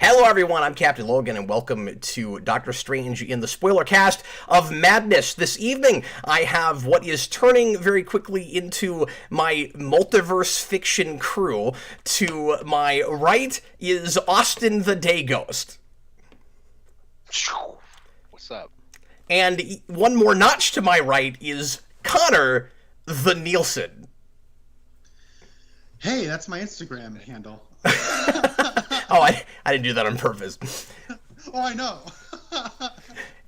Hello, everyone. I'm Captain Logan, and welcome to Doctor Strange in the Spoilercast of Madness. This evening, I have what is turning very quickly into my multiverse fiction crew. To my right is Austin TheDayGhost. What's up? And one more notch to my right is Connor the Nielsen. Hey, that's my Instagram handle. Oh, I didn't do that on purpose. Oh, I know.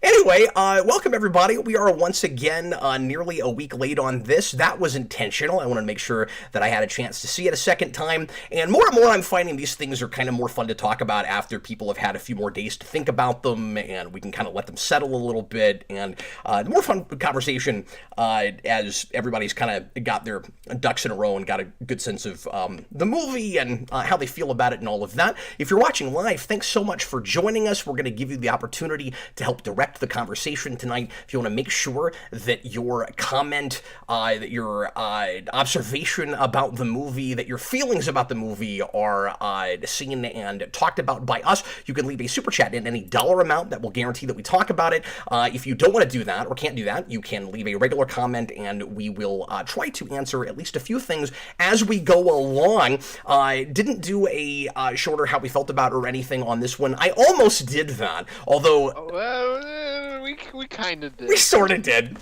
Anyway, welcome everybody. We are once again nearly a week late on this. That was intentional. I wanted to make sure that I had a chance to see it a second time. And more, I'm finding these things are kind of more fun to talk about after people have had a few more days to think about them, and we can kind of let them settle a little bit. And more fun conversation as everybody's kind of got their ducks in a row and got a good sense of the movie and how they feel about it and all of that. If you're watching live, thanks so much for joining us. We're going to give you the opportunity to help direct the conversation tonight. If you want to make sure that your comment, that your observation about the movie, that your feelings about the movie are seen and talked about by us, you can leave a super chat in any dollar amount that will guarantee that we talk about it. If you don't want to do that or can't do that, you can leave a regular comment and we will try to answer at least a few things as we go along. Didn't do a shorter how we felt about or anything on this one. I almost did that, although We kind of did. we sort of did.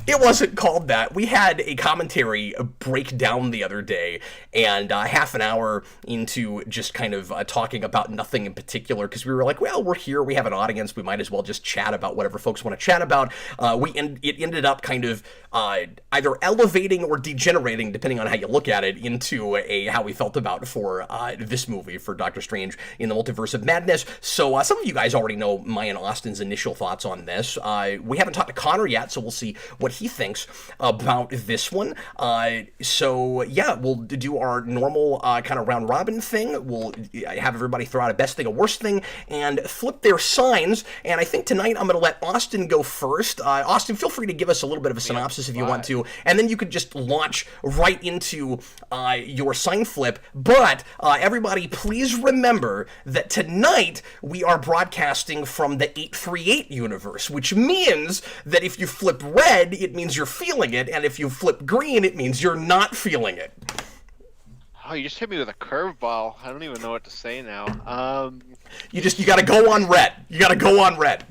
It wasn't called that. We had a commentary breakdown the other day, and half an hour into just kind of talking about nothing in particular, because we were like, well, we're here, we have an audience, we might as well just chat about whatever folks want to chat about. It ended up kind of either elevating or degenerating, depending on how you look at it, into how we felt about for this movie, for Doctor Strange in the Multiverse of Madness. So some of you guys already know my and Austin's initial thoughts on this. We haven't talked to Connor yet, so we'll see what he thinks about this one. So yeah, we'll do our normal kind of round robin thing. We'll have everybody throw out a best thing, a worst thing, and flip their signs. And I think tonight I'm going to let Austin go first. Austin, feel free to give us a little bit of a synopsis if you want to, and then you could just launch right into your sign flip. But everybody, please remember that tonight we are broadcasting from the 838 universe, which means that if you flip red, it means you're feeling it, and if you flip green, it means you're not feeling it. Oh, you just hit me with a curveball. I don't even know what to say now. You gotta go on red. You gotta go on red.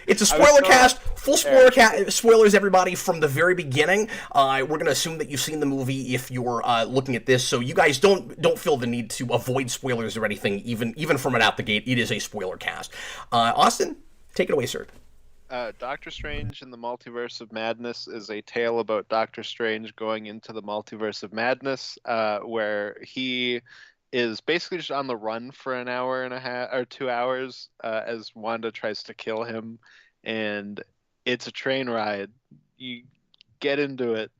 It's a spoiler cast, full spoiler spoilers, everybody, from the very beginning. We're going to assume that you've seen the movie if you're looking at this, so you guys don't feel the need to avoid spoilers or anything, even from it out the gate. It is a spoiler cast. Austin, take it away, sir. Doctor Strange in the Multiverse of Madness is a tale about Doctor Strange going into the Multiverse of Madness, where he is basically just on the run for an hour and a half or 2 hours as Wanda tries to kill him, and it's a train ride. You get into it.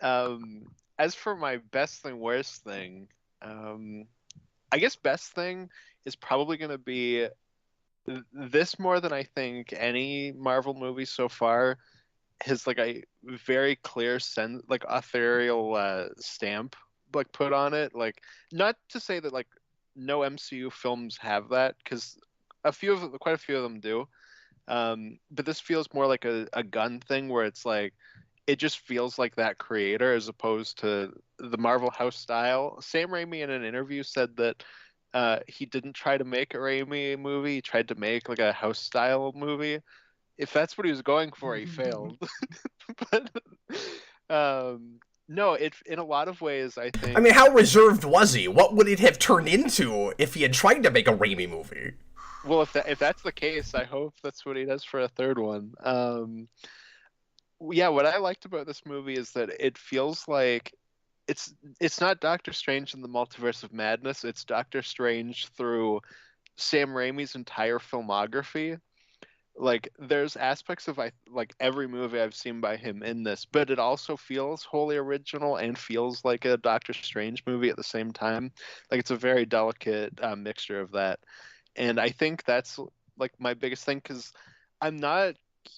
As for my best thing, worst thing, I guess best thing is probably going to be this more than I think any Marvel movie so far has like a very clear sense, like ethereal stamp like put on it. Like, not to say that like no MCU films have that, because quite a few of them do, but this feels more like a gun thing, where it's like it just feels like that creator as opposed to the Marvel house style. Sam Raimi in an interview said that he didn't try to make a Raimi movie, he tried to make like a house style movie. If that's what he was going for, he failed. But no, it in a lot of ways, I think. I mean, how reserved was he? What would it have turned into if he had tried to make a Raimi movie? Well, if that's the case, I hope that's what he does for a third one. Yeah, what I liked about this movie is that it feels like it's not Doctor Strange in the Multiverse of Madness. It's Doctor Strange through Sam Raimi's entire filmography. Like, there's aspects of like every movie I've seen by him in this, but it also feels wholly original and feels like a Doctor Strange movie at the same time. Like, it's a very delicate mixture of that, and I think that's like my biggest thing, because I'm not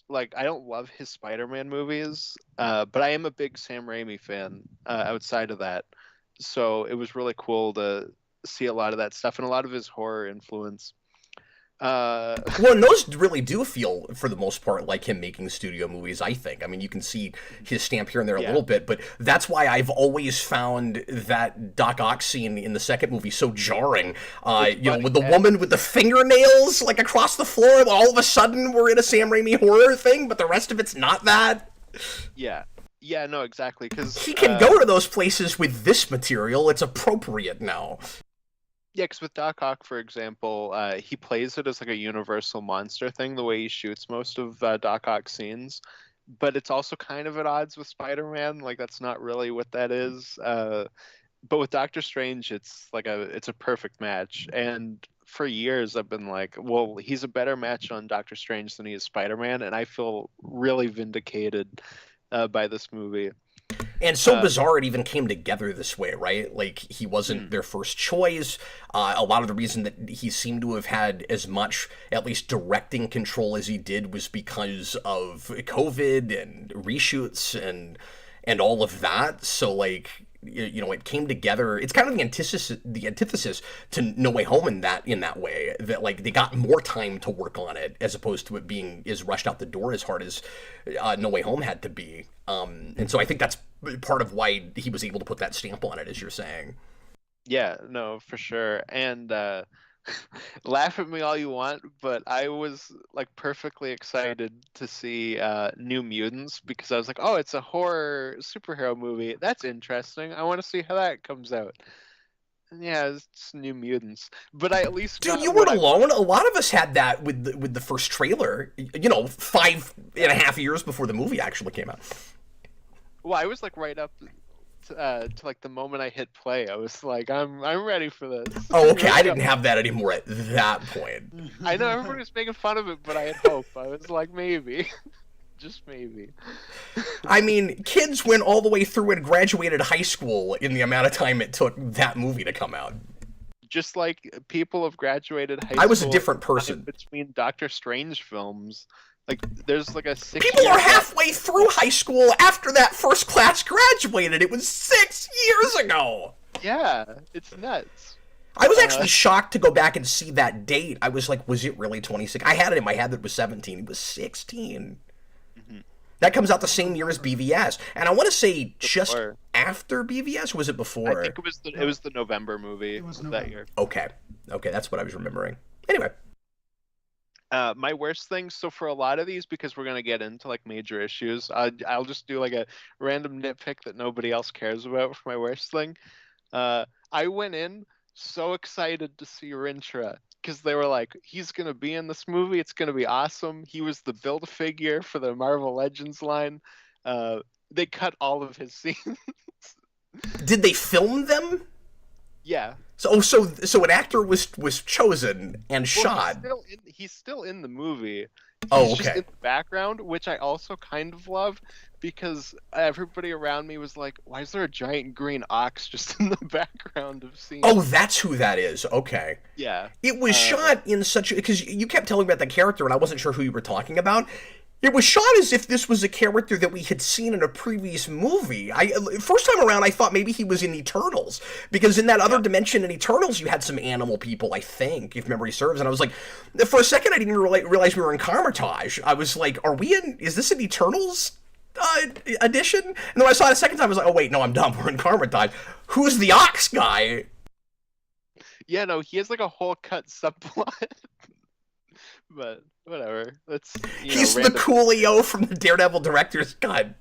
like, I don't love his Spider-Man movies, but I am a big Sam Raimi fan outside of that. So it was really cool to see a lot of that stuff and a lot of his horror influence. Well, and those really do feel, for the most part, like him making studio movies, I think. I mean, you can see his stamp here and there a little bit, but that's why I've always found that Doc Ock scene in the second movie so jarring. With the woman with the fingernails, like, across the floor, all of a sudden we're in a Sam Raimi horror thing, but the rest of it's not that. Yeah. Yeah, no, exactly, because... He can go to those places with this material. It's appropriate now. Yeah, because with Doc Ock, for example, he plays it as like a universal monster thing, the way he shoots most of Doc Ock scenes. But it's also kind of at odds with Spider-Man. Like, that's not really what that is. But with Doctor Strange, it's a perfect match. And for years, I've been like, well, he's a better match on Doctor Strange than he is Spider-Man, and I feel really vindicated by this movie. And so bizarre it even came together this way, right? Like, he wasn't their first choice. A lot of the reason that he seemed to have had as much, at least directing control as he did, was because of COVID and reshoots and all of that. So, like, it came together. It's kind of the antithesis to No Way Home in that way. That, like, they got more time to work on it, as opposed to it being as rushed out the door as hard as No Way Home had to be. And so I think that's part of why he was able to put that stamp on it, as you're saying. Yeah, no, for sure. And laugh at me all you want, but I was like perfectly excited to see New Mutants, because I was like, oh, it's a horror superhero movie. That's interesting. I want to see how that comes out. And yeah, it's New Mutants. But I at least Dude, you weren't alone. A lot of us had that with the first trailer, 5.5 years before the movie actually came out. Well, I was like right up to like the moment I hit play. I was like, I'm ready for this. Oh, okay. I didn't have that anymore at that point. I know everybody was making fun of it, but I had hope. I was like, maybe. Just maybe. I mean, kids went all the way through and graduated high school in the amount of time it took that movie to come out. Just like people have graduated high school. I was a different person. Between Doctor Strange films. Like, there's like a 6 People are halfway through high school after that first class graduated. It was 6 years ago. Yeah, it's nuts. I was actually shocked to go back and see that date. I was like, was it really 26? I had it in my head that it was 17. It was 16. Mm-hmm. That comes out the same year as BVS. And I want to say just after BVS, or was it before? I think it was the November movie that year. Okay, that's what I was remembering. Anyway. My worst thing, so for a lot of these, because we're going to get into like major issues, I'll just do like a random nitpick that nobody else cares about for my worst thing. I went in so excited to see Rintra, because they were like, he's going to be in this movie, it's going to be awesome. He was the Build-A-Figure for the Marvel Legends line. They cut all of his scenes. Did they film them? Yeah. So an actor was chosen and shot. He's still in the movie. He's just in the background, which I also kind of love, because everybody around me was like, why is there a giant green ox just in the background of scenes? Oh, that's who that is. Okay. Yeah. It was shot in such a... Because you kept telling me about the character, and I wasn't sure who you were talking about. It was shot as if this was a character that we had seen in a previous movie. First time around, I thought maybe he was in Eternals, because in that other dimension in Eternals, you had some animal people, I think, if memory serves. And I was like, for a second, I didn't even realize we were in Carmitage. I was like, is this an Eternals edition? And then when I saw it a second time, I was like, oh wait, no, I'm dumb. We're in Carmitage. Who's the Ox guy? Yeah, no, he has like a whole cut subplot. But whatever. He's the Coolio from the Daredevil director's cut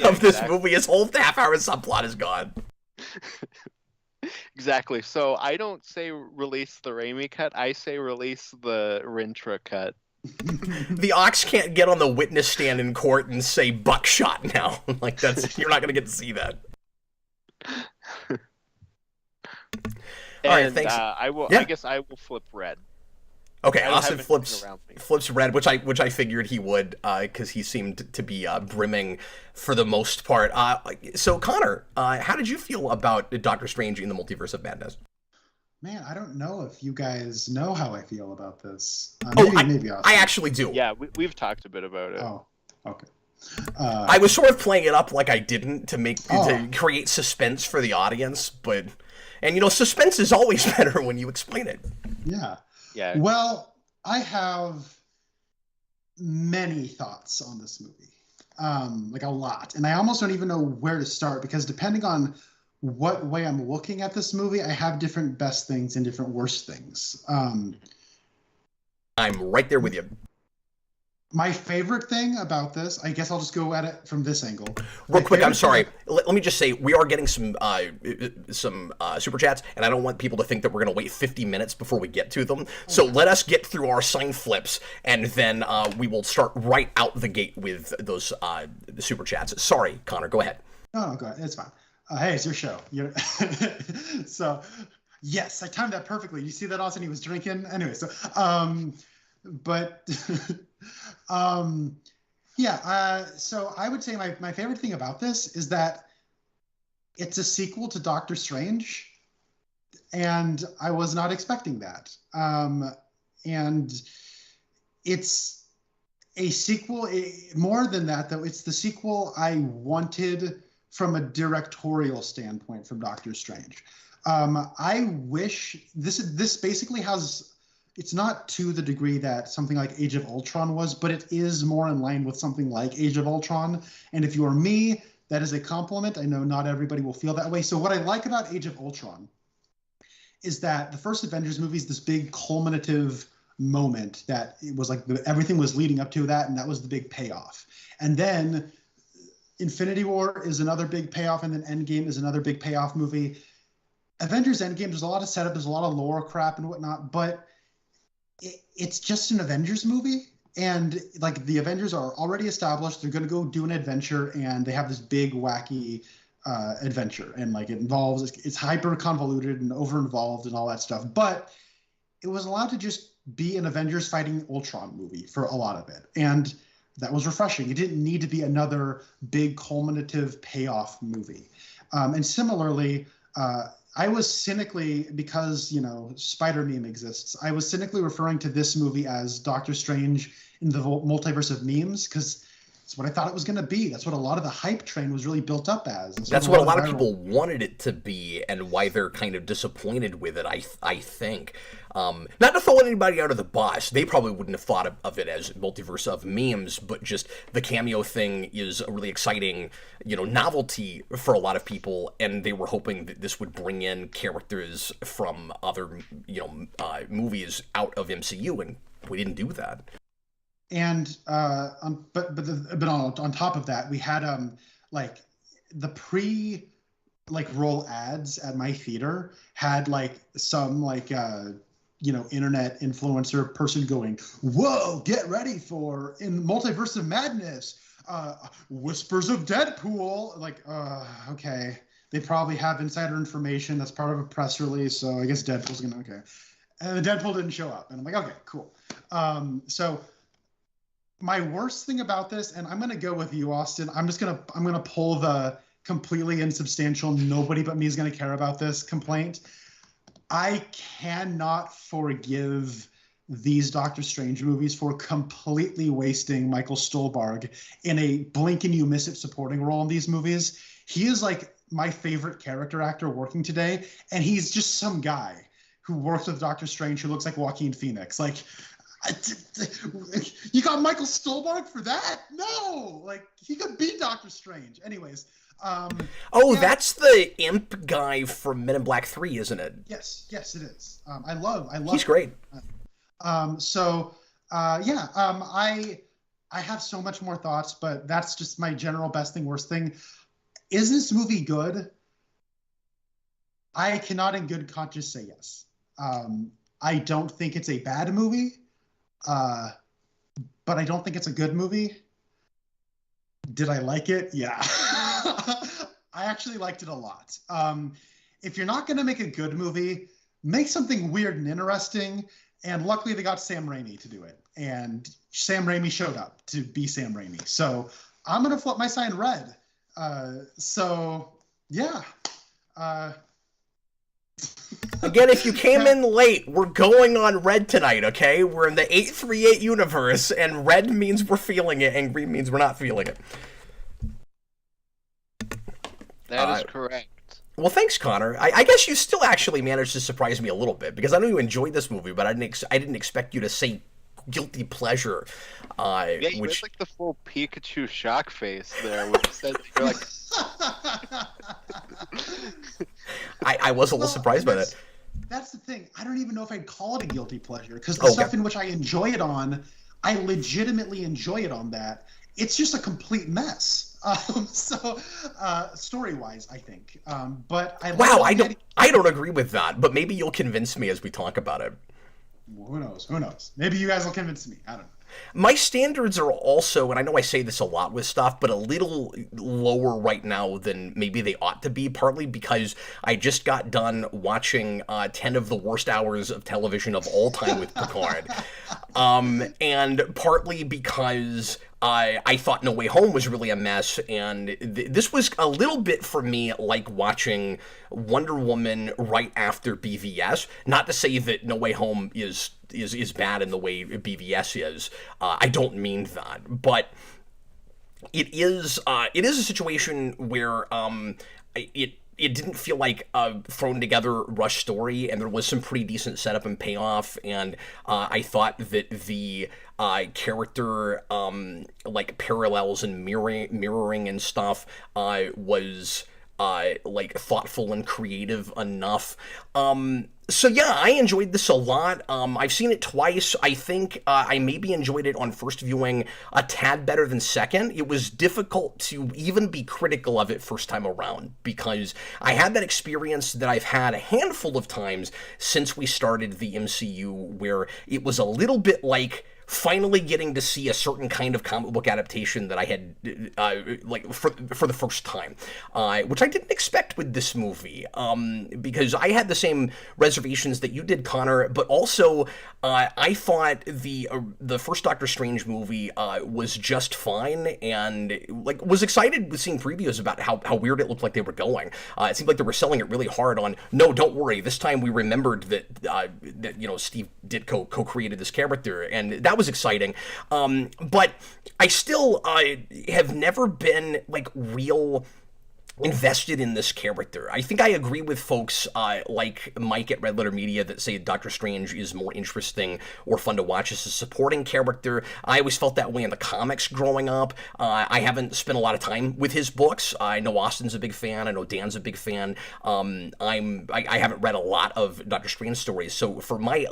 of this movie. His whole half-hour subplot is gone. Exactly. So I don't say release the Raimi cut. I say release the Rintra cut. The Ox can't get on the witness stand in court and say buckshot now. Like, you're not going to get to see that. All right, thanks. I guess I will flip red. Okay, Austin flips red, which I figured he would, because he seemed to be brimming for the most part. So Connor, how did you feel about Doctor Strange in the Multiverse of Madness? Man, I don't know if you guys know how I feel about this. Maybe Austin. I actually do. Yeah, we've talked a bit about it. Oh, okay. I was sort of playing it up like I didn't to create suspense for the audience, and suspense is always better when you explain it. Yeah. Yeah. Well, I have many thoughts on this movie, like a lot, and I almost don't even know where to start because depending on what way I'm looking at this movie, I have different best things and different worst things. I'm right there with you. My favorite thing about this, I guess I'll just go at it from this angle. Real quick, I'm sorry. Let me just say, we are getting some super chats, and I don't want people to think that we're going to wait 50 minutes before we get to them. So let us get through our sign flips, and then we will start right out the gate with those super chats. Sorry, Connor, go ahead. No, go ahead. It's fine. Hey, it's your show. So, yes, I timed that perfectly. You see that, Austin? He was drinking. Anyway, so, so I would say my favorite thing about this is that it's a sequel to Doctor Strange, and I was not expecting that. And it's a sequel. More than that, though, it's the sequel I wanted from a directorial standpoint from Doctor Strange. I wish this basically has. It's not to the degree that something like Age of Ultron was, but it is more in line with something like Age of Ultron. And if you are me, that is a compliment. I know not everybody will feel that way. So what I like about Age of Ultron is that the first Avengers movie is this big culminative moment that it was like everything was leading up to that, and that was the big payoff. And then Infinity War is another big payoff, and then Endgame is another big payoff movie. Avengers Endgame, there's a lot of setup, there's a lot of lore crap and whatnot, but it's just an Avengers movie, and like the Avengers are already established. They're going to go do an adventure, and they have this big wacky adventure, and like it's hyper convoluted and over involved and all that stuff. But it was allowed to just be an Avengers fighting Ultron movie for a lot of it, and that was refreshing. It didn't need to be another big culminative payoff movie. And similarly, I was cynically, because, Spider Meme exists, I was cynically referring to this movie as Doctor Strange in the Multiverse of Memes, because it's what I thought it was going to be. That's what a lot of the hype train was really built up as. That's what a lot of people wanted it to be, and why they're kind of disappointed with it, I think. Not to throw anybody out of the bus, they probably wouldn't have thought of it as Multiverse of Memes, but just the cameo thing is a really exciting, novelty for a lot of people, and they were hoping that this would bring in characters from other, movies out of MCU, and we didn't do that. And but on top of that, we had the roll ads at my theater had some internet influencer person going, "Whoa, get ready for in Multiverse of Madness, whispers of Deadpool." Okay, they probably have insider information that's part of a press release, so I guess Deadpool's gonna okay. And the Deadpool didn't show up, and I'm like, okay, cool. So my worst thing about this, and I'm gonna go with you, Austin. I'm gonna pull the completely insubstantial, nobody but me is gonna care about this complaint. I cannot forgive these Doctor Strange movies for completely wasting Michael Stuhlbarg in a blink and you miss it supporting role in these movies. He is my favorite character actor working today, and he's just some guy who works with Doctor Strange who looks like Joaquin Phoenix. You got Michael Stuhlbarg for that? No, he could be Doctor Strange. Anyways. That's the imp guy from Men in Black 3, isn't it? Yes, it is. I love. He's great. I have so much more thoughts, but that's just my general best thing, worst thing. Is this movie good? I cannot in good conscience say yes. I don't think it's a bad movie, but I don't think it's a good movie. Did I like it? Yeah. I actually liked it a lot. If you're not going to make a good movie, make something weird and interesting. And luckily they got Sam Raimi to do it. And Sam Raimi showed up to be Sam Raimi. So I'm going to flip my sign red. Again, if you came in late, we're going on red tonight, okay? We're in the 838 universe, and red means we're feeling it, and green means we're not feeling it. That is correct. Well, thanks, Connor. I guess you still actually managed to surprise me a little bit, because I know you enjoyed this movie, but I didn't expect you to say guilty pleasure. Yeah, you had like the full Pikachu shock face there when you said that. You're like... I was a little surprised by that. That's the thing. I don't even know if I'd call it a guilty pleasure, because the stuff in which I enjoy it on, I legitimately enjoy it on that. It's just a complete mess. Story-wise, I think. But I don't agree with that. But maybe you'll convince me as we talk about it. Well, who knows? Who knows? Maybe you guys will convince me. I don't know. My standards are also, and I know I say this a lot with stuff, but a little lower right now than maybe they ought to be, partly because I just got done watching 10 of the worst hours of television of all time with Picard. And partly because I thought No Way Home was really a mess, and this was a little bit for me like watching Wonder Woman right after BVS. Not to say that No Way Home is bad in the way BVS is. I don't mean that, but it is a situation where it didn't feel like a thrown together rush story, and there was some pretty decent setup and payoff, and I thought that the character like parallels and mirroring and stuff was like thoughtful and creative enough. So yeah, I enjoyed this a lot. I've seen it twice. I think I maybe enjoyed it on first viewing a tad better than second. It was difficult to even be critical of it first time around, because I had that experience that I've had a handful of times since we started the MCU, where it was a little bit like finally getting to see a certain kind of comic book adaptation that I had, like, for the first time, which I didn't expect with this movie, because I had the same reservations that you did, Connor, but also, I thought the first Doctor Strange movie, was just fine, and, like, was excited with seeing previews about how weird it looked like they were going. It seemed like they were selling it really hard on, no, don't worry, this time we remembered that you know, Steve Ditko co-created this character, and that was exciting. But I still have never been like real invested in this character. I think I agree with folks like Mike at Red Letter Media that say Doctor Strange is more interesting or fun to watch as a supporting character. I always felt that way in the comics growing up. I haven't spent a lot of time with his books. I know Austin's a big fan. I know Dan's a big fan. I haven't read a lot of Doctor Strange stories, so for my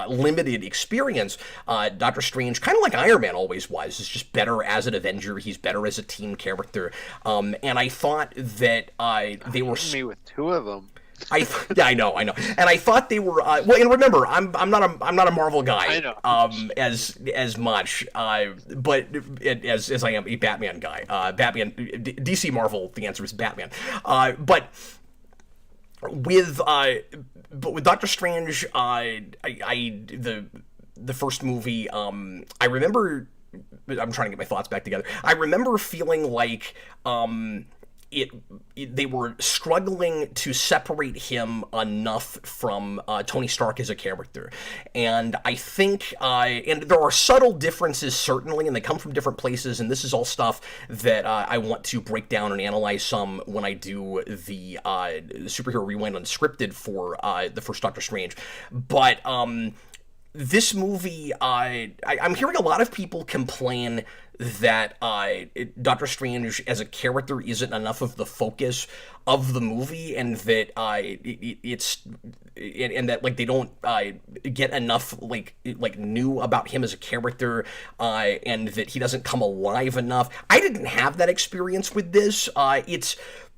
limited experience, Doctor Strange, kind of like Iron Man always was, is just better as an Avenger. He's better as a team character, and I thought that they were me with two of them. I know, and I thought they were well. And remember, I'm not a Marvel guy, I know. as much, but as I am a Batman guy. Batman, DC, Marvel. The answer is Batman, but with Doctor Strange, the first movie, I remember, I'm trying to get my thoughts back together. I remember feeling like they were struggling to separate him enough from Tony Stark as a character, and I think and there are subtle differences certainly, and they come from different places, and this is all stuff that I want to break down and analyze some when I do the Superhero Rewind Unscripted for the first Doctor Strange, but this movie, I'm hearing a lot of people complain that Doctor Strange as a character isn't enough of the focus of the movie, and that and that like they don't get enough like new about him as a character, and that he doesn't come alive enough. I didn't have that experience with this.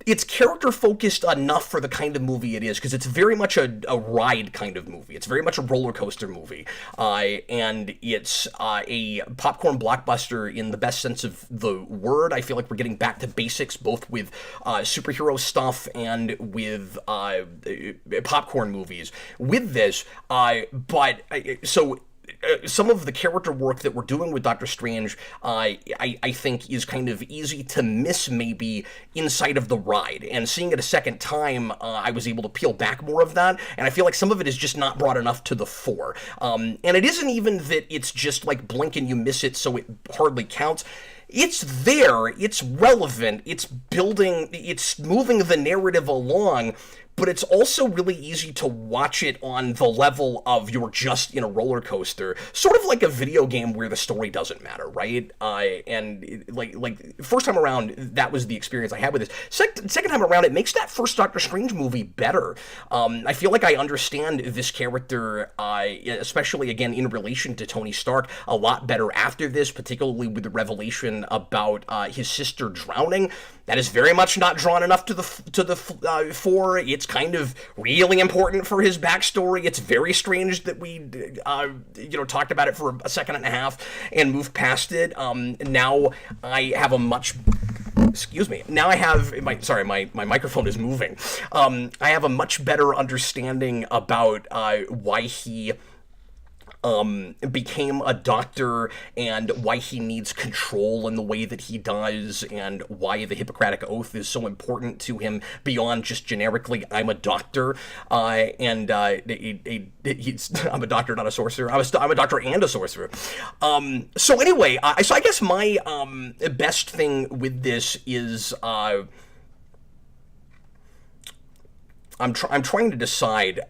It's character focused enough for the kind of movie it is, because it's very much a ride kind of movie. It's very much a roller coaster movie, and it's a popcorn blockbuster in the best sense of the word. I feel like we're getting back to basics, both with superhero stuff and with popcorn movies with this. But so some of the character work that we're doing with Doctor Strange, I think is kind of easy to miss maybe inside of the ride. And seeing it a second time, I was able to peel back more of that, and I feel like some of it is just not brought enough to the fore. And it isn't even that it's just like blink and you miss it, so it hardly counts. It's there, it's relevant, it's building, it's moving the narrative along, but it's also really easy to watch it on the level of you're just in a roller coaster, sort of like a video game where the story doesn't matter, right? And like first time around, that was the experience I had with this. Second time around, it makes that first Doctor Strange movie better. I feel like I understand this character, especially again in relation to Tony Stark, a lot better after this, particularly with the revelation about his sister drowning. That is very much not drawn enough to the fore. It's kind of really important for his backstory. It's very strange that we, talked about it for a second and a half and moved past it. Now I have a much... Excuse me. Now I have... my microphone is moving. I have a much better understanding about why he... became a doctor and why he needs control in the way that he does and why the Hippocratic Oath is so important to him beyond just generically, I'm a doctor, I'm a doctor, not a sorcerer. I'm a doctor and a sorcerer. So anyway, so I guess my best thing with this is... I'm trying to decide,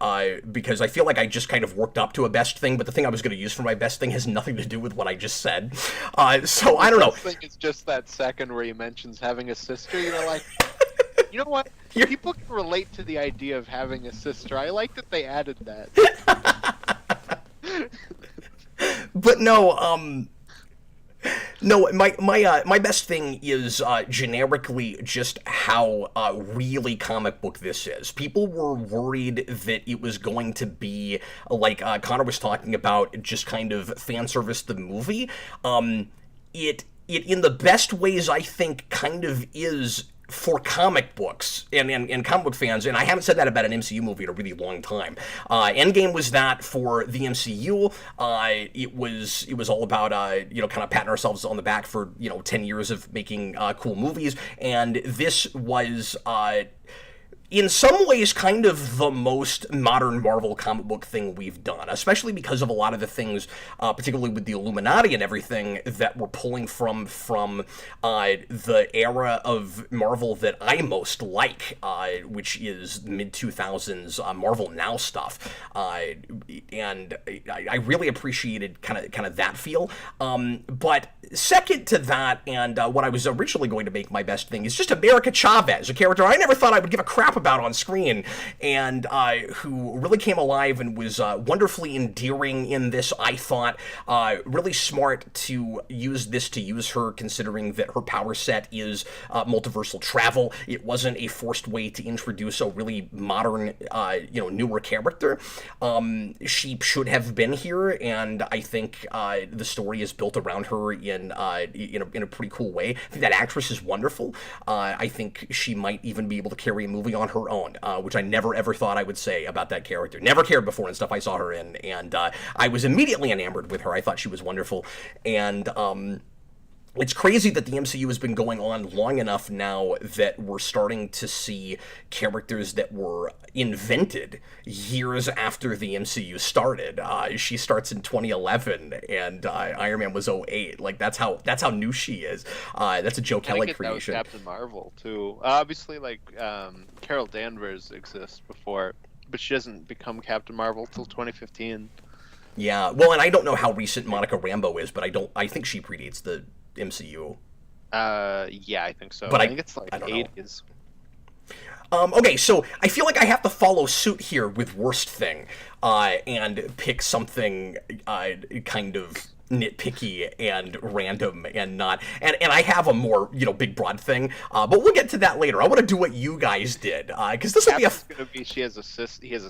because I feel like I just kind of worked up to a best thing, but the thing I was going to use for my best thing has nothing to do with what I just said. So I don't know. I think it's just that second where he mentions having a sister. You're like, you know what? People can relate to the idea of having a sister. I like that they added that. But no, my best thing is generically just how really comic book this is. People were worried that it was going to be, like Connor was talking about, just kind of fan service the movie. It in the best ways, I think, kind of is for comic books and comic book fans, and I haven't said that about an MCU movie in a really long time. Endgame was that for the MCU. It was all about kind of patting ourselves on the back for 10 years of making cool movies, and this was in some ways kind of the most modern Marvel comic book thing we've done, especially because of a lot of the things, particularly with the Illuminati and everything, that we're pulling from the era of Marvel that I most like, which is mid-2000s Marvel Now stuff. And I really appreciated kind of that feel. But second to that, and what I was originally going to make my best thing, is just America Chavez, a character I never thought I would give a crap about on screen, and who really came alive and was wonderfully endearing in this, I thought. Really smart to use her, considering that her power set is multiversal travel. It wasn't a forced way to introduce a really modern, newer character. She should have been here, and I think the story is built around her in a pretty cool way. I think that actress is wonderful. I think she might even be able to carry a movie on her own, which I never ever thought I would say about that character. Never cared before in stuff I saw her in, and I was immediately enamored with her. I thought she was wonderful, and it's crazy that the MCU has been going on long enough now that we're starting to see characters that were invented years after the MCU started. She starts in 2011, and Iron Man was 2008. Like, that's how new she is. That's a Joe Kelly creation. That was Captain Marvel too. Obviously, like Carol Danvers exists before, but she doesn't become Captain Marvel till 2015. Yeah, well, and I don't know how recent Monica Rambeau is, but I think she predates the MCU. Yeah, I think so. But I think it's like 80s. Okay, so I feel like I have to follow suit here with worst thing, and pick something kind of nitpicky and random and not, and I have a more big broad thing, but we'll get to that later. I want to do what you guys did, because this will be he has a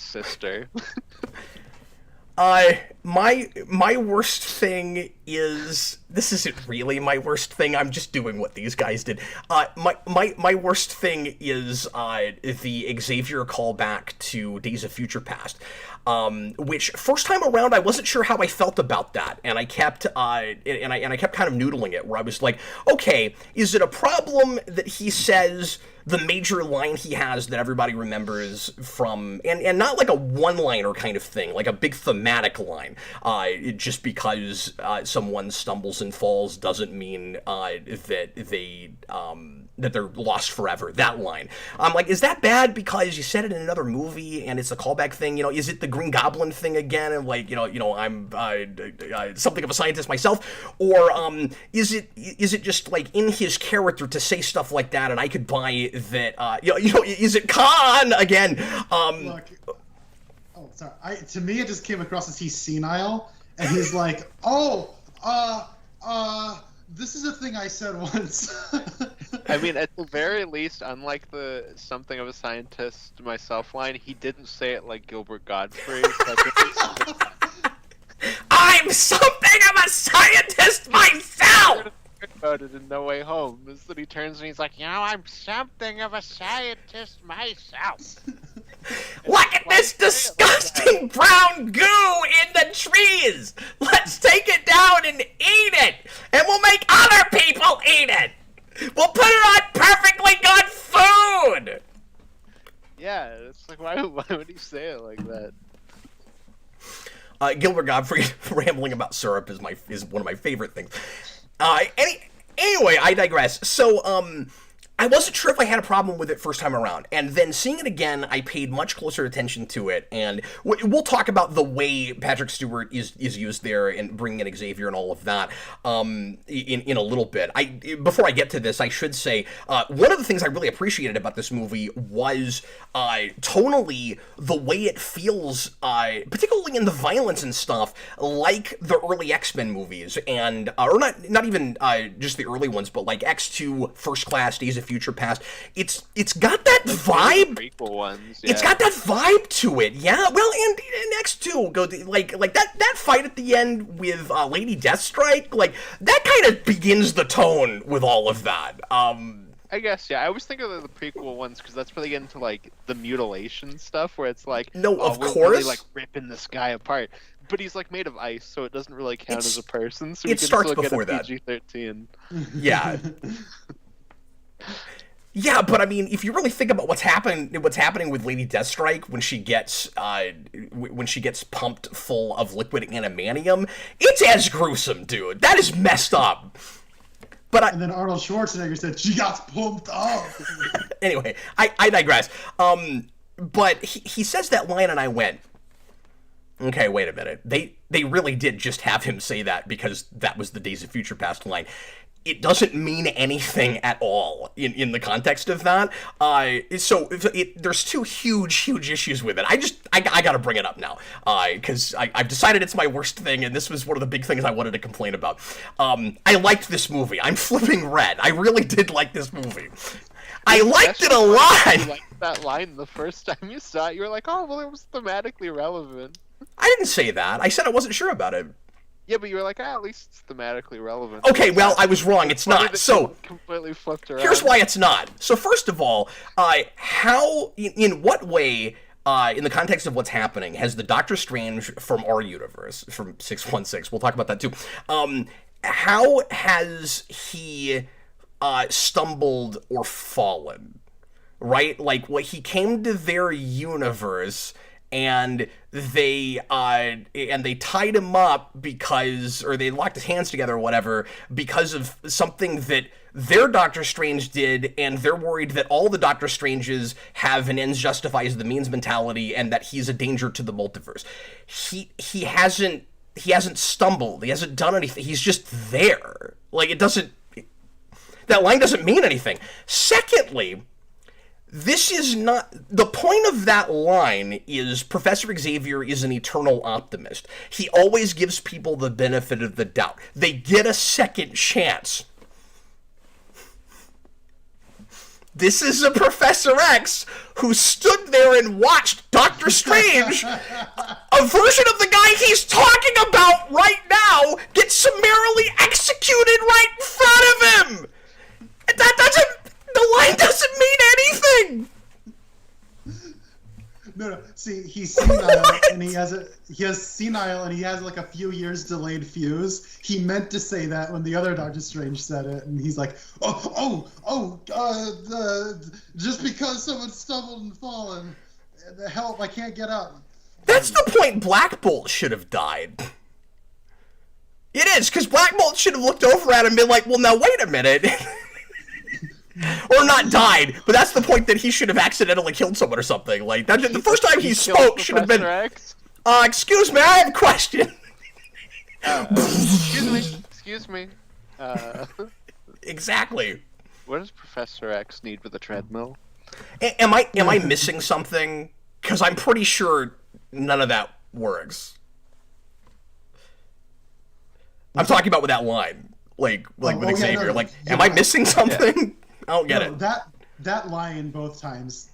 sister. My worst thing is, this isn't really my worst thing, I'm just doing what these guys did. My worst thing is the Xavier callback to Days of Future Past. which first time around I wasn't sure how I felt about that, and I kept I kept kind of noodling it, where I was like, okay, is it a problem that he says the major line he has that everybody remembers from, and not like a one-liner kind of thing, like a big thematic line, just because someone stumbles and falls doesn't mean that they're lost forever, that line. I'm like, is that bad because you said it in another movie and it's a callback thing? You know, is it the Green Goblin thing again? And like, I'm something of a scientist myself, or is it just like in his character to say stuff like that, and I could buy that? Is it Khan again? Look, sorry. To me, it just came across as he's senile, and he's like, this is a thing I said once. I mean, at the very least, unlike the something of a scientist myself line, he didn't say it like Gilbert Gottfried. I'm something of a scientist myself! About it in No Way Home is that he turns and he's like, I'm something of a scientist myself. Look at this disgusting brown goo in the trees! Let's take it down and eat it! And we'll make other people eat it! We'll put it on perfectly good food! Yeah, it's like, why would he say it like that? Gilbert Gottfried rambling about syrup is one of my favorite things. Anyway, I digress. So, I wasn't sure if I had a problem with it first time around, and then seeing it again, I paid much closer attention to it, and we'll talk about the way Patrick Stewart is used there, and bringing in Xavier and all of that, in a little bit. Before I get to this, I should say, one of the things I really appreciated about this movie was, tonally, the way it feels, particularly in the violence and stuff, like the early X-Men movies, and, or not even, just the early ones, but like X2, First Class, Days of Future Past. It's got that vibe. Prequel ones, yeah. It's got that vibe to it. Yeah. Well, and X2 like that fight at the end with Lady Deathstrike, like that kind of begins the tone with all of that. I guess, yeah. I was thinking of the prequel ones because that's where they get into like the mutilation stuff, where it's like, no, of course, really, like ripping this guy apart. But he's like made of ice, so it doesn't really count as a person. So it starts before that. PG-13. Yeah. Yeah, but I mean, if you really think about what's happening with Lady Deathstrike when she gets pumped full of liquid animanium, it's as gruesome, dude. That is messed up. But and then Arnold Schwarzenegger said she got pumped up. Anyway, I digress. But he says that line, and I went, okay, wait a minute. They really did just have him say that because that was the Days of Future Past line. It doesn't mean anything at all in the context of that. There's two huge issues with it. I gotta bring it up now, because I've decided it's my worst thing, and this was one of the big things I wanted to complain about. I liked this movie. I'm flipping red. I really did like this movie. I liked it a lot. You liked that line the first time you saw it. You were like, oh, well, it was thematically relevant. I didn't say that. I said I wasn't sure about it. Yeah, but you were like, at least it's thematically relevant. Okay, well, I was wrong. It's not. So, completely flipped around. Here's why it's not. So, first of all, in what way, in the context of what's happening, has the Doctor Strange from our universe, from 616, we'll talk about that too, how has he stumbled or fallen? Right? Like, he came to their universe, and they tied him up or they locked his hands together or whatever because of something that their Doctor Strange did, and they're worried that all the Doctor Stranges have an ends justifies the means mentality, and that he's a danger to the multiverse. He hasn't stumbled. He hasn't done anything. He's just there. Like, that line doesn't mean anything. Secondly, this is not... The point of that line is Professor Xavier is an eternal optimist. He always gives people the benefit of the doubt. They get a second chance. This is a Professor X who stood there and watched Doctor Strange, a version of the guy he's talking about right now, get summarily executed right in front of him! The line doesn't mean anything! No. See, he's senile, and he has senile, and he has like a few years delayed fuse. He meant to say that when the other Doctor Strange said it, and he's like, just because someone stumbled and fallen, help, I can't get up. That's the point Black Bolt should have died. It is, because Black Bolt should have looked over at him and been like, well, now wait a minute. Or not died, but that's the point that he should have accidentally killed someone or something. Like, that, the first time he spoke should have been, excuse me, I have a question. Excuse me. Exactly. What does Professor X need with a treadmill? Am I missing something? Because I'm pretty sure none of that works. I'm talking about with that line, like with Xavier. No, like, am I missing something? Yeah. I don't get it. That line both times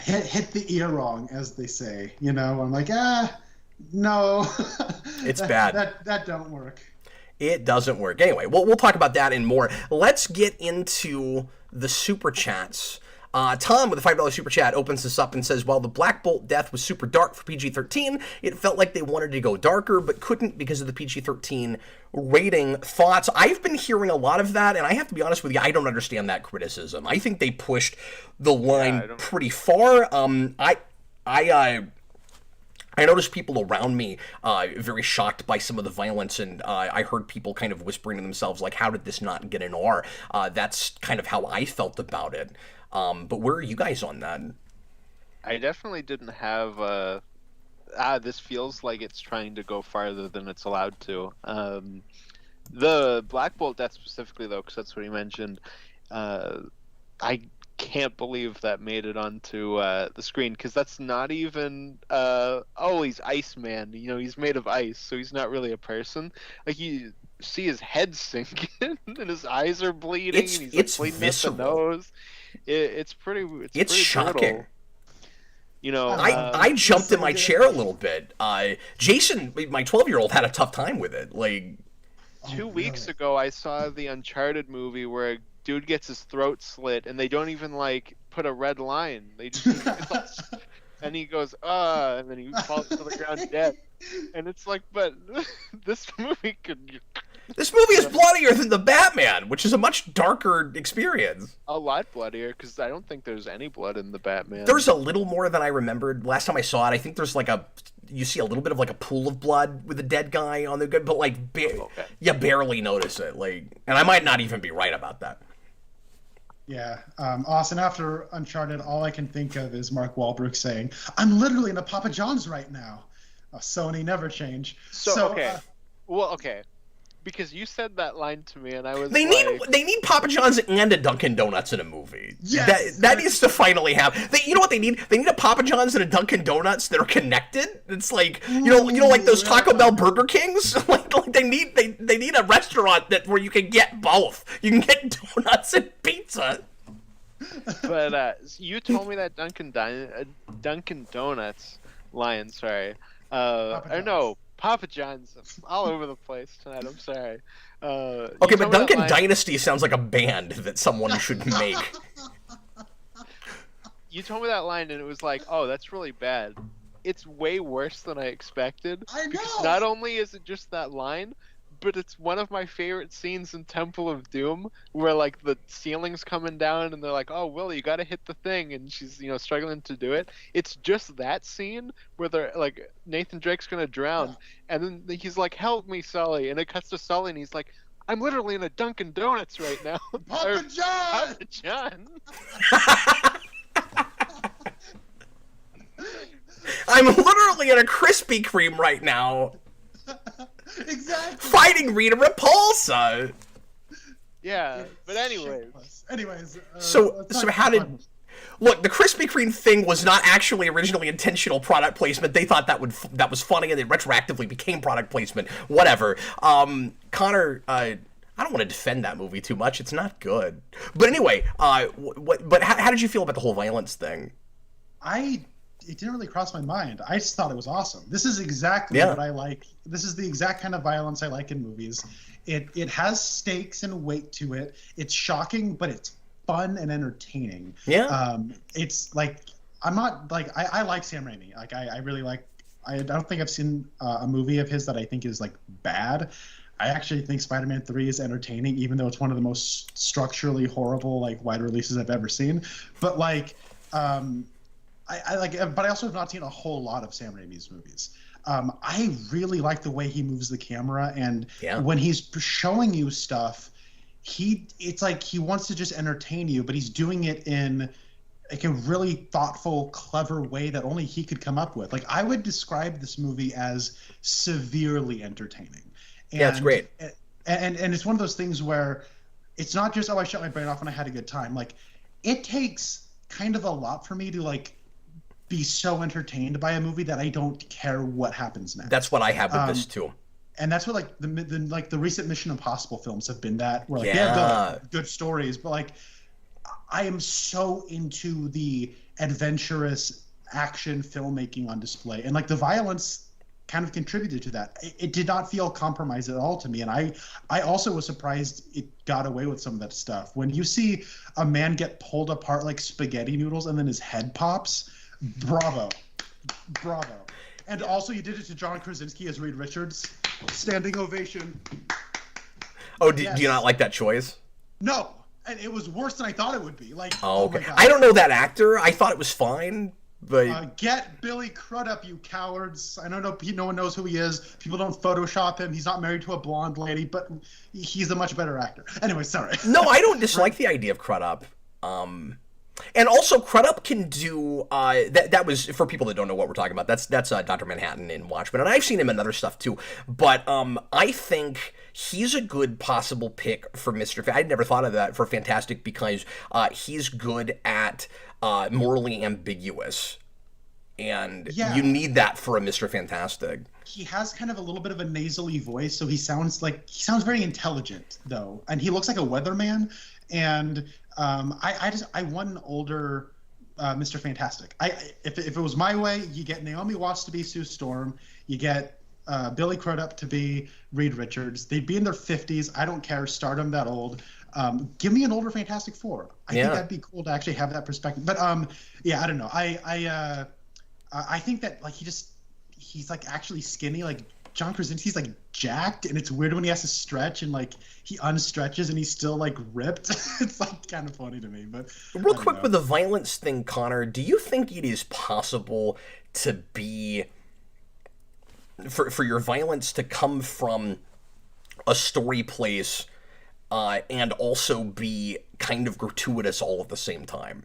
hit the ear wrong, as they say. You know, I'm like, no. It's bad. That don't work. It doesn't work. Anyway, we'll talk about that and more. Let's get into the super chats. Tom with a $5 super chat opens this up and says, while the Black Bolt death was super dark for PG-13, it felt like they wanted to go darker, but couldn't because of the PG-13 rating. Thoughts? I've been hearing a lot of that, and I have to be honest with you, I don't understand that criticism. I think they pushed the line pretty far. I noticed people around me very shocked by some of the violence, and I heard people kind of whispering to themselves, like, how did this not get an R? That's kind of how I felt about it. But where are you guys on that? I definitely didn't have this feels like it's trying to go farther than it's allowed to. The Black Bolt death specifically, though, because that's what he mentioned, I can't believe that made it onto the screen, because that's not even he's Iceman, you know, he's made of ice, so he's not really a person. Like, you see his head sink in and his eyes are bleeding, and he's like bleeding visceral. out the nose. It's pretty shocking brutal. You know, I jumped in my chair a little bit. Jason, my 12-year-old, had a tough time with it. Like, 2 weeks ago, I saw the Uncharted movie where a dude gets his throat slit, and they don't even like put a red line. They just and he goes, and then he falls to the ground dead. And it's like, but this movie could. This movie is bloodier than the Batman, which is a much darker experience. A lot bloodier, because I don't think there's any blood in the Batman. There's a little more than I remembered. Last time I saw it, I think there's like you see a little bit of like a pool of blood with a dead guy on the good, but like, you barely notice it. Like, and I might not even be right about that. Yeah, Austin, after Uncharted, all I can think of is Mark Wahlberg saying, I'm literally in a Papa John's right now. Sony never change. Okay. Okay. Because you said that line to me, and I was they need Papa John's and a Dunkin' Donuts in a movie. Yes, that needs to finally happen. You know what they need? They need a Papa John's and a Dunkin' Donuts that are connected. It's like you know like those Taco Bell Burger Kings. like they need a restaurant where you can get both. You can get donuts and pizza. But you told me that Dunkin' Donuts line. Sorry. Papa John's. I'm all over the place tonight. I'm sorry. Okay, but Dunkin' Dynasty sounds like a band that someone should make. You told me that line, and it was like, oh, that's really bad. It's way worse than I expected. I know! Because not only is it just that line, but it's one of my favorite scenes in Temple of Doom, where like the ceiling's coming down and they're like, oh, Willie, you gotta hit the thing, and she's, you know, struggling to do it. It's just that scene where they're like, Nathan Drake's gonna drown, and then he's like, help me, Sully, and it cuts to Sully and he's like, I'm literally in a Dunkin' Donuts right now. Papa John! Papa John! I'm literally in a Krispy Kreme right now. Exactly. Fighting Rita Repulsa. Yeah, but anyways. So how did... Look, the Krispy Kreme thing was not actually originally intentional product placement. They thought that was funny, and it retroactively became product placement. Whatever. Connor, I don't want to defend that movie too much. It's not good. But anyway, but how did you feel about the whole violence thing? It didn't really cross my mind. I just thought it was awesome. This is exactly what I like. This is the exact kind of violence I like in movies. It has stakes and weight to it. It's shocking, but it's fun and entertaining. Yeah. It's like I'm not like I like Sam Raimi. Like I really like. I don't think I've seen a movie of his that I think is like bad. I actually think Spider-Man 3 is entertaining, even though it's one of the most structurally horrible like wide releases I've ever seen. But like, I like, but I also have not seen a whole lot of Sam Raimi's movies. I really like the way he moves the camera, and when he's showing you stuff, it's like he wants to just entertain you, but he's doing it in like a really thoughtful, clever way that only he could come up with. Like I would describe this movie as severely entertaining. And, yeah, it's great. And it's one of those things where it's not just, oh, I shut my brain off and I had a good time. Like it takes kind of a lot for me to like be so entertained by a movie that I don't care what happens next. That's what I have with this too. And that's what like the recent Mission Impossible films have been, that where like they have good stories, but like I am so into the adventurous action filmmaking on display, and like the violence kind of contributed to that. It did not feel compromised at all to me, and I also was surprised it got away with some of that stuff. When you see a man get pulled apart like spaghetti noodles and then his head pops, bravo. And also you did it to John Krasinski as Reed Richards. Standing ovation. Oh, do you not like that choice? No. And it was worse than I thought it would be. Like, oh okay. I don't know that actor. I thought it was fine, but get Billy Crudup, you cowards! I don't know. No one knows who he is. People don't Photoshop him. He's not married to a blonde lady, but he's a much better actor. Anyway, sorry. No, I don't dislike the idea of Crudup. And also Crudup can do that was, for people that don't know what we're talking about, that's Dr. Manhattan in Watchmen, and I've seen him in other stuff too. But I think he's a good possible pick for Mr. I'd never thought of that for Fantastic, because he's good at morally ambiguous, and you need that for a Mr. Fantastic. He has kind of a little bit of a nasally voice, so he sounds very intelligent though, and he looks like a weatherman. And I want an older Mr. Fantastic. If it was my way, you get Naomi Watts to be Sue Storm, you get Billy Crudup to be Reed Richards. They'd be in their 50s. I don't care. Start them that old. Give me an older Fantastic Four. I think that'd be cool to actually have that perspective. But I don't know. I think that like he's like actually skinny. Like John Krasinski's like jacked, and it's weird when he has to stretch and like he unstretches and he's still like ripped. It's like kind of funny to me. But real quick with the violence thing, Connor, do you think it is possible to be for your violence to come from a story place and also be kind of gratuitous all at the same time?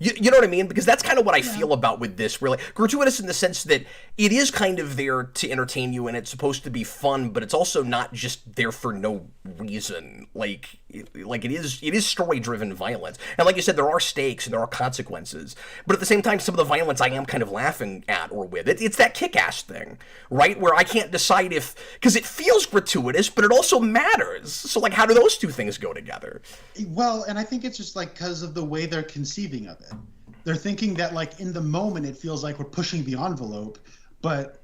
You know what I mean? Because that's kind of what I feel about with this, really. Gratuitous in the sense that it is kind of there to entertain you, and it's supposed to be fun, but it's also not just there for no reason. Like it is story-driven violence. And like you said, there are stakes and there are consequences. But at the same time, some of the violence I am kind of laughing at or with. It's that kick-ass thing, right? Where I can't decide because it feels gratuitous, but it also matters. So like, how do those two things go together? Well, and I think it's just like because of the way they're conceiving of it. They're thinking that like in the moment it feels like we're pushing the envelope, but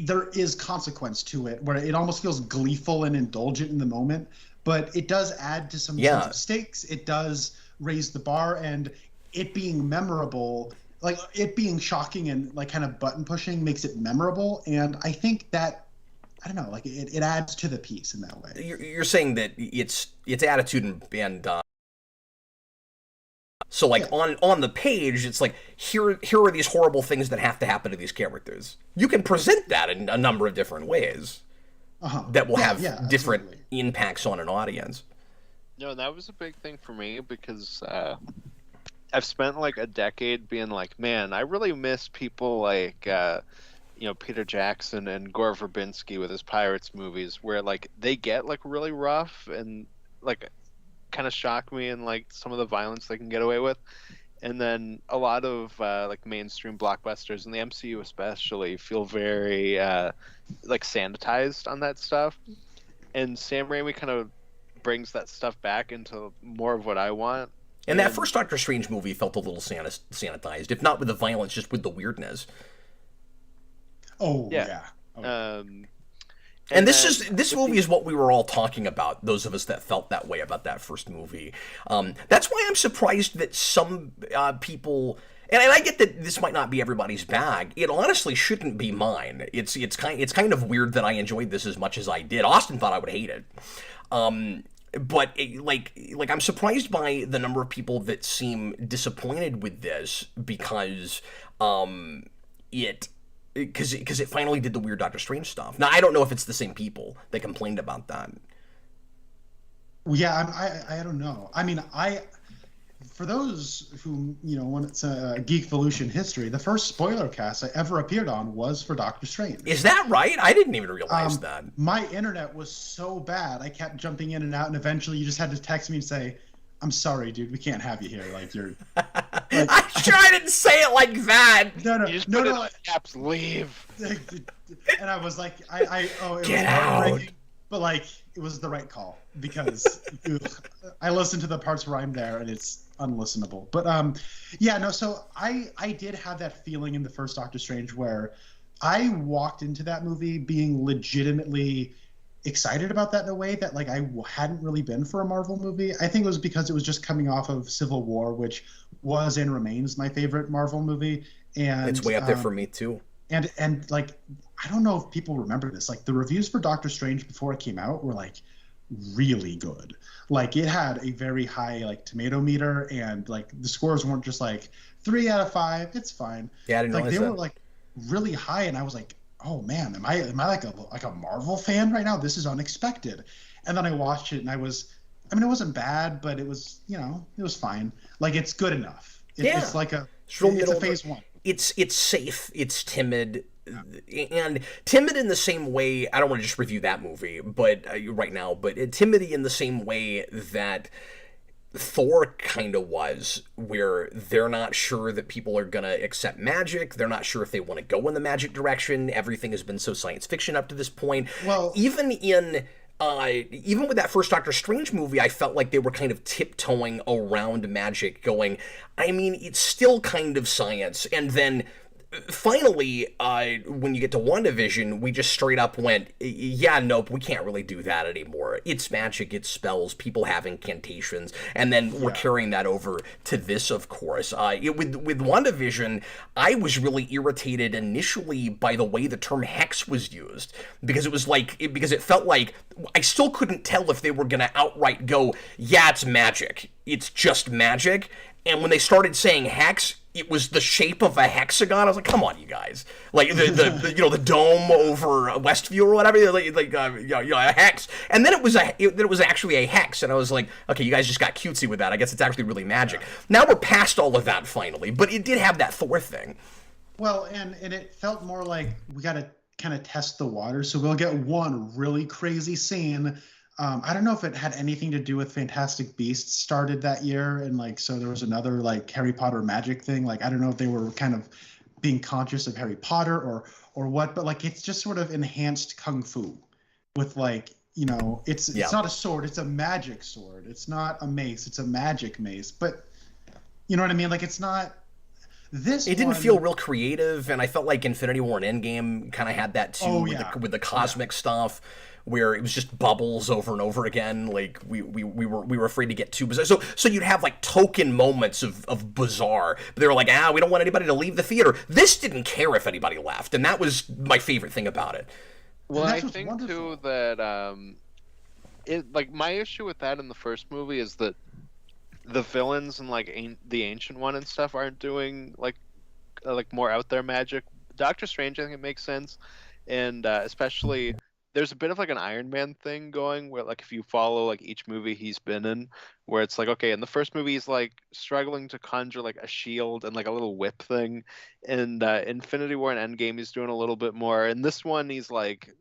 there is consequence to it where it almost feels gleeful and indulgent in the moment, but it does add to some sense of stakes. It does raise the bar, and it being memorable, like it being shocking and like kind of button pushing makes it memorable. And I think that, I don't know, like it adds to the piece in that way. You're saying that it's attitude and so like on the page, it's like here are these horrible things that have to happen to these characters. You can present that in a number of different ways that will have different impacts on an audience. No, that was a big thing for me because I've spent like a decade being like, man, I really miss people like Peter Jackson and Gore Verbinski with his Pirates movies, where like they get like really rough and like kind of shock me and like some of the violence they can get away with. And then a lot of like mainstream blockbusters, and the MCU especially, feel very like sanitized on that stuff. And Sam Raimi kind of brings that stuff back into more of what I want. And that first Doctor Strange movie felt a little sanitized, if not with the violence, just with the weirdness. Oh yeah. And this movie is what we were all talking about, those of us that felt that way about that first movie. That's why I'm surprised that some people, And I get that this might not be everybody's bag. It honestly shouldn't be mine. It's kind of weird that I enjoyed this as much as I did. Austin thought I would hate it. But I'm surprised by the number of people that seem disappointed with this because it finally did the weird Doctor Strange stuff. Now I don't know if it's the same people that complained about that. Yeah, I don't know. I mean, for those who, when it's a Geekvolution history, the first Spoilercast I ever appeared on was for Doctor Strange. Is that right? I didn't even realize that. My internet was so bad, I kept jumping in and out, and eventually you just had to text me and say, I'm sorry, dude, we can't have you here. Like, you're... Like, I'm sure I didn't say it like that. No. You just put it in caps, leave. And I was like, it Get was out. but, like, it was the right call because I listened to the parts where I'm there and it's unlistenable. But so I did have that feeling in the first Doctor Strange where I walked into that movie being legitimately excited about that in a way that like I hadn't really been for a Marvel movie. I think it was because it was just coming off of Civil War, which was and remains my favorite Marvel movie. And it's way up there for me too. And like, I don't know if people remember this. Like the reviews for Doctor Strange before it came out were like really good. Like it had a very high like tomato meter, and like the scores weren't just like 3 out of 5. It's fine. Yeah, I didn't like realize they that. were like really high, and I was like, oh man, am I like a Marvel fan right now? This is unexpected. And then I watched it, and it wasn't bad, but it was it was fine. Like it's good enough. It's like it's a phase 1. It's safe, it's timid, and timid in the same way. I don't want to just review that movie, but right now, but timid in the same way that Thor kind of was, where they're not sure that people are gonna accept magic. They're not sure if they want to go in the magic direction. Everything has been so science fiction up to this point. Well, even with that first Doctor Strange movie, I felt like they were kind of tiptoeing around magic, going, I mean, it's still kind of science. And then finally, when you get to WandaVision, we just straight up went, yeah, nope, we can't really do that anymore. It's magic, it's spells, people have incantations, and then we're carrying that over to this, of course. With WandaVision, I was really irritated initially by the way the term hex was used, because it felt like I still couldn't tell if they were going to outright go, yeah, it's magic, it's just magic, and when they started saying hex, it was the shape of a hexagon. I was like, "Come on, you guys!" Like the dome over Westview or whatever, a hex. And then it was actually a hex, and I was like, "Okay, you guys just got cutesy with that. I guess it's actually really magic." Now we're past all of that finally, but it did have that Thor thing. Well, and it felt more like we got to kind of test the water, so we'll get one really crazy scene. I don't know if it had anything to do with Fantastic Beasts started that year, and like so there was another like Harry Potter magic thing. Like I don't know if they were kind of being conscious of Harry Potter or what, but like it's just sort of enhanced kung fu with like it's not a sword, it's a magic sword. It's not a mace, it's a magic mace. But you know what I mean? Like it's not this. It didn't feel real creative, and I felt like Infinity War and Endgame kind of had that too with the cosmic stuff, where it was just bubbles over and over again. Like we were afraid to get too bizarre. So you'd have like token moments of bizarre, but they were like, we don't want anybody to leave the theater. This didn't care if anybody left, and that was my favorite thing about it. Well, I think wonderful. Too that my issue with that in the first movie is that the villains and like the Ancient One and stuff aren't doing like more out there magic. Doctor Strange, I think it makes sense, and especially there's a bit of like an Iron Man thing going where like if you follow like each movie he's been in, where it's like, okay, in the first movie he's like struggling to conjure like a shield and like a little whip thing, and Infinity War and Endgame he's doing a little bit more, and this one he's like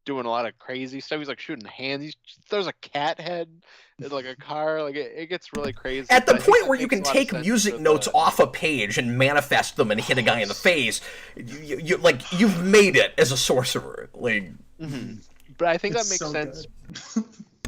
doing a lot of crazy stuff. He's like shooting hands. He throws a cat head in like a car. Like it gets really crazy. At the point where you can take music notes off a page and manifest them and hit a guy in the face, you've made it as a sorcerer. Like, but I think that makes so sense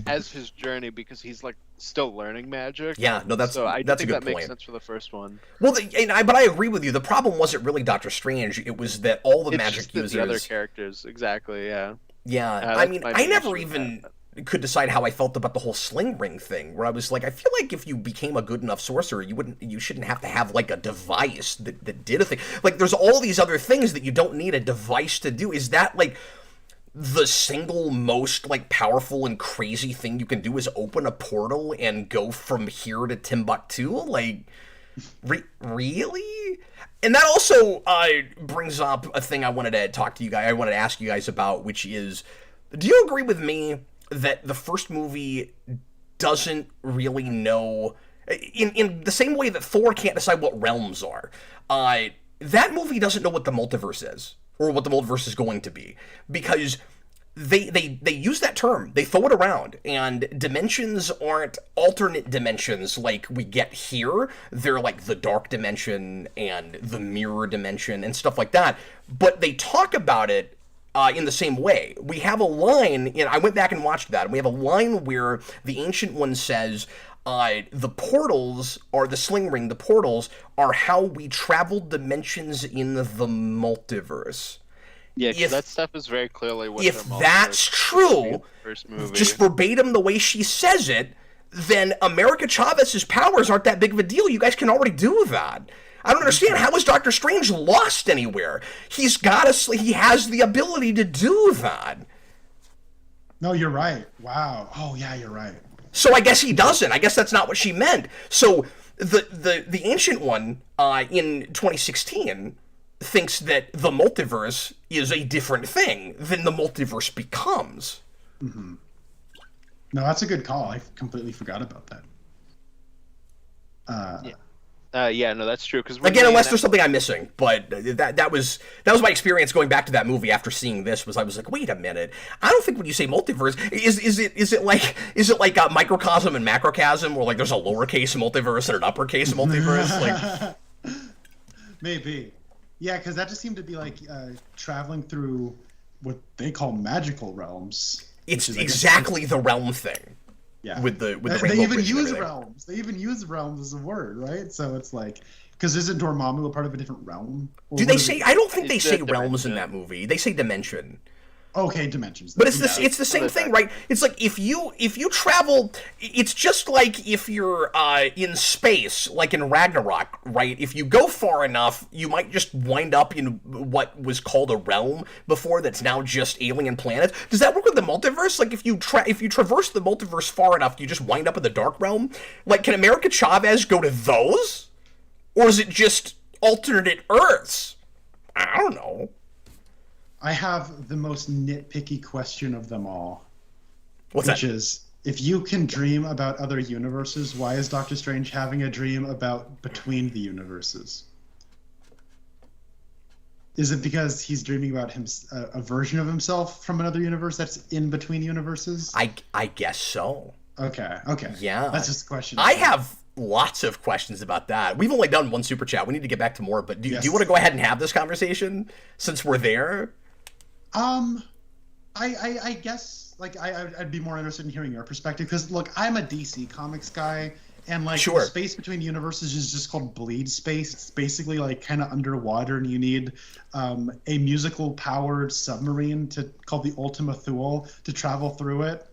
as his journey because he's like still learning magic. Yeah, no, that's I that's think a good that point. makes sense for the first one. Well, but I agree with you. The problem wasn't really Doctor Strange. It was that all the magic users, the other characters, exactly. Yeah. Yeah, I mean, I never even could decide how I felt about the whole sling ring thing, where I was like, I feel like if you became a good enough sorcerer, you shouldn't have to have like a device that did a thing. Like, there's all these other things that you don't need a device to do. Is that like the single most like powerful and crazy thing you can do is open a portal and go from here to Timbuktu? Like, really? And that also brings up a thing I wanted to talk to you guys. I wanted to ask you guys about, which is, do you agree with me that the first movie doesn't really know, in the same way that Thor can't decide what realms are, that movie doesn't know what the multiverse is, or what the multiverse is going to be, because they use that term, they throw it around, and dimensions aren't alternate dimensions like we get here. They're like the dark dimension and the mirror dimension and stuff like that, but they talk about it in the same way. We have a line, I went back and watched that, and we have a line where the Ancient One says, the portals, or the sling ring, the portals, are how we travel dimensions in the multiverse. Yeah, because that stuff is very clearly what if that's true, just verbatim the way she says it, then America Chavez's powers aren't that big of a deal. You guys can already do that. I don't understand. How is Doctor Strange lost anywhere? He has the ability to do that. No, you're right. Wow. Oh, yeah, you're right. So I guess he doesn't. I guess that's not what she meant. So the Ancient One in 2016 thinks that the multiverse is a different thing than the multiverse becomes. Mm-hmm. No, that's a good call. I completely forgot about that. Yeah, no, that's true. Because again, unless there's something I'm missing, but that was my experience going back to that movie after seeing this. Was I was like, wait a minute, I don't think when you say multiverse, is it like a microcosm and macrocosm, or like there's a lowercase multiverse and an uppercase multiverse? Like, maybe, yeah, because that just seemed to be like traveling through what they call magical realms. It's exactly the realm thing. Yeah, with the they even use realms. They even use realms as a word, right? So it's like, because isn't Dormammu a part of a different realm? Do they say? I don't think they say realms in that movie. They say dimension. Okay, dimensions. But it's the same thing, right? It's like if you travel, it's just like if you're in space, like in Ragnarok, right? If you go far enough, you might just wind up in what was called a realm before that's now just alien planets. Does that work with the multiverse? Like if you traverse the multiverse far enough, you just wind up in the dark realm? Like, can America Chavez go to those? Or is it just alternate Earths? I don't know. I have the most nitpicky question of them all. What's that? Which is, if you can dream about other universes, why is Doctor Strange having a dream about between the universes? Is it because he's dreaming about a version of himself from another universe that's in between universes? I guess so. Okay. Yeah. That's just a question. I have lots of questions about that. We've only done one super chat. We need to get back to more, but do you want to go ahead and have this conversation since we're there? I guess, like, I'd be more interested in hearing your perspective, because look, I'm a DC Comics guy, and like the space between universes is just called bleed space. It's basically like kind of underwater, and you need a musical powered submarine called the Ultima Thule to travel through it.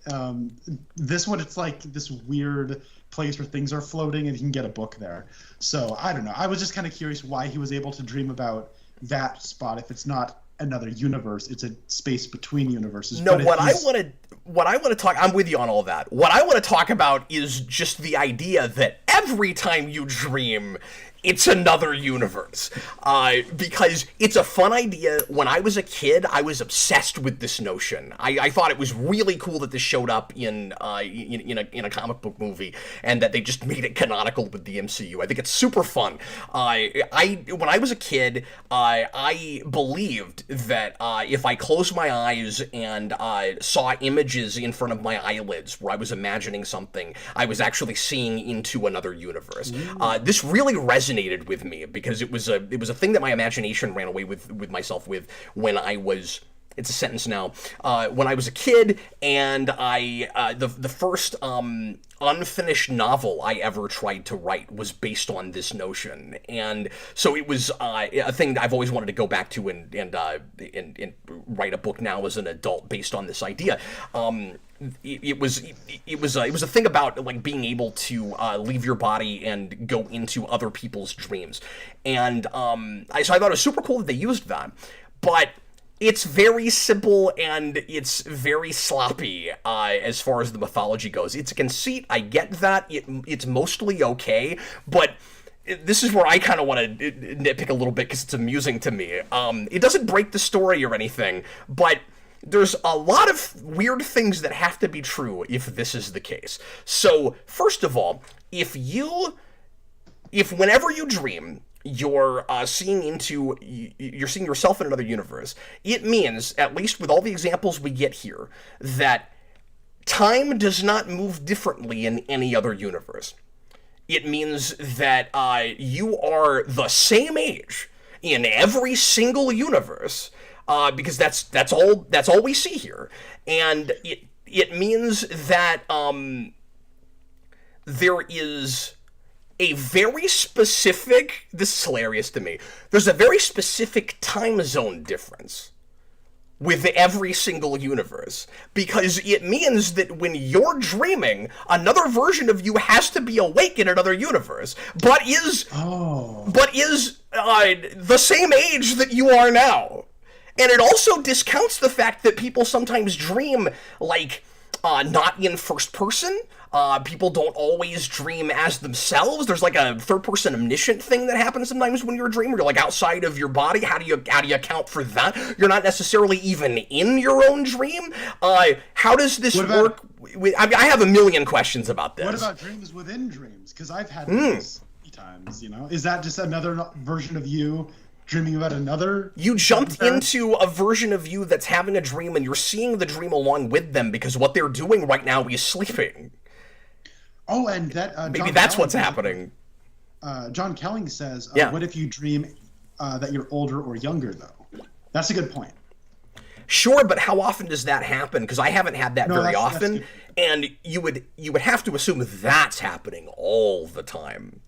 This one, it's like this weird place where things are floating, and you can get a book there. So I don't know. I was just kind of curious why he was able to dream about that spot if it's not another universe, it's a space between universes. No, what I want to talk, I'm with you on all that. What I want to talk about is just the idea that every time you dream, it's another universe. Because it's a fun idea. When I was a kid, I was obsessed with this notion. I thought it was really cool that this showed up in a comic book movie, and that they just made it canonical with the MCU. I think it's super fun. When I was a kid, I believed that if I closed my eyes and saw images in front of my eyelids where I was imagining something, I was actually seeing into another universe. This really resonated with me because it was a thing that my imagination ran away with myself with when I was it's a sentence now. When I was a kid, and the first unfinished novel I ever tried to write was based on this notion, and so it was a thing that I've always wanted to go back to and write a book now as an adult based on this idea. It was a thing about like being able to leave your body and go into other people's dreams, and so I thought it was super cool that they used that, but it's very simple and it's very sloppy as far as the mythology goes. It's a conceit, I get that, it's mostly okay, but this is where I kind of want to nitpick a little bit because it's amusing to me. It doesn't break the story or anything, but there's a lot of weird things that have to be true if this is the case. So, first of all, if whenever you dream, you're seeing yourself in another universe, it means, at least with all the examples we get here, that time does not move differently in any other universe. It means that you are the same age in every single universe, because that's all we see here, and it means that there is a very specific, this is hilarious to me, there's a very specific time zone difference with every single universe, because it means that when you're dreaming, another version of you has to be awake in another universe, but is the same age that you are now. And it also discounts the fact that people sometimes dream, like, not in first person. People don't always dream as themselves. There's like a third-person omniscient thing that happens sometimes when you're a dreamer. You're like outside of your body. How do you account for that? You're not necessarily even in your own dream. How does this work? I have a million questions about this. What about dreams within dreams? Because I've had this many times. Is that just another version of you dreaming about another? You jumped into a version of you that's having a dream, and you're seeing the dream along with them because what they're doing right now is sleeping. Oh, and that maybe that's what's happening. John Kelling says, yeah. What if you dream that you're older or younger, though? That's a good point. Sure, but how often does that happen? Because I haven't had that very often, and you would have to assume that's happening all the time.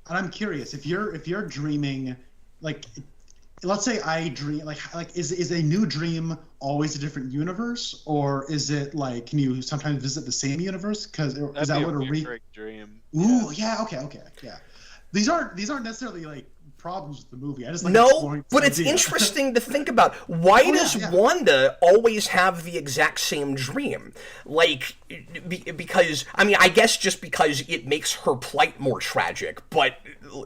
And I'm curious, if you're dreaming, like, let's say I dream, like is a new dream always a different universe, or is it like, can you sometimes visit the same universe? Because is that what a dream? Ooh, yeah, okay, yeah. These aren't necessarily like problems with the movie. I just like no, but it's interesting to think about. Why does Wanda always have the exact same dream? Like, because I mean, I guess just because it makes her plight more tragic, but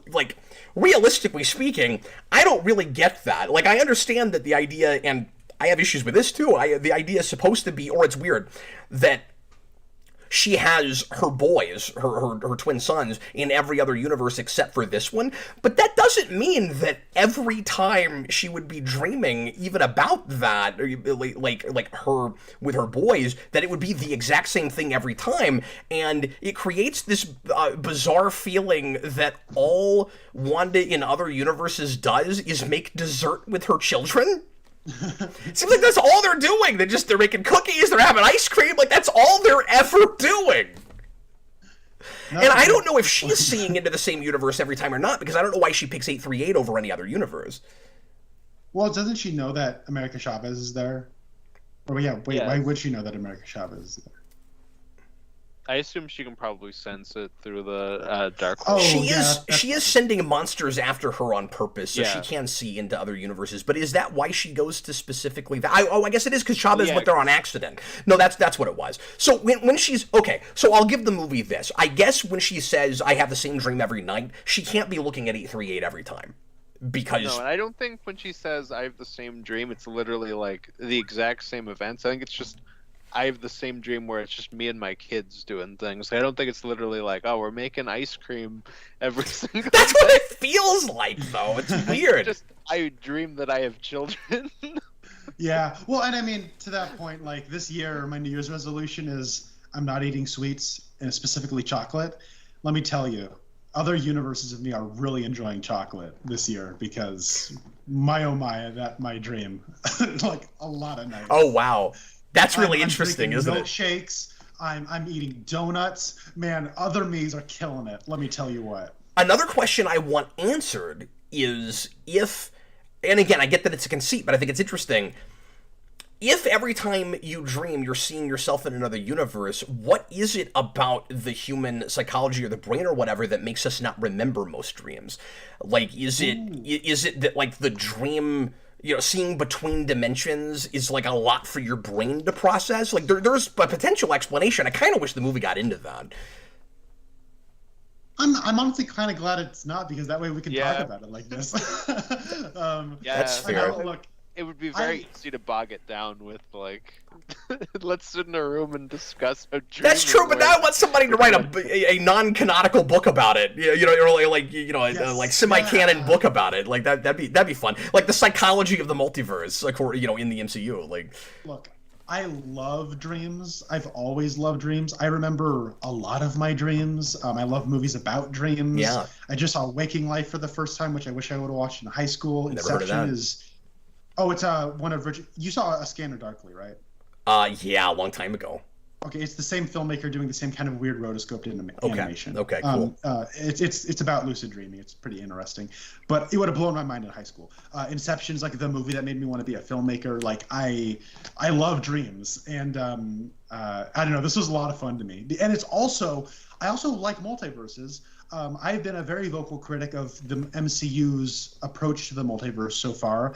like, realistically speaking, I don't really get that. Like, I understand that the idea, and I have issues with this too, the idea is supposed to be, or it's weird, that she has her boys, her twin sons, in every other universe except for this one, but that doesn't mean that every time she would be dreaming even about that, like her with her boys, that it would be the exact same thing every time, and it creates this bizarre feeling that all Wanda in other universes does is make dessert with her children. It seems like that's all they're doing. They're making cookies, they're having ice cream, like that's all they're ever doing. And I don't know if she's seeing into the same universe every time or not, because I don't know why she picks 838 over any other universe. Well, doesn't she know that America Chavez is there? Or why would she know that America Chavez is there? I assume she can probably sense it through the dark. Oh, she is sending monsters after her on purpose, so she can see into other universes. But is that why she goes to specifically that? I guess it is because Chavez went there on accident. No, that's what it was. So when she's okay, so I'll give the movie this. I guess when she says I have the same dream every night, she can't be looking at 838 every time. Because no, and I don't think when she says I have the same dream, it's literally like the exact same events. I think it's just I have the same dream where it's just me and my kids doing things. I don't think it's literally like, oh, we're making ice cream every single That's day. What it feels like, though. It's weird. I dream that I have children. Yeah. Well, and I mean, to that point, like this year, my New Year's resolution is I'm not eating sweets, and specifically chocolate. Let me tell you, other universes of me are really enjoying chocolate this year because that my dream. Like a lot of nights. Oh wow, that's really I'm interesting, drinking isn't it? milkshakes. I'm eating donuts. Man, other me's are killing it. Let me tell you what. Another question I want answered is if, and again, I get that it's a conceit, but I think it's interesting. If every time you dream you're seeing yourself in another universe, what is it about the human psychology or the brain or whatever that makes us not remember most dreams? Like, is it that, like, the dream, seeing between dimensions is, like, a lot for your brain to process? Like, there's a potential explanation. I kind of wish the movie got into that. I'm honestly kind of glad it's not, because that way we can talk about it like this. That's fair. Look, it would be very easy to bog it down with, like, let's sit in a room and discuss a dream. That's true, but now I want somebody to write a non-canonical book about it. Or like semi-canon book about it. Like that'd be fun. Like the psychology of the multiverse, like, or, in the MCU. Like, look, I love dreams. I've always loved dreams. I remember a lot of my dreams. I love movies about dreams. Yeah. I just saw Waking Life for the first time, which I wish I would have watched in high school. Never heard of that. It's one of Richard. You saw A Scanner Darkly, right? Yeah, a long time ago. Okay, it's the same filmmaker doing the same kind of weird rotoscoped animation. Okay, cool. It's about lucid dreaming. It's pretty interesting, but it would have blown my mind in high school. Inception's like the movie that made me want to be a filmmaker. Like I love dreams, and I don't know. This was a lot of fun to me, and I also like multiverses. I've been a very vocal critic of the MCU's approach to the multiverse so far.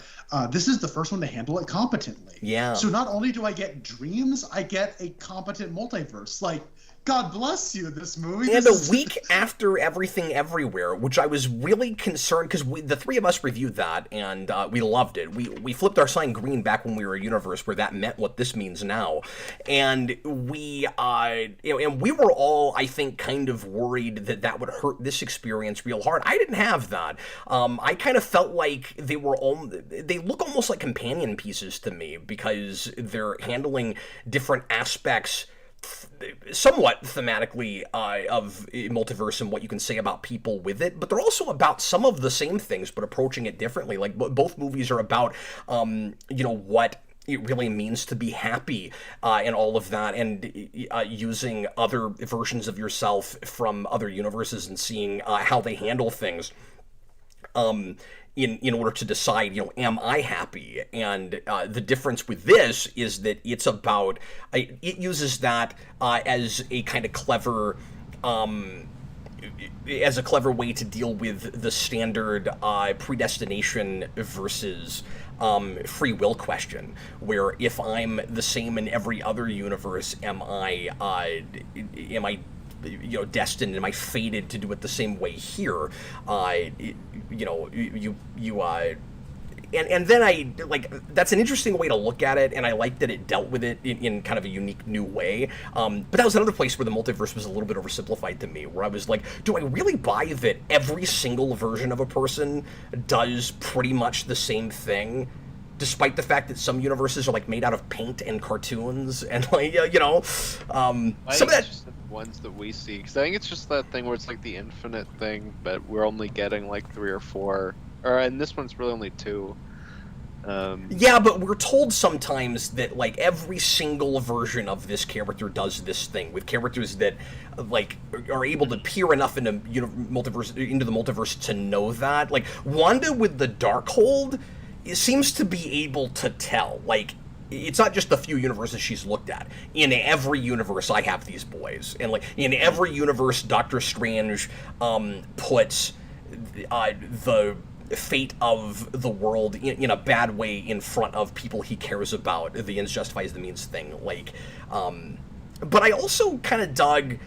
This is the first one to handle it competently. Yeah. So not only do I get dreams, I get a competent multiverse. Like, God bless you, this movie. And a week after Everything Everywhere, which I was really concerned, because the three of us reviewed that, and we loved it. We flipped our sign green back when we were a universe where that meant what this means now. And we were all, I think, kind of worried that would hurt this experience real hard. I didn't have that. I kind of felt like they look almost like companion pieces to me, because they're handling different aspects somewhat thematically of multiverse and what you can say about people with it, but they're also about some of the same things but approaching it differently. Like, both movies are about what it really means to be happy and all of that, and using other versions of yourself from other universes and seeing how they handle things in order to decide, am I happy? And the difference with this is that it's about, it uses that as a kind of clever, way to deal with the standard predestination versus free will question, where if I'm the same in every other universe, am I destined? Am I fated to do it the same way here? And then I, like, that's an interesting way to look at it, and I like that it dealt with it in kind of a unique new way. But that was another place where the multiverse was a little bit oversimplified to me, where I was like, do I really buy that every single version of a person does pretty much the same thing? Despite the fact that some universes are, like, made out of paint and cartoons, and, like, some of that. Just the ones that we see, because I think it's just that thing where it's like the infinite thing, but we're only getting like 3 or 4, and this one's really only 2. Yeah, but we're told sometimes that, like, every single version of this character does this thing, with characters that, like, are able to peer enough into the multiverse to know that. Like, Wanda with the Darkhold seems to be able to tell, like, it's not just the few universes she's looked at. In every universe, I have these boys. And, like, in every universe, Doctor Strange puts the fate of the world in a bad way in front of people he cares about. The ends justifies the means thing. Like, but I also kind of dug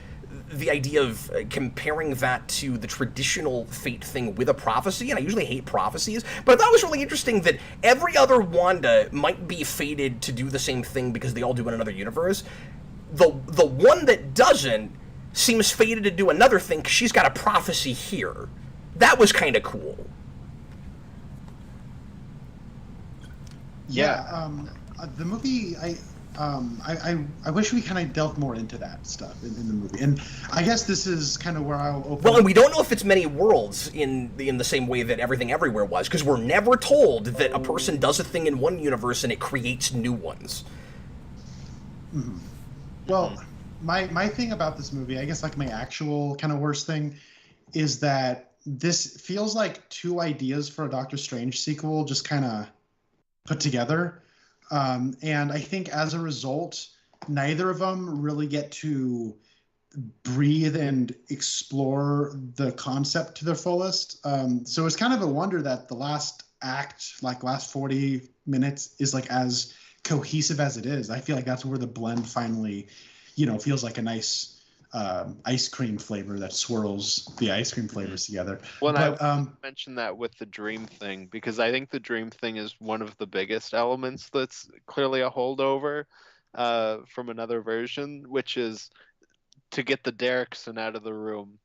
the idea of comparing that to the traditional fate thing with a prophecy, and I usually hate prophecies, but I thought it was really interesting that every other Wanda might be fated to do the same thing because they all do in another universe. The one that doesn't seems fated to do another thing because she's got a prophecy here. That was kind of cool. Yeah, the movie, I wish we kind of delved more into that stuff in the movie, and I guess this is kind of where I'll open. Well, and we don't know if it's many worlds in the same way that Everything Everywhere was, because we're never told that a person does a thing in one universe and it creates new ones. Mm-hmm. Well, my thing about this movie, I guess like my actual kind of worst thing, is that this feels like two ideas for a Doctor Strange sequel just kind of put together. And I think as a result, neither of them really get to breathe and explore the concept to their fullest. So it's kind of a wonder that the last act, like last 40 minutes, is like as cohesive as it is. I feel like that's where the blend finally, feels like a nice ice cream flavor that swirls the ice cream flavors together. Well, I mentioned that with the dream thing, because I think the dream thing is one of the biggest elements that's clearly a holdover from another version, which is to get the Derrickson out of the room.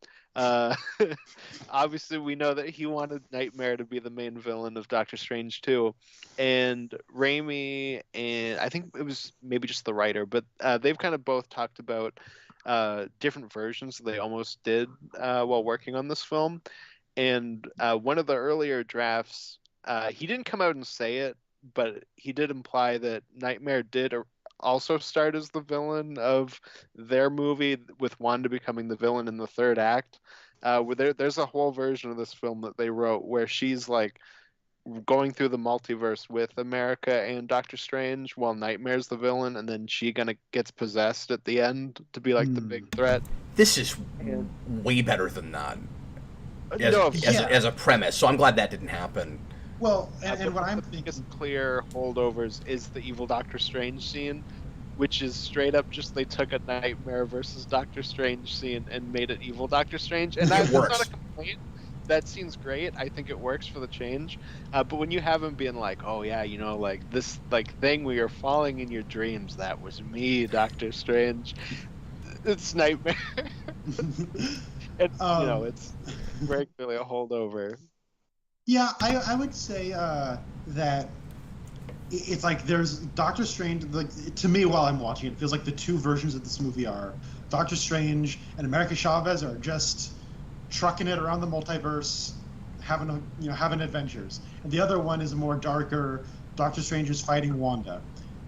Obviously, we know that he wanted Nightmare to be the main villain of Doctor Strange 2, and Raimi, and I think it was maybe just the writer, but they've kind of both talked about different versions they almost did while working on this film. And one of the earlier drafts, he didn't come out and say it, but he did imply that Nightmare did also start as the villain of their movie, with Wanda becoming the villain in the third act. Where there's a whole version of this film that they wrote where she's like going through the multiverse with America and Doctor Strange while Nightmare's the villain, and then she gets possessed at the end to be like the big threat. This is way better than that as a premise, so I'm glad that didn't happen. Well, and what I'm thinking, biggest clear holdovers is the evil Doctor Strange scene, which is straight up just they took a Nightmare versus Doctor Strange scene and made it evil Doctor Strange, and that's not a complaint. That scene's great. I think it works for the change. But when you have him being like, "Oh yeah, like this thing where you're falling in your dreams, that was me, Doctor Strange," it's Nightmare. It's very clearly a holdover. Yeah, I would say that it's like there's Doctor Strange. Like, to me, while I'm watching it, it feels like the two versions of this movie are Doctor Strange and America Chavez are just trucking it around the multiverse, having adventures, and the other one is a more darker Doctor Strange is fighting Wanda.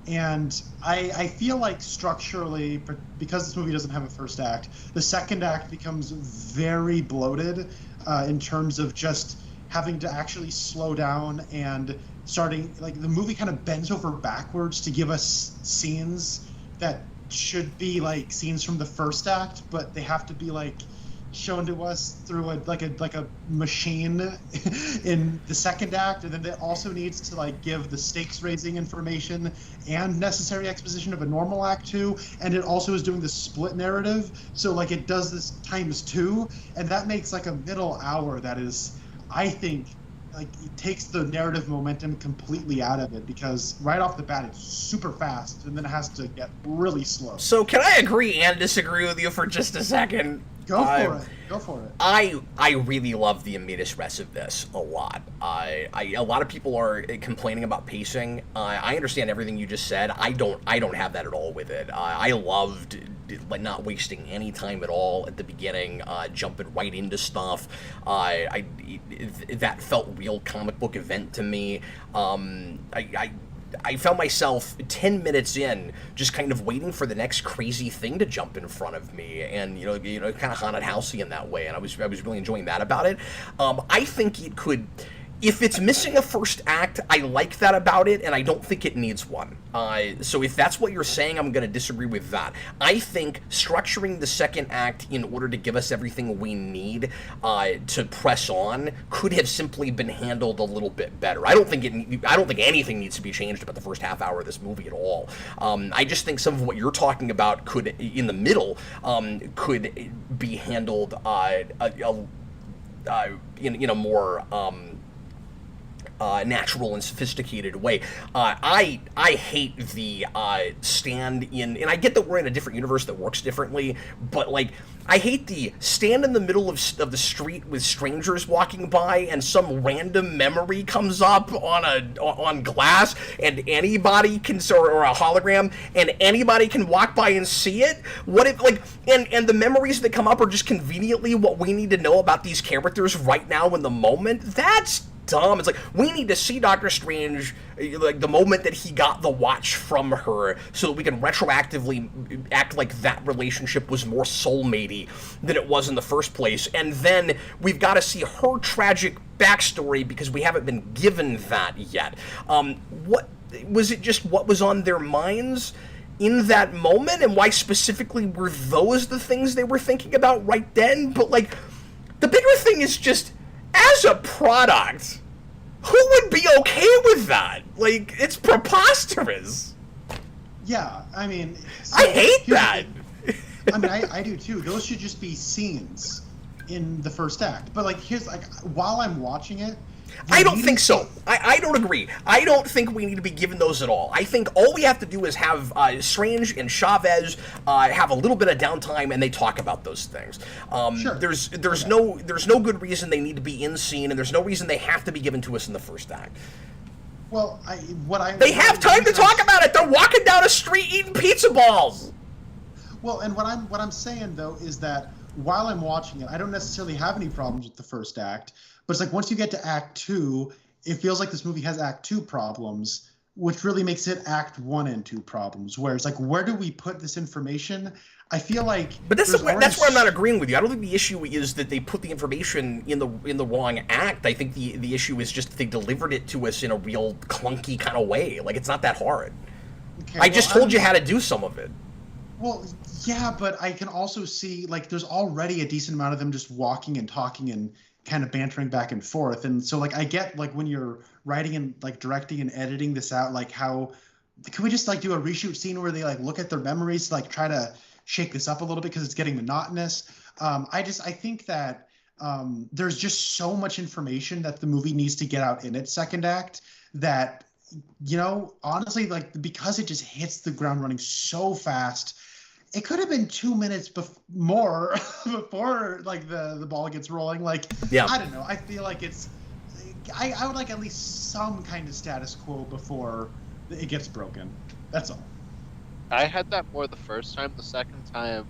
And I feel like structurally, because this movie doesn't have a first act, the second act becomes very bloated in terms of just having to actually slow down and starting, like, the movie kind of bends over backwards to give us scenes that should be like scenes from the first act, but they have to be like shown to us through a machine in the second act, and then it also needs to like give the stakes raising information and necessary exposition of a normal act too, and it also is doing the split narrative, so like it does this times two, and that makes like a middle hour that is, I think, like, it takes the narrative momentum completely out of it, because right off the bat it's super fast and then it has to get really slow. So can I agree and disagree with you for just a second? Go for it. I really love the immediate of this a lot. A lot of people are complaining about pacing. I understand everything you just said. I don't have that at all with it. I loved like not wasting any time at all at the beginning, jumping right into stuff. That felt real comic book event to me. I found myself 10 minutes in just kind of waiting for the next crazy thing to jump in front of me, and kind of haunted housey in that way, and I was really enjoying that about it. I think it could, if it's missing a first act, I like that about it, and I don't think it needs one. So if that's what you're saying, I'm going to disagree with that. I think structuring the second act in order to give us everything we need to press on could have simply been handled a little bit better. I don't think anything needs to be changed about the first half hour of this movie at all. I just think some of what you're talking about could, in the middle, could be handled in a more natural and sophisticated way. I hate the stand in, and I get that we're in a different universe that works differently, but like, I hate the stand in the middle of the street with strangers walking by and some random memory comes up on glass and anybody can, or a hologram, and anybody can walk by and see it. What if, like, and the memories that come up are just conveniently what we need to know about these characters right now in the moment? That's dumb. It's like, we need to see Doctor Strange, like, the moment that he got the watch from her, so that we can retroactively act like that relationship was more soulmatey than it was in the first place. And then we've got to see her tragic backstory because we haven't been given that yet. What was it? Just what was on their minds in that moment, and why specifically were those the things they were thinking about right then? But like, the bigger thing is just, as a product, who would be okay with that? Like, it's preposterous. Yeah, I mean... So I hate that! I mean, I do too. Those should just be scenes in the first act. But, like, here's, like, while I'm watching it... I don't think so. I don't agree. I don't think we need to be given those at all. I think all we have to do is have Strange and Chavez have a little bit of downtime and they talk about those things. Sure. There's no good reason they need to be in scene, and there's no reason they have to be given to us in the first act. Well, they have time to talk about it. They're walking down a street eating pizza balls. Well, and what I'm saying though is that while I'm watching it, I don't necessarily have any problems with the first act. But it's like, once you get to Act 2, it feels like this movie has Act 2 problems, which really makes it Act 1 and 2 problems. Where it's like, where do we put this information? I feel like... But that's where I'm not agreeing with you. I don't think the issue is that they put the information in the wrong act. I think the issue is just that they delivered it to us in a real clunky kind of way. Like, it's not that hard. Okay, I just told you how to do some of it. Well, yeah, but I can also see, like, there's already a decent amount of them just walking and talking and kind of bantering back and forth. And so, like, I get, like, when you're writing and, like, directing and editing this out, like, how can we just, like, do a reshoot scene where they, like, look at their memories, like, try to shake this up a little bit because it's getting monotonous. I think that there's just so much information that the movie needs to get out in its second act that, you know, honestly, like, because it just hits the ground running so fast, it could have been 2 minutes more before, like, the ball gets rolling. Like, yeah. I don't know. I feel like it's... I would like at least some kind of status quo before it gets broken. That's all. I had that more the first time. The second time,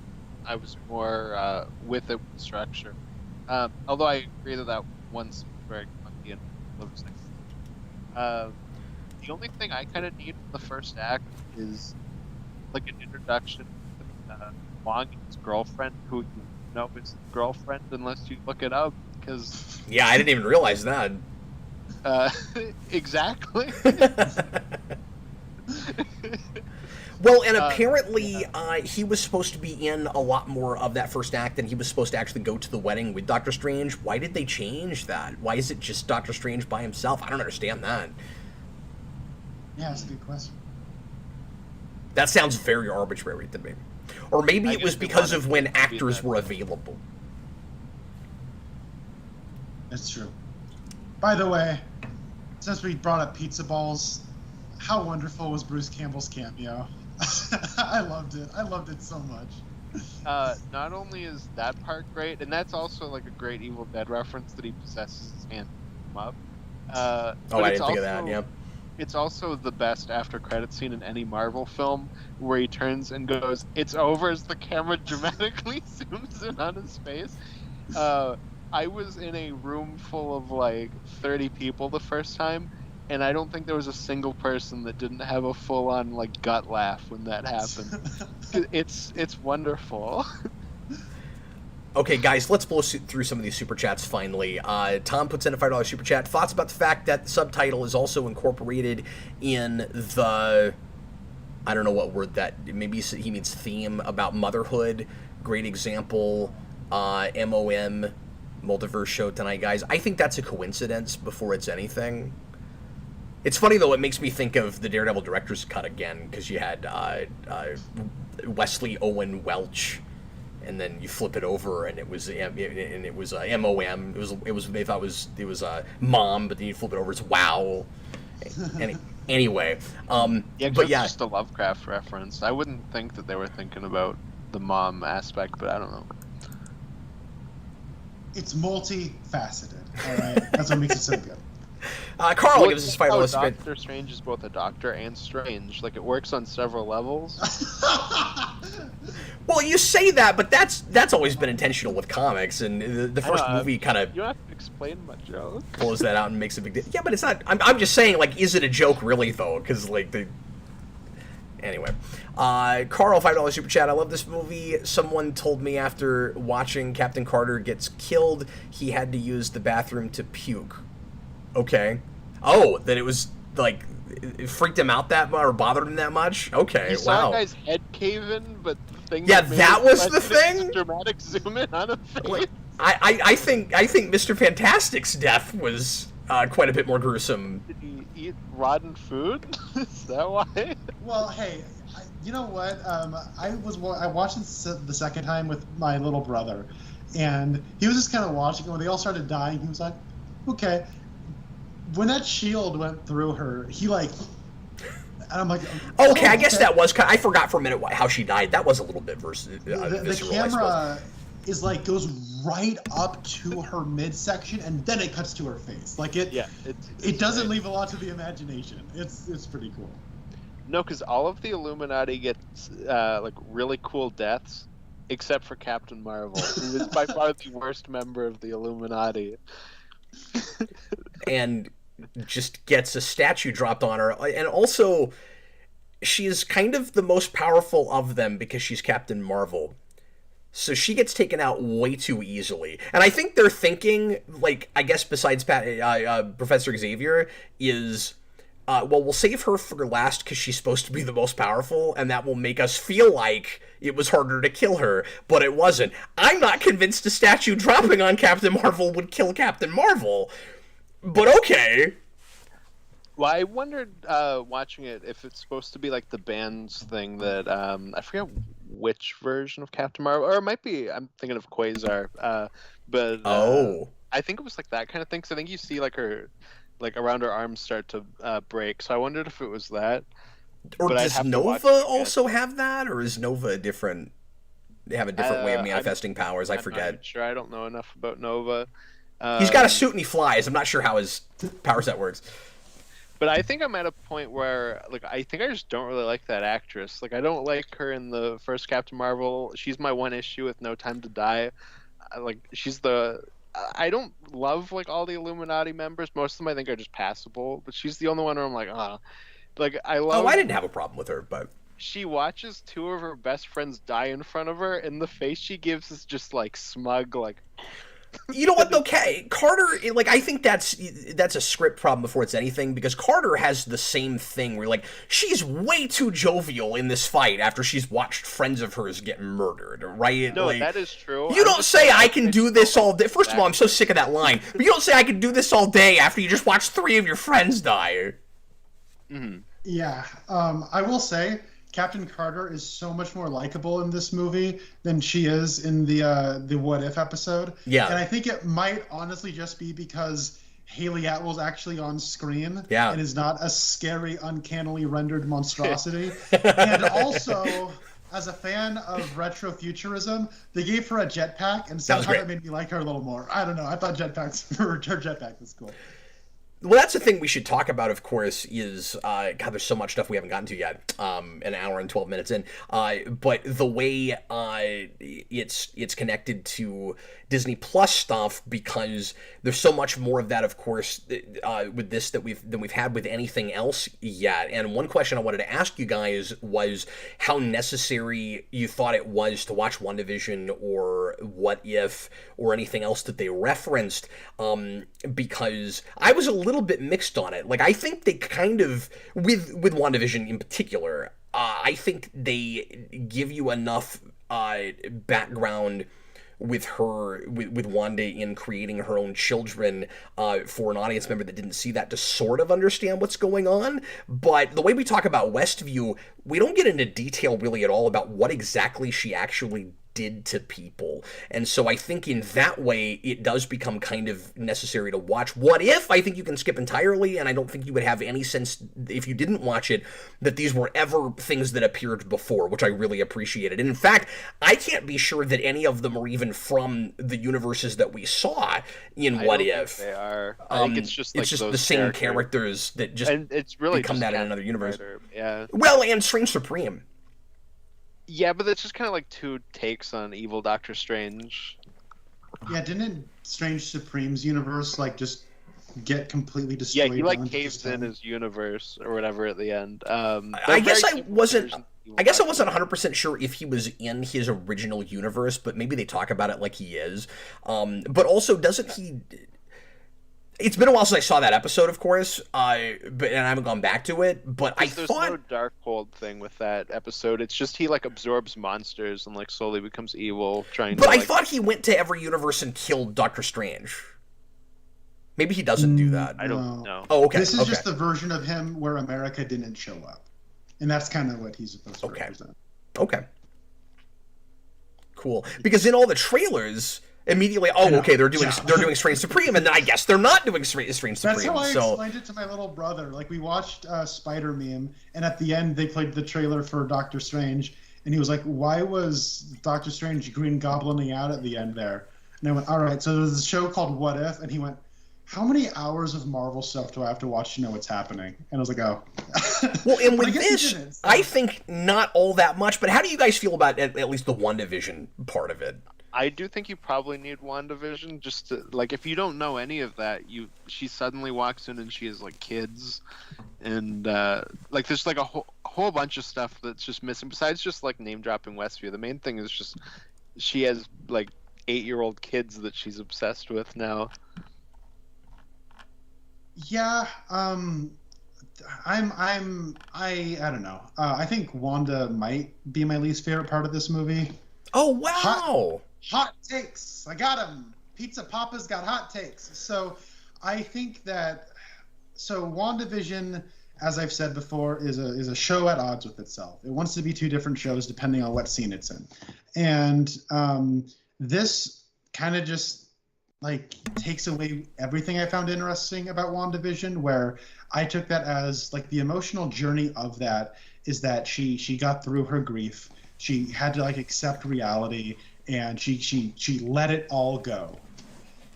I was more with it with the structure. Although I agree that one's very funky and losing. The only thing I kind of need in the first act is, like, an introduction Wong and his girlfriend, who you know is his girlfriend unless you look it up, because... Yeah, I didn't even realize that. Exactly. Well, and apparently he was supposed to be in a lot more of that first act, and he was supposed to actually go to the wedding with Doctor Strange. Why did they change that? Why is it just Doctor Strange by himself? I don't understand that. Yeah, that's a good question. That sounds very arbitrary to me. Or maybe it was because of when actors were available. That's true. By the way, since we brought up pizza balls, how wonderful was Bruce Campbell's cameo? I loved it. I loved it so much. Not only is that part great, and that's also like a great Evil Dead reference that he possesses his hand up. I didn't think of that, yeah. It's also the best after credit scene in any Marvel film, where he turns and goes, "It's over," as the camera dramatically zooms in on his face. I was in a room full of like 30 people the first time, and I don't think there was a single person that didn't have a full-on like gut laugh when that happened. It's wonderful. Okay, guys, let's blow through some of these super chats finally. Tom puts in a $5 super chat. Thoughts about the fact that the subtitle is also incorporated in the... I don't know what word that... Maybe he means theme about motherhood. Great example. MOM, Multiverse show tonight, guys. I think that's a coincidence before it's anything. It's funny, though. It makes me think of the Daredevil director's cut again, because you had Wesley Owen Welch and then you flip it over, and it was MOM. They thought it was mom, but then you flip it over, it's wow. Anyway, yeah, but it's yeah, just a Lovecraft reference. I wouldn't think that they were thinking about the mom aspect, but I don't know. It's multifaceted. All right, that's what makes it so good. Carl gives us 5 list. Doctor Strange is both a doctor and strange. Like, it works on several levels. Well, you say that, but that's always been intentional with comics, and the first movie kind of... You don't have to explain my joke. Pulls that out and makes a big deal. Yeah, but it's not... I'm just saying, like, is it a joke really, though? Because, like, the... Anyway. Carl, $5 super chat. I love this movie. Someone told me after watching Captain Carter gets killed, he had to use the bathroom to puke. Okay. Oh, that it was, like... It freaked him out that much, or bothered him that much? Okay, You wow. saw a guy's head cave in, but the thing Yeah, made that it was less the thing? than a dramatic zoom in on a face. Like, I think Mr. Fantastic's death was quite a bit more gruesome. Did he eat rotten food? Is that why? Well, hey, you know what? I watched it the second time with my little brother, and he was just kind of watching it. When they all started dying, he was like, "Okay." When that shield went through her, he like, and I'm like, okay, I guess that was I forgot for a minute how she died. That was a little bit the camera is like goes right up to her midsection, and then it cuts to her face. Like it doesn't leave a lot to the imagination. It's pretty cool. No, because all of the Illuminati gets like really cool deaths, except for Captain Marvel, who is by far the worst member of the Illuminati. And just gets a statue dropped on her, and also she is kind of the most powerful of them because she's Captain Marvel, so she gets taken out way too easily. And I think they're thinking, like, I guess besides Professor Xavier, is well, we'll save her for last because she's supposed to be the most powerful, and that will make us feel like it was harder to kill her, but it wasn't. I'm not convinced a statue dropping on Captain Marvel would kill Captain Marvel. But okay. Well, I wondered watching it if it's supposed to be like the band's thing that I forget which version of Captain Marvel, or it might be, I'm thinking of Quasar, but I think it was like that kind of thing. Because I think you see like her, like around her arms start to break. So I wondered if it was that. Or does Nova also have that, or is Nova different? They have a different way of manifesting powers. I forget. Not sure, I don't know enough about Nova. He's got a suit and he flies. I'm not sure how his power set works. But I think I'm at a point where, like, I think I just don't really like that actress. Like, I don't like her in the first Captain Marvel. She's my one issue with No Time to Die. Like, I don't love, like, all the Illuminati members. Most of them I think are just passable. But she's the only one where I'm like, Like, I love... Oh, I didn't have a problem with her, but... She watches two of her best friends die in front of her, and the face she gives is just, like, smug, like... You know what, though, Carter, like, I think that's a script problem before it's anything, because Carter has the same thing where, like, she's way too jovial in this fight after she's watched friends of hers get murdered, right? No, like, that is true. You don't say I can do this all day. First of all, I'm so sick of that line. But you don't say I can do this all day after you just watched 3 of your friends die. Mm-hmm. Yeah, I will say... Captain Carter is so much more likable in this movie than she is in the What If episode. Yeah. And I think it might honestly just be because Haley Atwell's actually on screen and is not a scary, uncannily rendered monstrosity. And also, as a fan of retrofuturism, they gave her a jetpack, and somehow that made me like her a little more. I don't know. I thought her jetpack was cool. Well, that's the thing we should talk about, of course, is, God, there's so much stuff we haven't gotten to yet, an hour and 12 minutes in, but the way it's connected to Disney Plus stuff, because there's so much more of that, of course, with this than we've had with anything else yet. And one question I wanted to ask you guys was how necessary you thought it was to watch WandaVision or What If or anything else that they referenced, because I was a little bit mixed on it. Like, I think they kind of, with WandaVision in particular, I think they give you enough background with her, with Wanda in creating her own children for an audience member that didn't see that to sort of understand what's going on. But the way we talk about Westview, we don't get into detail really at all about what exactly she actually did to people. And so I think in that way, it does become kind of necessary to watch. What If, I think you can skip entirely, and I don't think you would have any sense, if you didn't watch it, that these were ever things that appeared before, which I really appreciated. And in fact, I can't be sure that any of them are even from the universes that we saw in What If. They are. I think it's just the same characters that just and it's really become that in another universe. Yeah. Well, and Strange Supreme. Yeah, but it's just kind of like two takes on evil Doctor Strange. Yeah, didn't Strange Supreme's universe like just get completely destroyed? Yeah, he like caves in his universe or whatever at the end. I guess I wasn't 100% sure if he was in his original universe, but maybe they talk about it like he is. But also, doesn't he? It's been a while since I saw that episode, of course, and I haven't gone back to it. But there's no Darkhold thing with that episode. It's just he like absorbs monsters and like slowly becomes evil, trying. But to, I thought he went to every universe and killed Doctor Strange. Maybe he doesn't do that. I don't know. Oh, okay. This is just the version of him where America didn't show up, and that's kind of what he's supposed to represent. Okay. Cool. Because in all the trailers, immediately, they're doing Strange Supreme, and then I guess they're not doing Strange Supreme. That's how I explained it to my little brother. Like, we watched Spider Meme, and at the end they played the trailer for Doctor Strange, and he was like, "Why was Doctor Strange Green Goblining out at the end there?" And I went, "All right, so there's a show called What If," and he went, "How many hours of Marvel stuff do I have to watch to know what's happening?" And I was like, "Oh." Well, and with this, I think not all that much. But how do you guys feel about at least the WandaVision part of it? I do think you probably need WandaVision just to, like, if you don't know any of that, she suddenly walks in and she has like kids, and like there's like a whole bunch of stuff that's just missing besides just like name dropping Westview. The main thing is just she has like 8-year-old kids that she's obsessed with now. Yeah, I don't know. I think Wanda might be my least favorite part of this movie. Oh wow! Hot takes. I got him. Pizza Papa's got hot takes. So I think that WandaVision, as I've said before, is a show at odds with itself. It wants to be two different shows depending on what scene it's in, and this kind of just like takes away everything I found interesting about WandaVision, where I took that as like the emotional journey of that is that she got through her grief. She had to like accept reality, and she let it all go.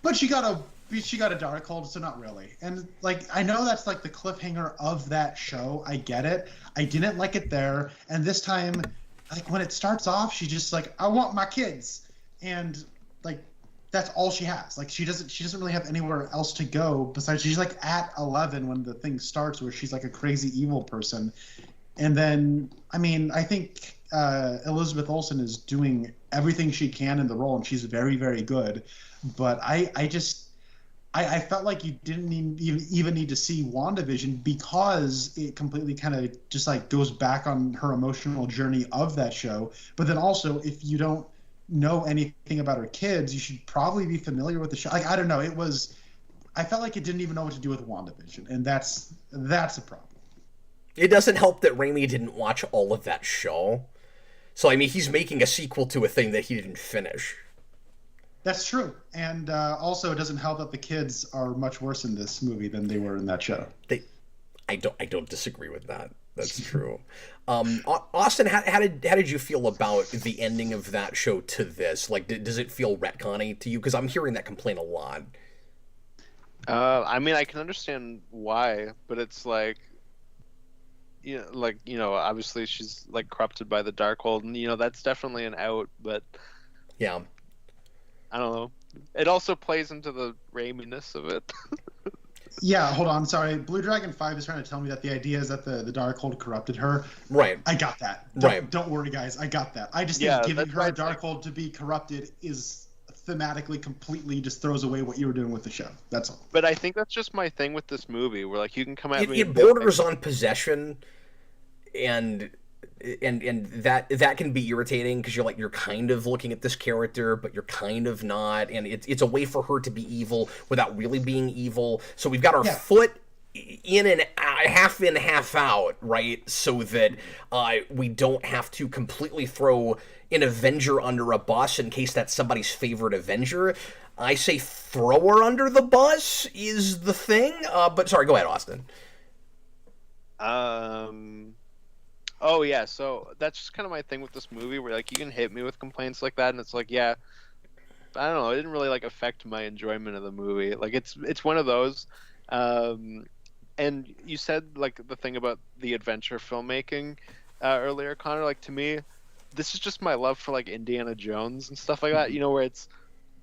But she got a Darkhold, so not really. And like I know that's like the cliffhanger of that show. I get it. I didn't like it there. And this time, like when it starts off, she just like, "I want my kids," and like that's all she has. Like she doesn't really have anywhere else to go besides she's like at 11 when the thing starts, where she's like a crazy evil person. And then I mean I think Elizabeth Olsen is doing everything she can in the role, and she's very, very good. But I felt like you didn't even need to see WandaVision, because it completely kind of just like goes back on her emotional journey of that show. But then also, if you don't know anything about her kids, you should probably be familiar with the show. Like I don't know, I felt like it didn't even know what to do with WandaVision, and that's a problem. It doesn't help that Raimi didn't watch all of that show. So, I mean, he's making a sequel to a thing that he didn't finish. That's true. And also, it doesn't help that the kids are much worse in this movie than they were in that show. I don't disagree with that. That's true. Austin, how did you feel about the ending of that show to this? Like, does it feel retconny to you? Because I'm hearing that complaint a lot. I mean, I can understand why, but it's like, obviously she's like corrupted by the Darkhold, and that's definitely an out. But yeah, I don't know. It also plays into the Raimi-ness of it. Yeah, hold on. Sorry. Blue Dragon 5 is trying to tell me that the idea is that the Darkhold corrupted her. Right. I got that. Don't worry, guys. I got that. I just think giving her a Darkhold to be corrupted is thematically completely just throws away what you were doing with the show. That's all. But I think that's just my thing with this movie, where like you can come at me. It borders on possession, and that can be irritating because you're kind of looking at this character, but you're kind of not, and it's a way for her to be evil without really being evil. So we've got our foot in and half in, half out, right? So that we don't have to completely throw an Avenger under a bus in case that's somebody's favorite Avenger. I say throw her under the bus is the thing. But sorry, go ahead, Austin. Oh yeah, so that's just kind of my thing with this movie, where like you can hit me with complaints like that, and it's like, yeah, I don't know, it didn't really like affect my enjoyment of the movie. Like it's one of those. And you said like the thing about the adventure filmmaking earlier, Connor. Like to me, this is just my love for like Indiana Jones and stuff like that. You know, where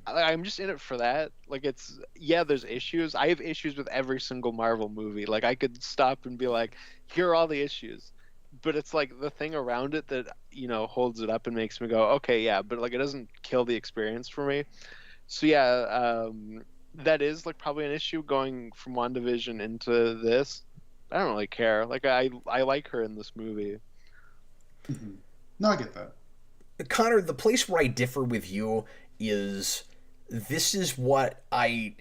I'm just in it for that. Like there's issues. I have issues with every single Marvel movie. Like I could stop and be like, here are all the issues. But it's like the thing around it that, you know, holds it up and makes me go, okay, yeah, but like it doesn't kill the experience for me. So yeah, that is like probably an issue going from WandaVision into this. I don't really care. Like I like her in this movie. Mm-hmm. No, I get that. Connor, the place where I differ with you is this is what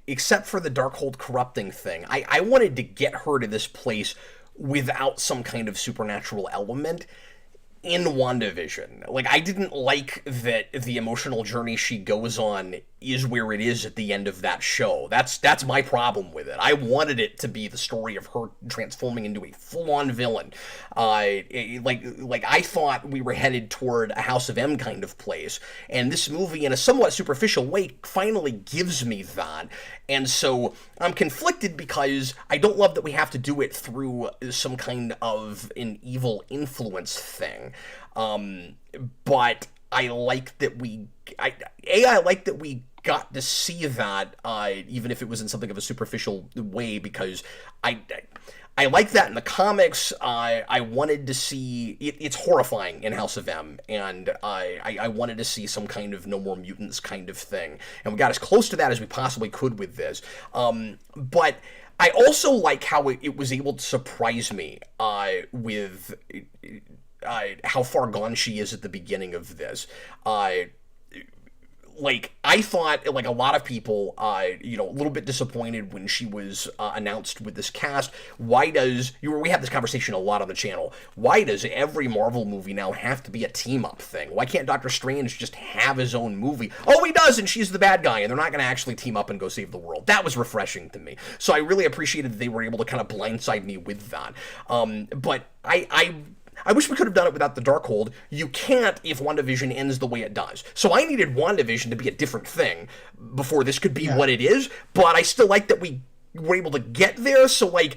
except for the Darkhold corrupting thing, I wanted to get her to this place without some kind of supernatural element in WandaVision. Like, I didn't like that the emotional journey she goes on is where it is at the end of that show. That's my problem with it. I wanted it to be the story of her transforming into a full-on villain. Like I thought we were headed toward a House of M kind of place, and this movie, in a somewhat superficial way, finally gives me that. And so I'm conflicted because I don't love that we have to do it through some kind of an evil influence thing. But I like that I like that we got to see that, even if it was in something of a superficial way, because I like that in the comics. I wanted to see it's horrifying in House of M, and I wanted to see some kind of No More Mutants kind of thing, and we got as close to that as we possibly could with this. But I also like how it was able to surprise me with how far gone she is at the beginning of this. Like, I thought, like a lot of people, a little bit disappointed when she was announced with this cast. We have this conversation a lot on the channel. Why does every Marvel movie now have to be a team-up thing? Why can't Doctor Strange just have his own movie? Oh, he does, and she's the bad guy, and they're not going to actually team up and go save the world. That was refreshing to me. So I really appreciated that they were able to kind of blindside me with that. But I wish we could have done it without the Darkhold. You can't if WandaVision ends the way it does. So I needed WandaVision to be a different thing before this could be what it is, but I still like that we were able to get there. So, like,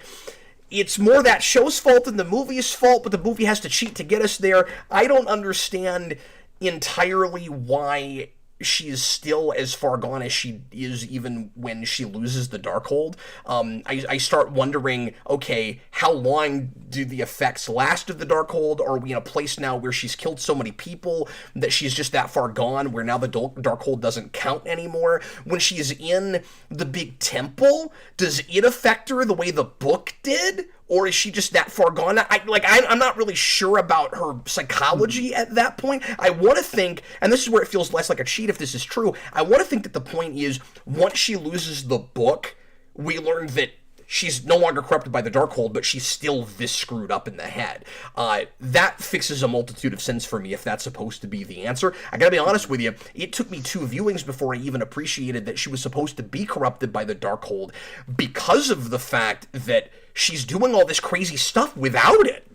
it's more that show's fault than the movie's fault, but the movie has to cheat to get us there. I don't understand entirely why she's still as far gone as she is even when she loses the Darkhold. I start wondering, okay, how long do the effects last of the Darkhold? Are we in a place now where she's killed so many people that she's just that far gone, where now the Darkhold doesn't count anymore? When she's in the big temple, does it affect her the way the book did? Or is she just that far gone? I'm not really sure about her psychology at that point. I want to think, and this is where it feels less like a cheat if this is true, I want to think that the point is, once she loses the book, we learn that she's no longer corrupted by the Darkhold, but she's still this screwed up in the head. That fixes a multitude of sins for me if that's supposed to be the answer. I gotta be honest with you, it took me 2 viewings before I even appreciated that she was supposed to be corrupted by the Darkhold, because of the fact that she's doing all this crazy stuff without it.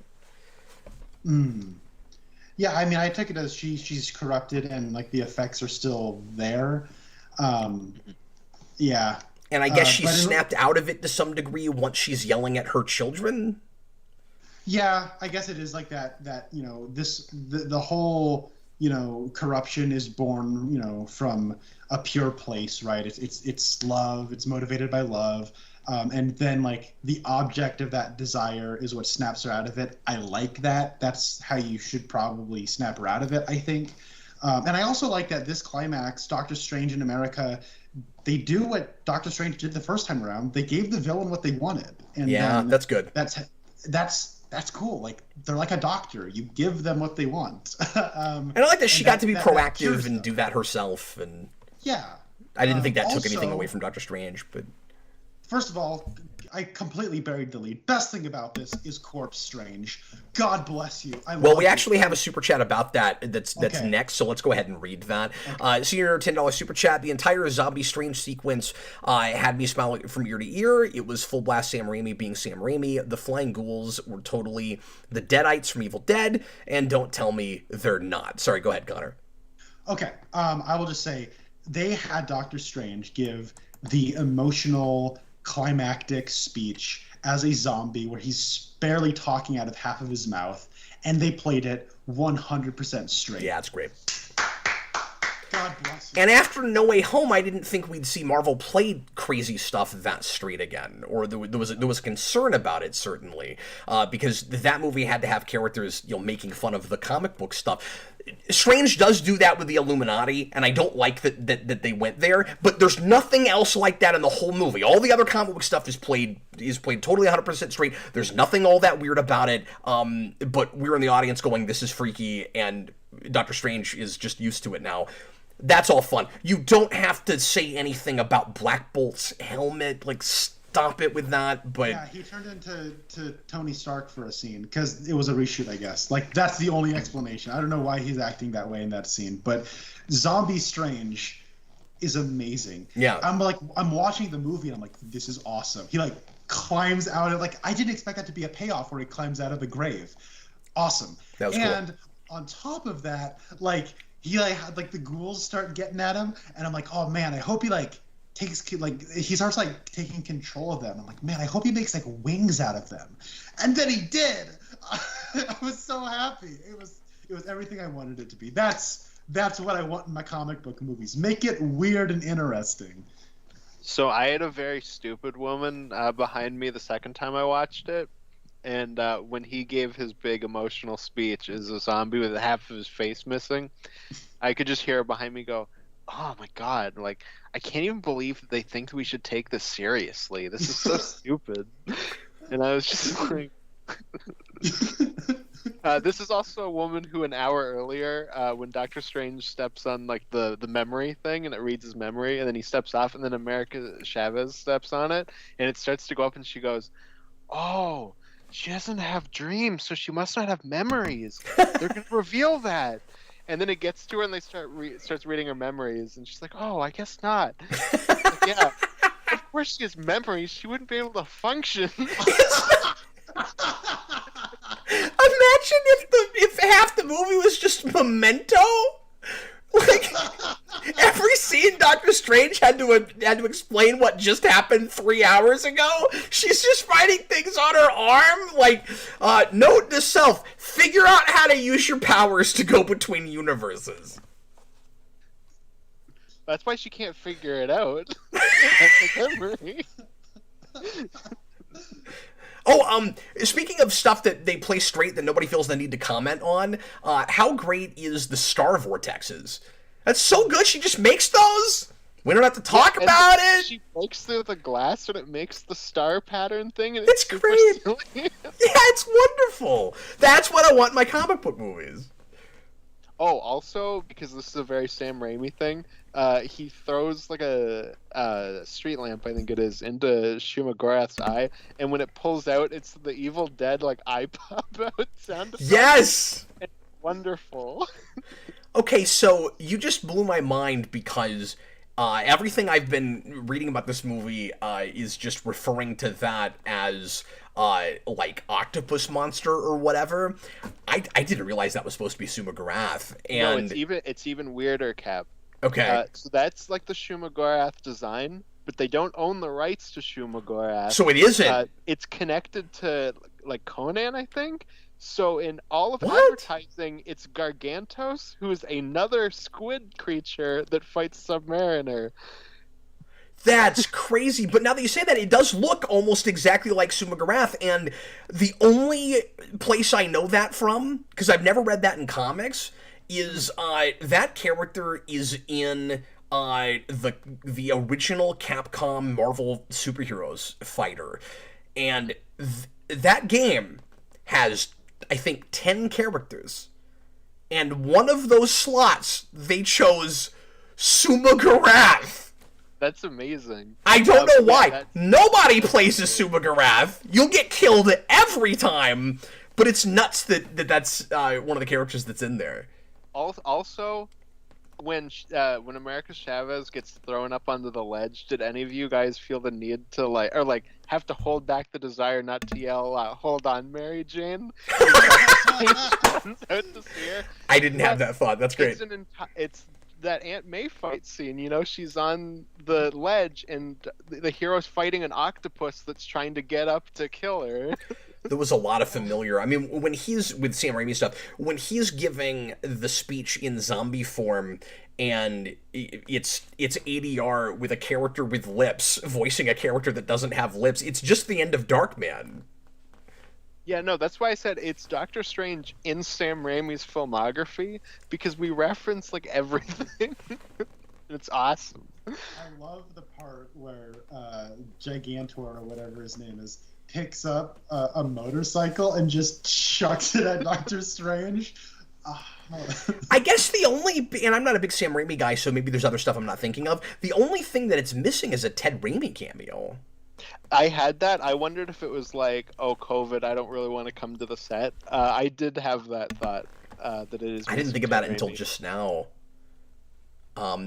Yeah, I mean, I took it as she's corrupted and, like, the effects are still there. Yeah. And I guess she's snapped out of it to some degree once she's yelling at her children. Yeah, I guess it is like that the whole, corruption is born, from a pure place, right? It's love, it's motivated by love. And then, like, the object of that desire is what snaps her out of it. I like that. That's how you should probably snap her out of it, I think. And I also like that this climax, Doctor Strange in America, they do what Doctor Strange did the first time around. They gave the villain what they wanted. And yeah, that's good. That's cool. Like, they're like a doctor. You give them what they want. And I like that she got to be proactive and do that herself. And yeah. I didn't think that took anything away from Doctor Strange, but... First of all, I completely buried the lead. Best thing about this is Corpse Strange. God bless you. Well, we actually have a super chat about that's Okay. next, so let's go ahead and read that. Okay. Senior $10 super chat. The entire Zombie Strange sequence had me smiling from ear to ear. It was full blast Sam Raimi being Sam Raimi. The flying ghouls were totally the Deadites from Evil Dead, and don't tell me they're not. Sorry, go ahead, Connor. Okay. I will just say they had Doctor Strange give the emotional climactic speech as a zombie where he's barely talking out of half of his mouth, and they played it 100% straight. Yeah, it's great. God bless you. And after No Way Home, I didn't think we'd see Marvel play crazy stuff that straight again, or there was concern about it, certainly, because that movie had to have characters, making fun of the comic book stuff. Strange does do that with the Illuminati, and I don't like that they went there, but there's nothing else like that in the whole movie. All the other comic book stuff is played totally 100% straight. There's nothing all that weird about it, but we're in the audience going, this is freaky, and Doctor Strange is just used to it now. That's all fun. You don't have to say anything about Black Bolt's helmet, stop it with that, but... Yeah, he turned into Tony Stark for a scene, because it was a reshoot, I guess. That's the only explanation. I don't know why he's acting that way in that scene, but Zombie Strange is amazing. Yeah. I'm watching the movie, and I'm like, this is awesome. He, climbs out of, I didn't expect that to be a payoff where he climbs out of the grave. Awesome. That was and cool. On top of that, he had the ghouls start getting at him, and I'm like, oh man, I hope he he starts taking control of them. I'm like, man, I hope he makes wings out of them, and then he did. I was so happy. It was everything I wanted it to be. That's what I want in my comic book movies. Make it weird and interesting. So I had a very stupid woman behind me the second time I watched it. And when he gave his big emotional speech as a zombie with half of his face missing, I could just hear her behind me go, oh my God, I can't even believe that they think we should take this seriously. This is so stupid. And I was just like... this is also a woman who an hour earlier, when Doctor Strange steps on the memory thing and it reads his memory, and then he steps off, and then America Chavez steps on it, and it starts to go up, and she goes, oh... she doesn't have dreams, so she must not have memories. They're going to reveal that. And then it gets to her, and they starts reading her memories, and she's like, oh, I guess not. Yeah, of course she has memories. She wouldn't be able to function. Imagine if half the movie was just Memento. Every scene Doctor Strange had to explain what just happened 3 hours ago. She's just writing things on her arm, note to self, figure out how to use your powers to go between universes. That's why she can't figure it out. Memory. Oh, speaking of stuff that they play straight that nobody feels the need to comment on, how great is the star vortexes? That's so good, she just makes those? We don't have to talk about it? She breaks through the glass and it makes the star pattern thing, and It's super great! silly. Yeah, it's wonderful! That's what I want in my comic book movies. Oh, also, because this is a very Sam Raimi thing, he throws a street lamp, I think it is, into Shumagorath's eye, and when it pulls out, it's the Evil Dead eye pop out sound effect. Yes! It's wonderful. Okay, so you just blew my mind because everything I've been reading about this movie is just referring to that as octopus monster or whatever. I didn't realize that was supposed to be Shumagorath. And no, it's even weirder, Cap. Okay. So that's the Shumagorath design, but they don't own the rights to Shumagorath. So it isn't. It's connected to Conan, I think. So in all of What? advertising, it's Gargantos, who is another squid creature that fights Submariner. That's crazy. But now that you say that, it does look almost exactly like Shumagorath, and the only place I know that from, because I've never read that in comics, is that character is in the original Capcom Marvel Superheroes fighter. And that game has, I think, 10 characters. And one of those slots, they chose Shumagorath. That's amazing. I don't know why. Yeah, Nobody plays as Subagarath. You'll get killed every time, but it's nuts that's one of the characters that's in there. Also, when America's Chavez gets thrown up onto the ledge, did any of you guys feel the need to have to hold back the desire not to yell, "Hold on, Mary Jane"? I didn't have that thought. That's great. It's that Aunt May fight scene. You know, she's on the ledge and the hero's fighting an octopus that's trying to get up to kill her. There was a lot of familiar. I mean, when he's with Sam Raimi stuff, when he's giving the speech in zombie form, and it's ADR with a character with lips voicing a character that doesn't have lips, it's just the end of Darkman. Yeah, no, that's why I said it's Doctor Strange in Sam Raimi's filmography, because we reference like everything. It's awesome. I love the part where Gigantor, or whatever his name is, picks up a motorcycle and just chucks it at Doctor Strange. I guess the only, and I'm not a big Sam Raimi guy, so maybe there's other stuff I'm not thinking of. The only thing that it's missing is a Ted Raimi cameo. I had that. I wondered if it was like, oh, COVID, I don't really want to come to the set. I did have that thought that it is. I didn't think about it until just now.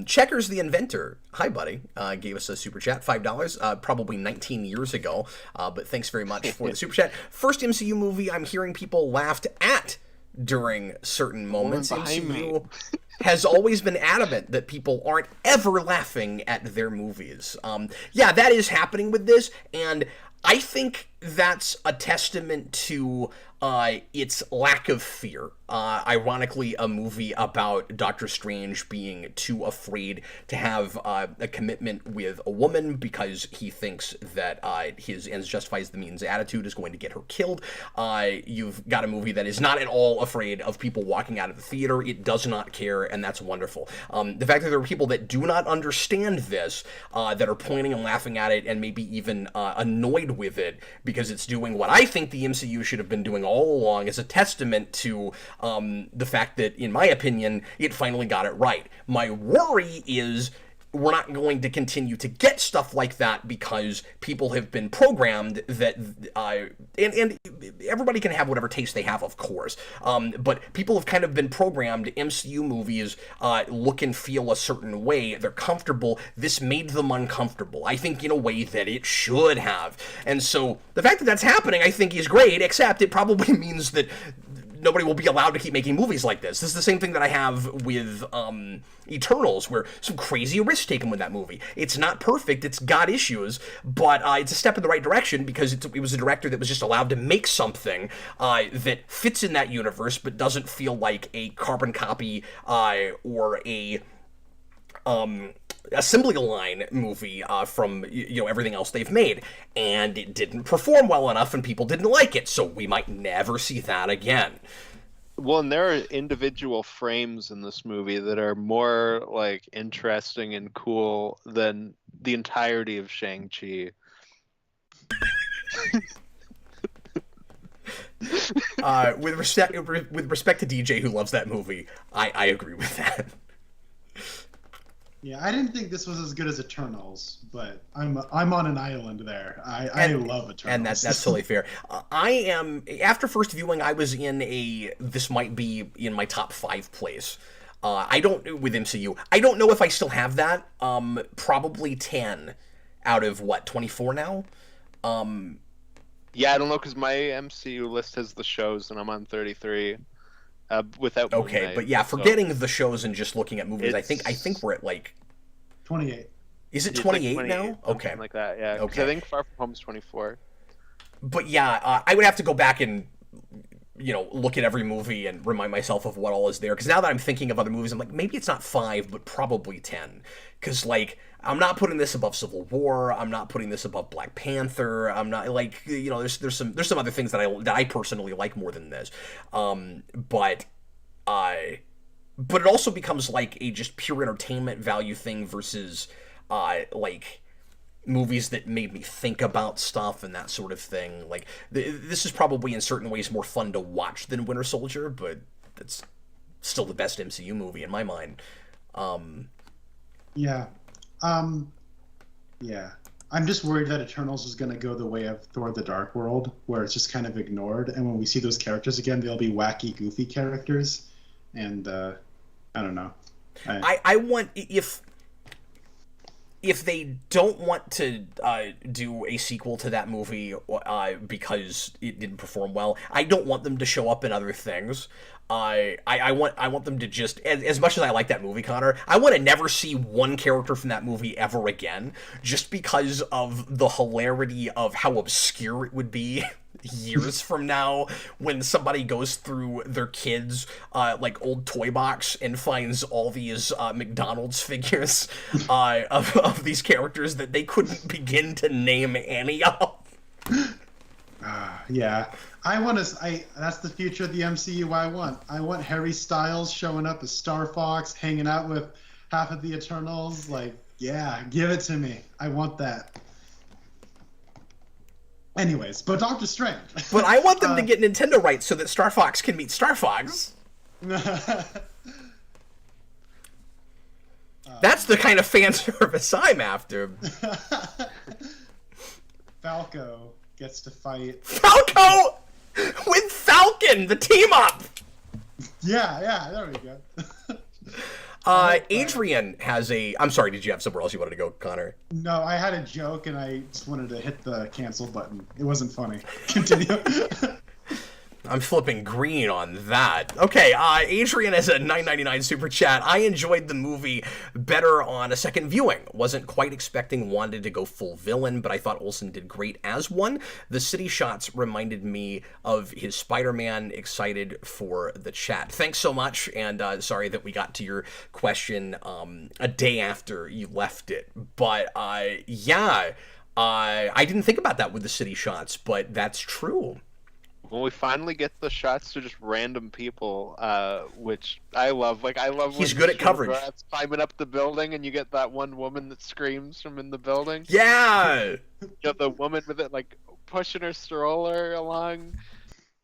Checkers the Inventor, hi buddy, gave us a super chat, $5, probably 19 years ago, but thanks very much for the super chat. First MCU movie I'm hearing people laughed at during certain moments. MCU has always been adamant that people aren't ever laughing at their movies. Yeah, that is happening with this, and I think that's a testament to its lack of fear. Ironically, a movie about Doctor Strange being too afraid to have a commitment with a woman because he thinks that his ends justifies the means attitude is going to get her killed. You've got a movie that is not at all afraid of people walking out of the theater. It does not care, and that's wonderful. The fact that there are people that do not understand this, that are pointing and laughing at it and maybe even annoyed with it because it's doing what I think the MCU should have been doing all along, is a testament to the fact that, in my opinion, it finally got it right. My worry is we're not going to continue to get stuff like that because people have been programmed that, and everybody can have whatever taste they have, of course, but people have kind of been programmed. MCU movies look and feel a certain way. They're comfortable. This made them uncomfortable, I think, in a way that it should have. And so the fact that that's happening, I think, is great, except it probably means that nobody will be allowed to keep making movies like this. This is the same thing that I have with Eternals, where some crazy risks taken with that movie. It's not perfect, it's got issues, but it's a step in the right direction because it was a director that was just allowed to make something that fits in that universe but doesn't feel like a carbon copy or a assembly line movie from everything else they've made, and it didn't perform well enough and people didn't like it, so we might never see that again. Well, and there are individual frames in this movie that are more like interesting and cool than the entirety of Shang-Chi. With respect to DJ, who loves that movie, I agree with that. Yeah, I didn't think this was as good as Eternals, but I'm on an island there. I love Eternals. And that's totally fair. I am, after first viewing, I was in this might be in my top 5 place. I don't, with MCU, I don't know if I still have that. Probably 10 out of, 24 now? Yeah, I don't know, because my MCU list has the shows, and I'm on 33. Without okay, but yeah, forgetting the shows and just looking at movies, I think we're at 28. Is it 28 now? Okay, something like that. Yeah. Okay. I think Far From Home is 24. But yeah, I would have to go back and look at every movie and remind myself of what all is there. Because now that I'm thinking of other movies, I'm like, maybe it's not 5, but probably 10. Because I'm not putting this above Civil War. I'm not putting this above Black Panther. I'm not there's some other things that I personally like more than this. But it also becomes like a just pure entertainment value thing versus movies that made me think about stuff and that sort of thing. This is probably in certain ways more fun to watch than Winter Soldier, but it's still the best MCU movie in my mind. Yeah. Yeah. I'm just worried that Eternals is going to go the way of Thor: The Dark World, where it's just kind of ignored, and when we see those characters again, they'll be wacky, goofy characters, and I don't know. I want, if they don't want to do a sequel to that movie because it didn't perform well, I don't want them to show up in other things. I want them to just, as much as I like that movie, Connor, I want to never see one character from that movie ever again, just because of the hilarity of how obscure it would be years from now when somebody goes through their kids' like old toy box and finds all these McDonald's figures of these characters that they couldn't begin to name any of. Yeah. That's the future of the MCU I want. I want Harry Styles showing up as Star Fox, hanging out with half of the Eternals. Like, yeah, give it to me. I want that. Anyways, but Doctor Strange. But I want them to get Nintendo rights so that Star Fox can meet Star Fox. That's the kind of fan service I'm after. Falco gets to fight. Falco with Falcon, the team up. Yeah, there we go. Adrian has a... I'm sorry, did you have somewhere else you wanted to go, Connor? No, I had a joke and I just wanted to hit the cancel button. It wasn't funny. Continue. I'm flipping green on that. Okay, Adrian has a $9.99 super chat. I enjoyed the movie better on a second viewing. Wasn't quite expecting Wanda to go full villain, but I thought Olsen did great as one. The city shots reminded me of his Spider-Man. Excited for the chat. Thanks so much, and sorry that we got to your question a day after you left it. But yeah, I didn't think about that with the city shots, but that's true. When we finally get the shots to just random people, which I love. Like, I love he's good at coverage. Rats climbing up the building, and you get that one woman that screams from in the building. Yeah! You know, the woman with it, like, pushing her stroller along.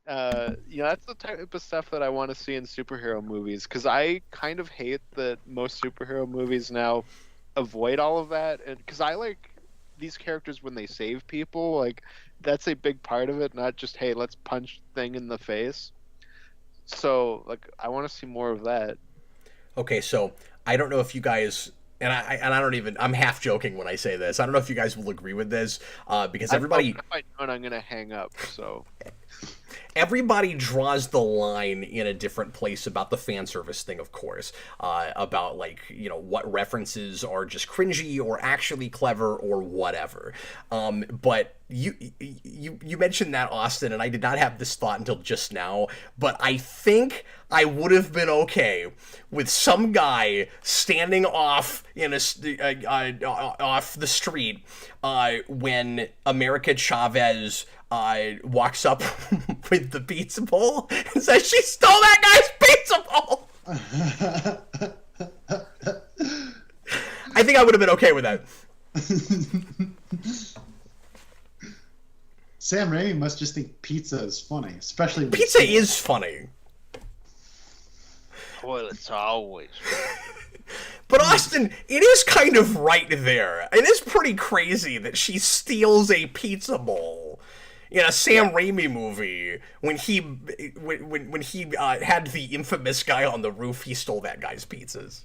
That's the type of stuff that I want to see in superhero movies, because I kind of hate that most superhero movies now avoid all of that, and because I like these characters when they save people, like, that's a big part of it, not just, hey, let's punch thing in the face. So, like, I want to see more of that. Okay, so I don't know if you guys, and I'm half joking when I say this. I don't know if you guys will agree with this, because everybody... If I don't, I'm going to hang up, so... Everybody draws the line in a different place about the fan service thing, of course, about, like, you know, what references are just cringy or actually clever or whatever. But you mentioned that, Austin, and I did not have this thought until just now, but I think I would have been okay with some guy standing off in off the street when America Chavez walks up with the pizza bowl and says she stole that guy's pizza bowl. I think I would have been okay with that. Sam Raimi must just think pizza is funny, especially when pizza is funny. Well, it's always. But Austin, it is kind of right there. It is pretty crazy that she steals a pizza bowl in a Sam Raimi movie when he had the infamous guy on the roof. He stole that guy's pizzas.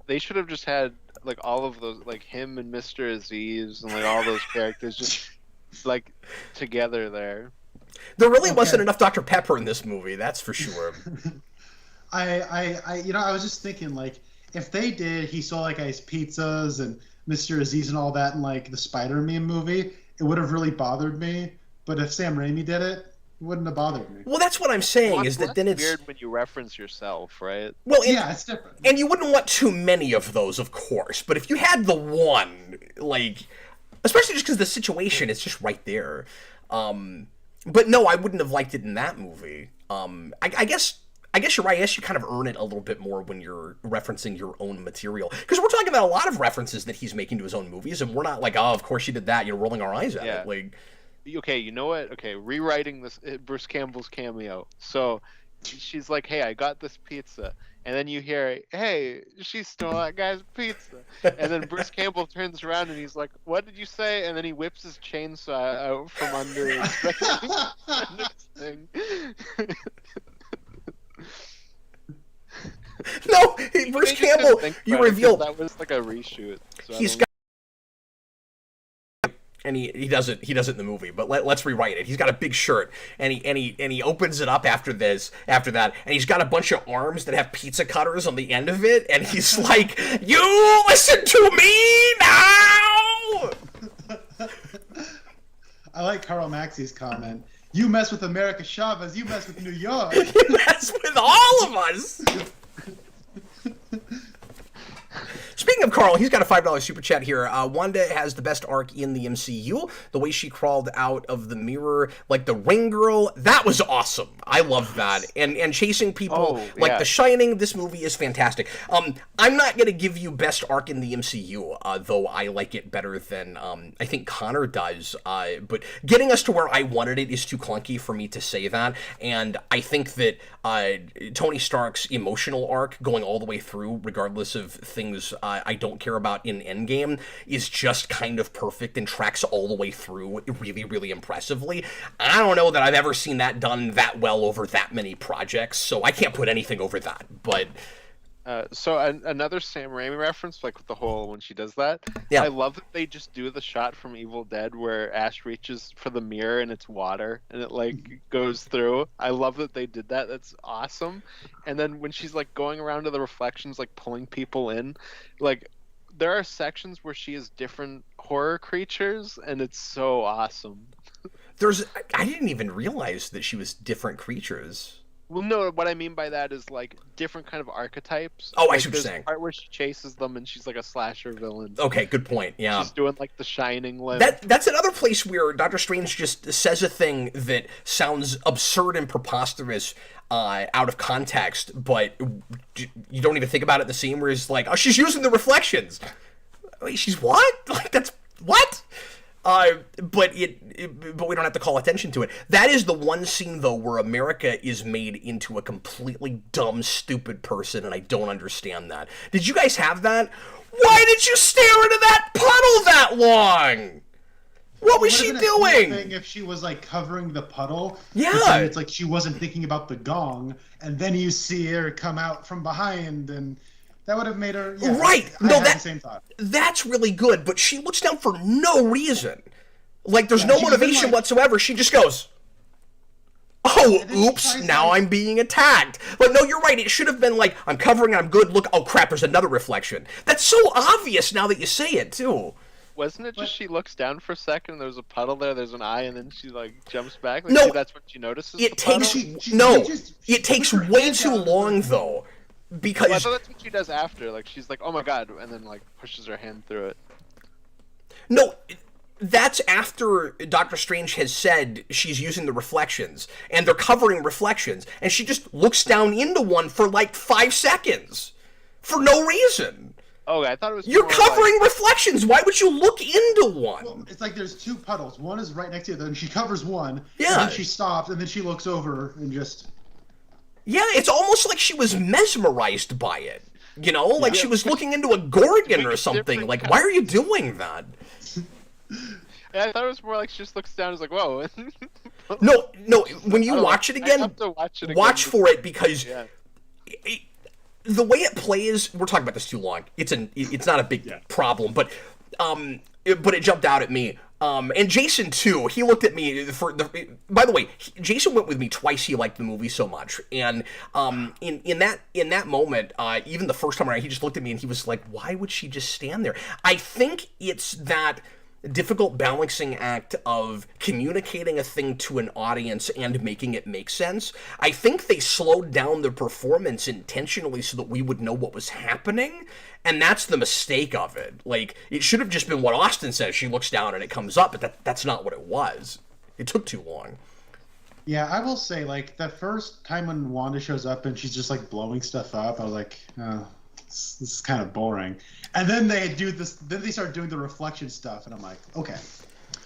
They should have just had, like, all of those, like, him and Mr. Aziz and, like, all those characters just, like, together there. There really wasn't enough Dr. Pepper in this movie, that's for sure. I was just thinking, like, if they did He Stole That Guy's Pizzas and Mr. Aziz and all that in, like, the Spider-Man movie, it would have really bothered me. But if Sam Raimi did it, it wouldn't have bothered me. Well, that's what I'm saying, is that then it's... weird when you reference yourself, right? Well, yeah, it's different. And you wouldn't want too many of those, of course. But if you had the one, like... Especially just because the situation is just right there. But no, I wouldn't have liked it in that movie. I guess you're right. I guess you kind of earn it a little bit more when you're referencing your own material. Because we're talking about a lot of references that he's making to his own movies, and we're not like, oh, of course you did that. You're rolling our eyes at it. Like, okay, you know what? Okay, rewriting this Bruce Campbell's cameo. So she's like, "Hey, I got this pizza," and then you hear, "Hey, she stole that guy's pizza," and then Bruce Campbell turns around and he's like, "What did you say?" And then he whips his chainsaw out from under his thing. No, Bruce Campbell. You reveal that was like a reshoot. So he's got. And he does it in the movie, but let's rewrite it. He's got a big shirt, and he opens it up after that, and he's got a bunch of arms that have pizza cutters on the end of it, and he's like, "You listen to me now!" I like Carl Maxey's comment. You mess with America Chavez, you mess with New York. You mess with all of us! Speaking of Carl, he's got a $5 super chat here. Wanda has the best arc in the MCU. The way she crawled out of the mirror like the Ring Girl, that was awesome. I love that. And chasing people like The Shining, this movie is fantastic. I'm not going to give you best arc in the MCU, though I like it better than I think Connor does. But getting us to where I wanted it is too clunky for me to say that. And I think that Tony Stark's emotional arc going all the way through, regardless of things I don't care about in Endgame, is just kind of perfect and tracks all the way through really, really impressively. I don't know that I've ever seen that done that well over that many projects, so I can't put anything over that, but... Another Sam Raimi reference, like with the whole when she does that. Yeah. I love that they just do the shot from Evil Dead where Ash reaches for the mirror and it's water and it like goes through. I love that they did that. That's awesome. And then when she's like going around to the reflections, like pulling people in, like there are sections where she is different horror creatures and it's so awesome. I didn't even realize that she was different creatures. Well, no, what I mean by that is, like, different kind of archetypes. Oh, like, I see what you're saying. There's a part where she chases them and she's like a slasher villain. Okay, good point, yeah. She's doing, like, the Shining limb. That's another place where Doctor Strange just says a thing that sounds absurd and preposterous out of context, but you don't even think about it the same, where it's like, oh, she's using the reflections. Wait, she's what? Like, that's... What? But we don't have to call attention to it. That is the one scene, though, where America is made into a completely dumb, stupid person, and I don't understand that. Did you guys have that? Why did you stare into that puddle that long? What was she doing? Thing if she was like covering the puddle. Yeah. It's like she wasn't thinking about the gong, and then you see her come out from behind and. That would have made her... Yeah, right. I had the same thought. That's really good, but she looks down for no reason. Like, there's no motivation whatsoever. She just goes, oh, oops, now I'm being attacked. But no, you're right. It should have been like, I'm covering and I'm good. Look, oh, crap, there's another reflection. That's so obvious now that you say it, too. Wasn't it just she looks down for a second, there's a puddle there, there's an eye, and then she, like, jumps back? Like, no. That's when she notices it takes way too long, though. Because I thought that's what she does after. Like, she's like, oh my god, and then, like, pushes her hand through it. No, that's after Doctor Strange has said she's using the reflections, and they're covering reflections, and she just looks down into one for, like, 5 seconds. For no reason. Oh, I thought it was... You're covering reflections! Why would you look into one? Well, it's like there's 2 puddles. One is right next to the other, and she covers one, yeah. And then she stops, and then she looks over and just... Yeah, it's almost like she was mesmerized by it. You know, like she was looking into a Gorgon or something. Like, why are you doing that? Yeah, I thought it was more like she just looks down and is like, whoa. No, when you watch it again, watch for it because the way it plays, we're talking about this too long. It's not a big problem, but it jumped out at me. And Jason too. He looked at me by the way, Jason went with me twice. He liked the movie so much, and in that moment, even the first time around, he just looked at me and he was like, "Why would she just stand there?" I think it's that difficult balancing act of communicating a thing to an audience and making it make sense. I think they slowed down the performance intentionally so that we would know what was happening, and that's the mistake of it. Like, it should have just been what Austin says. She looks down and it comes up, but that's not what it was. It took too long. Yeah, I will say, like, the first time when Wanda shows up and she's just, like, blowing stuff up, I was like, oh, this is kind of boring. And then they do this, then they start doing the reflection stuff, and I'm like, okay.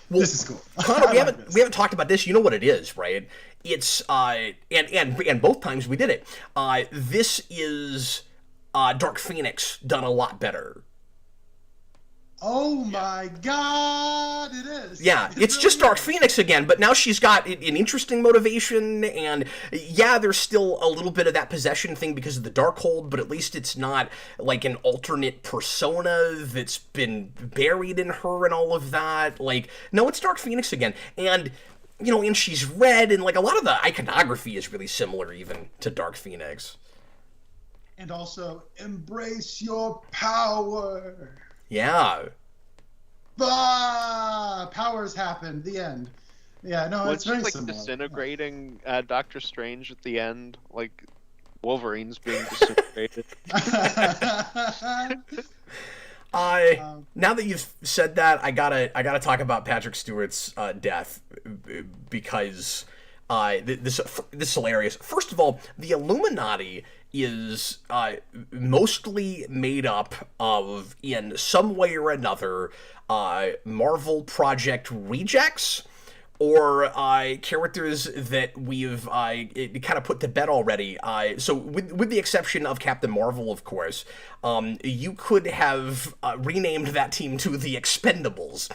Well, this is cool. Connor, we haven't talked about this. You know what it is, right? It's and both times we did it. This is Dark Phoenix done a lot better. Oh my God, it is. Yeah, it's really just Dark is. Phoenix again, but now she's got an interesting motivation, and yeah, there's still a little bit of that possession thing because of the Darkhold, but at least it's not like an alternate persona that's been buried in her and all of that. Like, no, it's Dark Phoenix again, and you know, and she's red, and like a lot of the iconography is really similar even to Dark Phoenix. And also, embrace your power. Yeah. Powers happen. The end. Yeah, no, it's very like similar. Disintegrating Doctor Strange at the end, like Wolverine's being disintegrated. Now that you've said that, I gotta talk about Patrick Stewart's death because this is hilarious. First of all, the Illuminati is mostly made up of, in some way or another, Marvel Project rejects or characters that we've kind of put to bed already. So with the exception of Captain Marvel, of course, you could have renamed that team to the Expendables.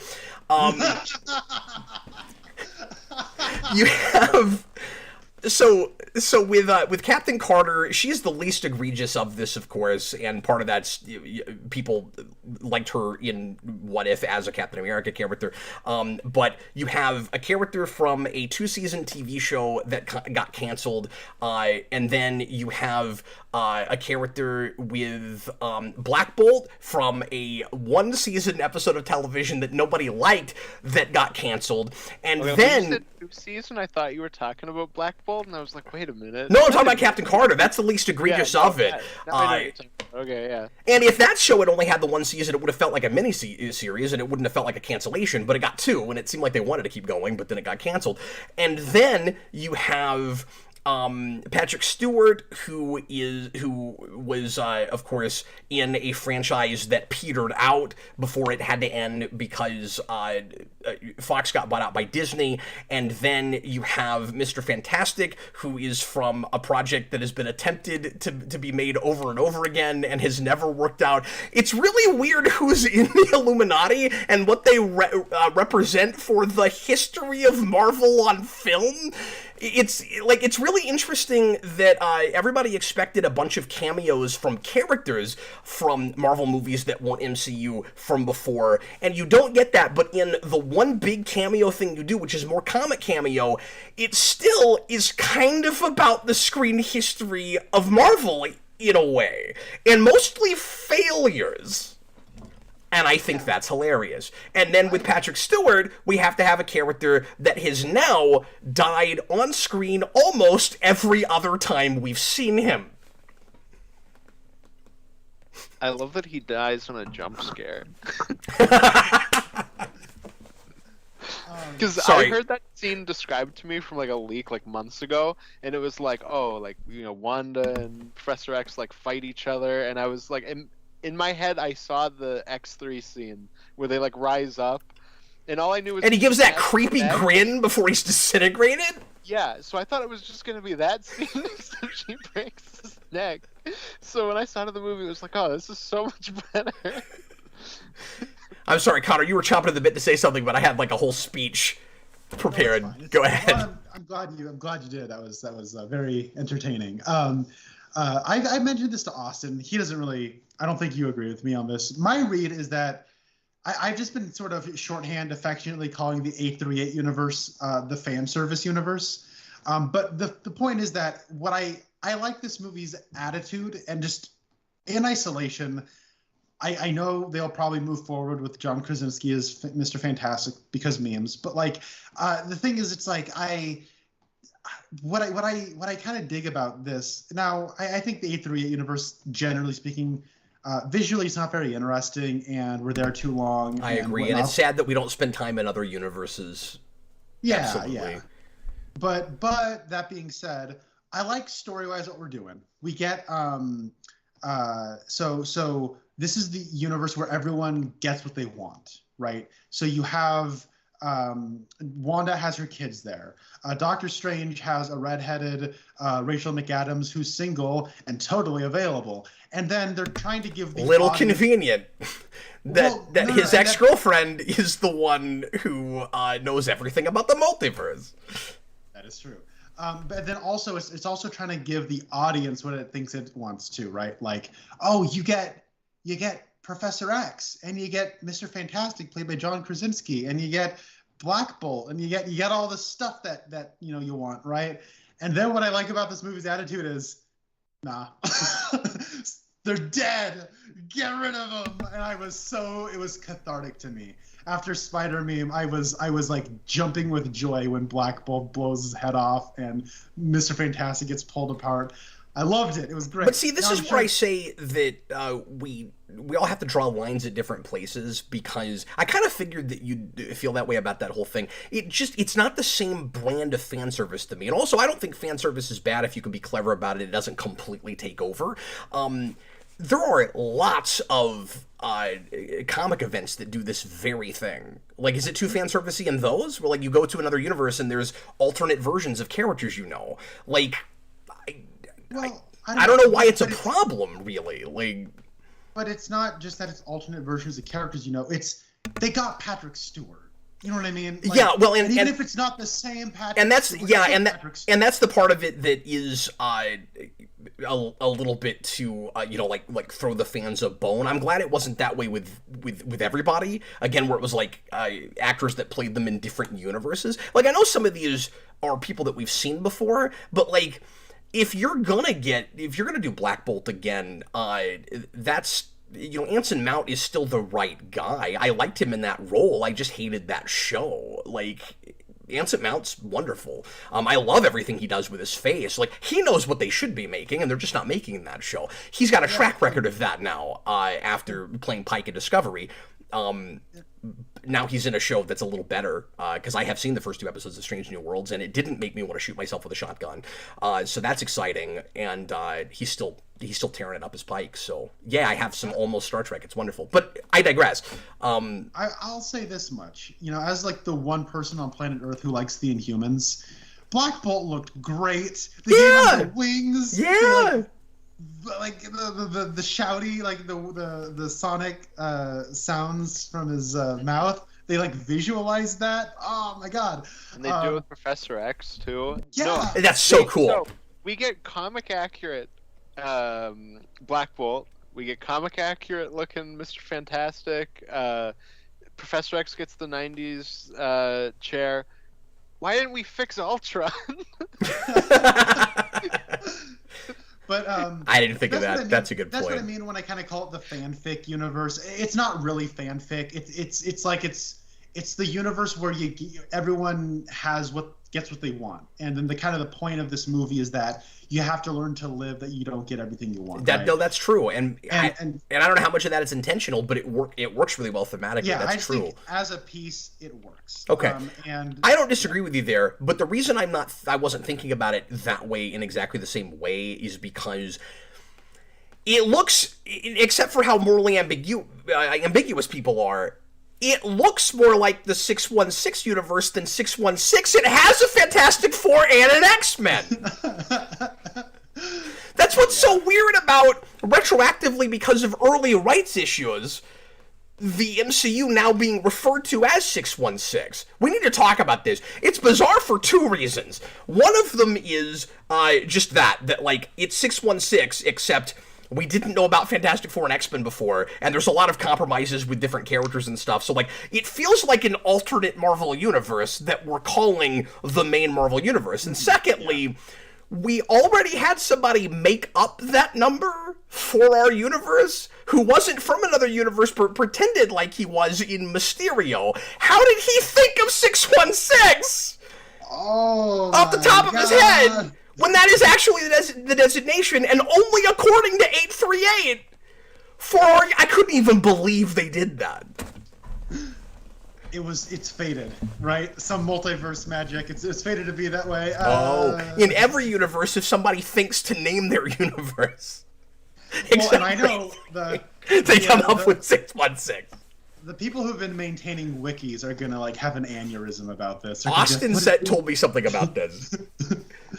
You have... So with Captain Carter, she's the least egregious of this, of course, and part of that's people liked her in What If as a Captain America character. But you have a character from a 2-season TV show that got canceled, and then you have a character with Black Bolt from a 1-season episode of television that nobody liked that got canceled, and then. You said 2-season? I thought you were talking about Black Bolt, and I was like, wait a minute. No, I'm talking about Captain Carter. That's the least egregious of it. Okay, yeah. And if that show had only had the 1 season, it would have felt like a mini-series, and it wouldn't have felt like a cancellation, but it got 2, and it seemed like they wanted to keep going, but then it got canceled. And then you have... Patrick Stewart, who was, of course, in a franchise that petered out before it had to end because Fox got bought out by Disney, and then you have Mr. Fantastic, who is from a project that has been attempted to be made over and over again and has never worked out. It's really weird who's in the Illuminati and what they represent for the history of Marvel on film. It's really interesting that everybody expected a bunch of cameos from characters from Marvel movies that weren't MCU from before, and you don't get that, but in the one big cameo thing you do, which is more comic cameo, it still is kind of about the screen history of Marvel in a way, and mostly failures. And I think that's hilarious. And then with Patrick Stewart, we have to have a character that has now died on screen almost every other time we've seen him. I love that he dies on a jump scare. Because I heard that scene described to me from like a leak like months ago, and it was like, oh, like, you know, Wanda and Professor X like fight each other, and I was like, in my head, I saw the X3 scene where they like rise up, and all I knew was. And he gives that creepy grin before he's disintegrated. Yeah, so I thought it was just gonna be that scene, except she breaks his neck. So when I saw the movie, it was like, oh, this is so much better. I'm sorry, Connor, you were chomping at the bit to say something, but I had like a whole speech prepared. Go ahead. Well, I'm glad you did. That was very entertaining. I mentioned this to Austin. He doesn't really. I don't think you agree with me on this. My read is that I've just been sort of shorthand affectionately calling the 838 universe the fan service universe. But the point is that what I like this movie's attitude, and just in isolation, I know they'll probably move forward with John Krasinski as Mr. Fantastic because memes. But like the thing is, it's like what I kind of dig about this now. I think the 838 universe, generally speaking, visually it's not very interesting, and we're there too long. I agree, and it's sad that we don't spend time in other universes. Yeah, absolutely. Yeah. But that being said, I like story-wise what we're doing. We get so this is the universe where everyone gets what they want, right? So you have Wanda has her kids there. Doctor Strange has a redheaded Rachel McAdams who's single and totally available. And then they're trying to give the little audience... convenient that his ex-girlfriend is the one who knows everything about the multiverse. That is true. But then also it's also trying to give the audience what it thinks it wants to, right? Like, oh, you get Professor X, and you get Mr. Fantastic played by John Krasinski, and you get Black Bolt, and you get all the stuff that you want, right? And then what I like about this movie's attitude is, nah, they're dead. Get rid of them. And it was cathartic to me. After Spider Meme, I was like jumping with joy when Black Bolt blows his head off and Mr. Fantastic gets pulled apart. I loved it. It was great. But see, this is where I say that we all have to draw lines at different places, because I kind of figured that you'd feel that way about that whole thing. It's not the same brand of fan service to me. And also, I don't think fan service is bad if you can be clever about it. It doesn't completely take over. There are lots of comic events that do this very thing. Like, is it too fan servicey in those? Where, like, you go to another universe and there's alternate versions of characters Like, I don't know why it's a problem, really. Like, but it's not just that it's alternate versions of characters. They got Patrick Stewart. You know what I mean? Like, yeah. Well, and even if it's not the same Patrick, and that's Stewart, and that's the part of it that is a little bit to like throw the fans a bone. I'm glad it wasn't that way with everybody. Again, where it was like actors that played them in different universes. Like, I know some of these are people that we've seen before, but like, if you're gonna do Black Bolt again, that's, Anson Mount is still the right guy. I liked him in that role. I just hated that show. Like, Anson Mount's wonderful. I love everything he does with his face. Like, he knows what they should be making, and they're just not making in that show. He's got a track record of that now, after playing Pike in Discovery. Now he's in a show that's a little better, because I have seen the first 2 episodes of Strange New Worlds, and it didn't make me want to shoot myself with a shotgun. So that's exciting, and he's still tearing it up as Pike. So yeah, I have some almost Star Trek. It's wonderful, but I digress. I'll say this much, as like the one person on planet Earth who likes the Inhumans, Black Bolt looked great. They gave him the wings. Yeah. Like the shouty, like the sonic sounds from his mouth, they like visualize that. Oh my god! And they do it with Professor X too. Yeah, that's so cool. So we get comic accurate Black Bolt. We get comic accurate looking Mr. Fantastic. Professor X gets the '90s chair. Why didn't we fix Ultron? But I didn't think of that. That's a good point. That's what I mean when I kind of call it the fanfic universe. It's not really fanfic. It's like it's the universe where everyone gets what they want, and then the point of this movie is that you have to learn to live that you don't get everything you want. Right? No, that's true, and I don't know how much of that is intentional, but it works really well thematically. Yeah, that's true. Think as a piece, it works. Okay, and I don't disagree with you there, but the reason I wasn't thinking about it that way in exactly the same way is because it looks, except for how morally ambiguous people are, it looks more like the 616 universe than 616. It has a Fantastic Four and an X-Men. That's what's so weird about, retroactively because of early rights issues, the MCU now being referred to as 616. We need to talk about this. It's bizarre for 2 reasons. One of them is just that like, it's 616, except we didn't know about Fantastic Four and X-Men before, and there's a lot of compromises with different characters and stuff, so, like, it feels like an alternate Marvel universe that we're calling the main Marvel universe. And secondly, we already had somebody make up that number for our universe who wasn't from another universe but pretended like he was in Mysterio. How did he think of 616? Oh, off the top of his head, when that is actually the designation, and only according to 838. I couldn't even believe they did that. It's fated, right? Some multiverse magic. It's fated to be that way. In every universe, if somebody thinks to name their universe, well, and I know they come up with 616. The people who've been maintaining wikis are gonna like have an aneurysm about this. Austin told me something about this.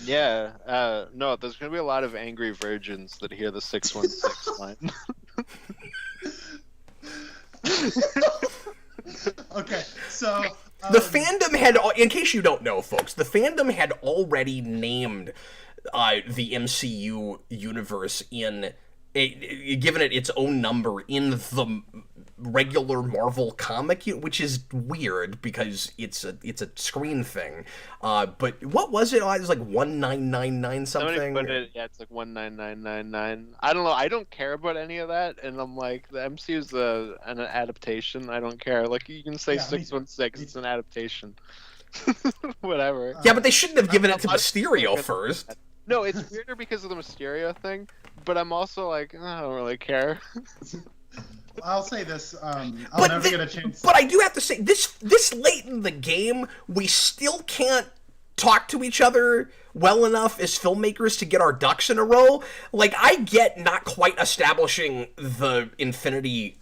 Yeah, no, there's gonna be a lot of angry virgins that hear the 616 line. Okay, so the fandom had, in case you don't know, folks, the fandom had already named the MCU universe given it its own number in the regular Marvel comic, which is weird because it's a screen thing. But what was it? It was like 1999 something. Yeah, it's like 19999. I don't know. I don't care about any of that, and I'm like, the MCU is an adaptation. I don't care. Like, you can say 616. It's an adaptation. Whatever. Yeah, but they shouldn't have given it to Mysterio first. No, it's weirder because of the Mysterio thing, but I'm also like, I don't really care. I'll say this, I'll never get a chance. But I do have to say, this late in the game, we still can't talk to each other well enough as filmmakers to get our ducks in a row. Like, I get not quite establishing the Infinity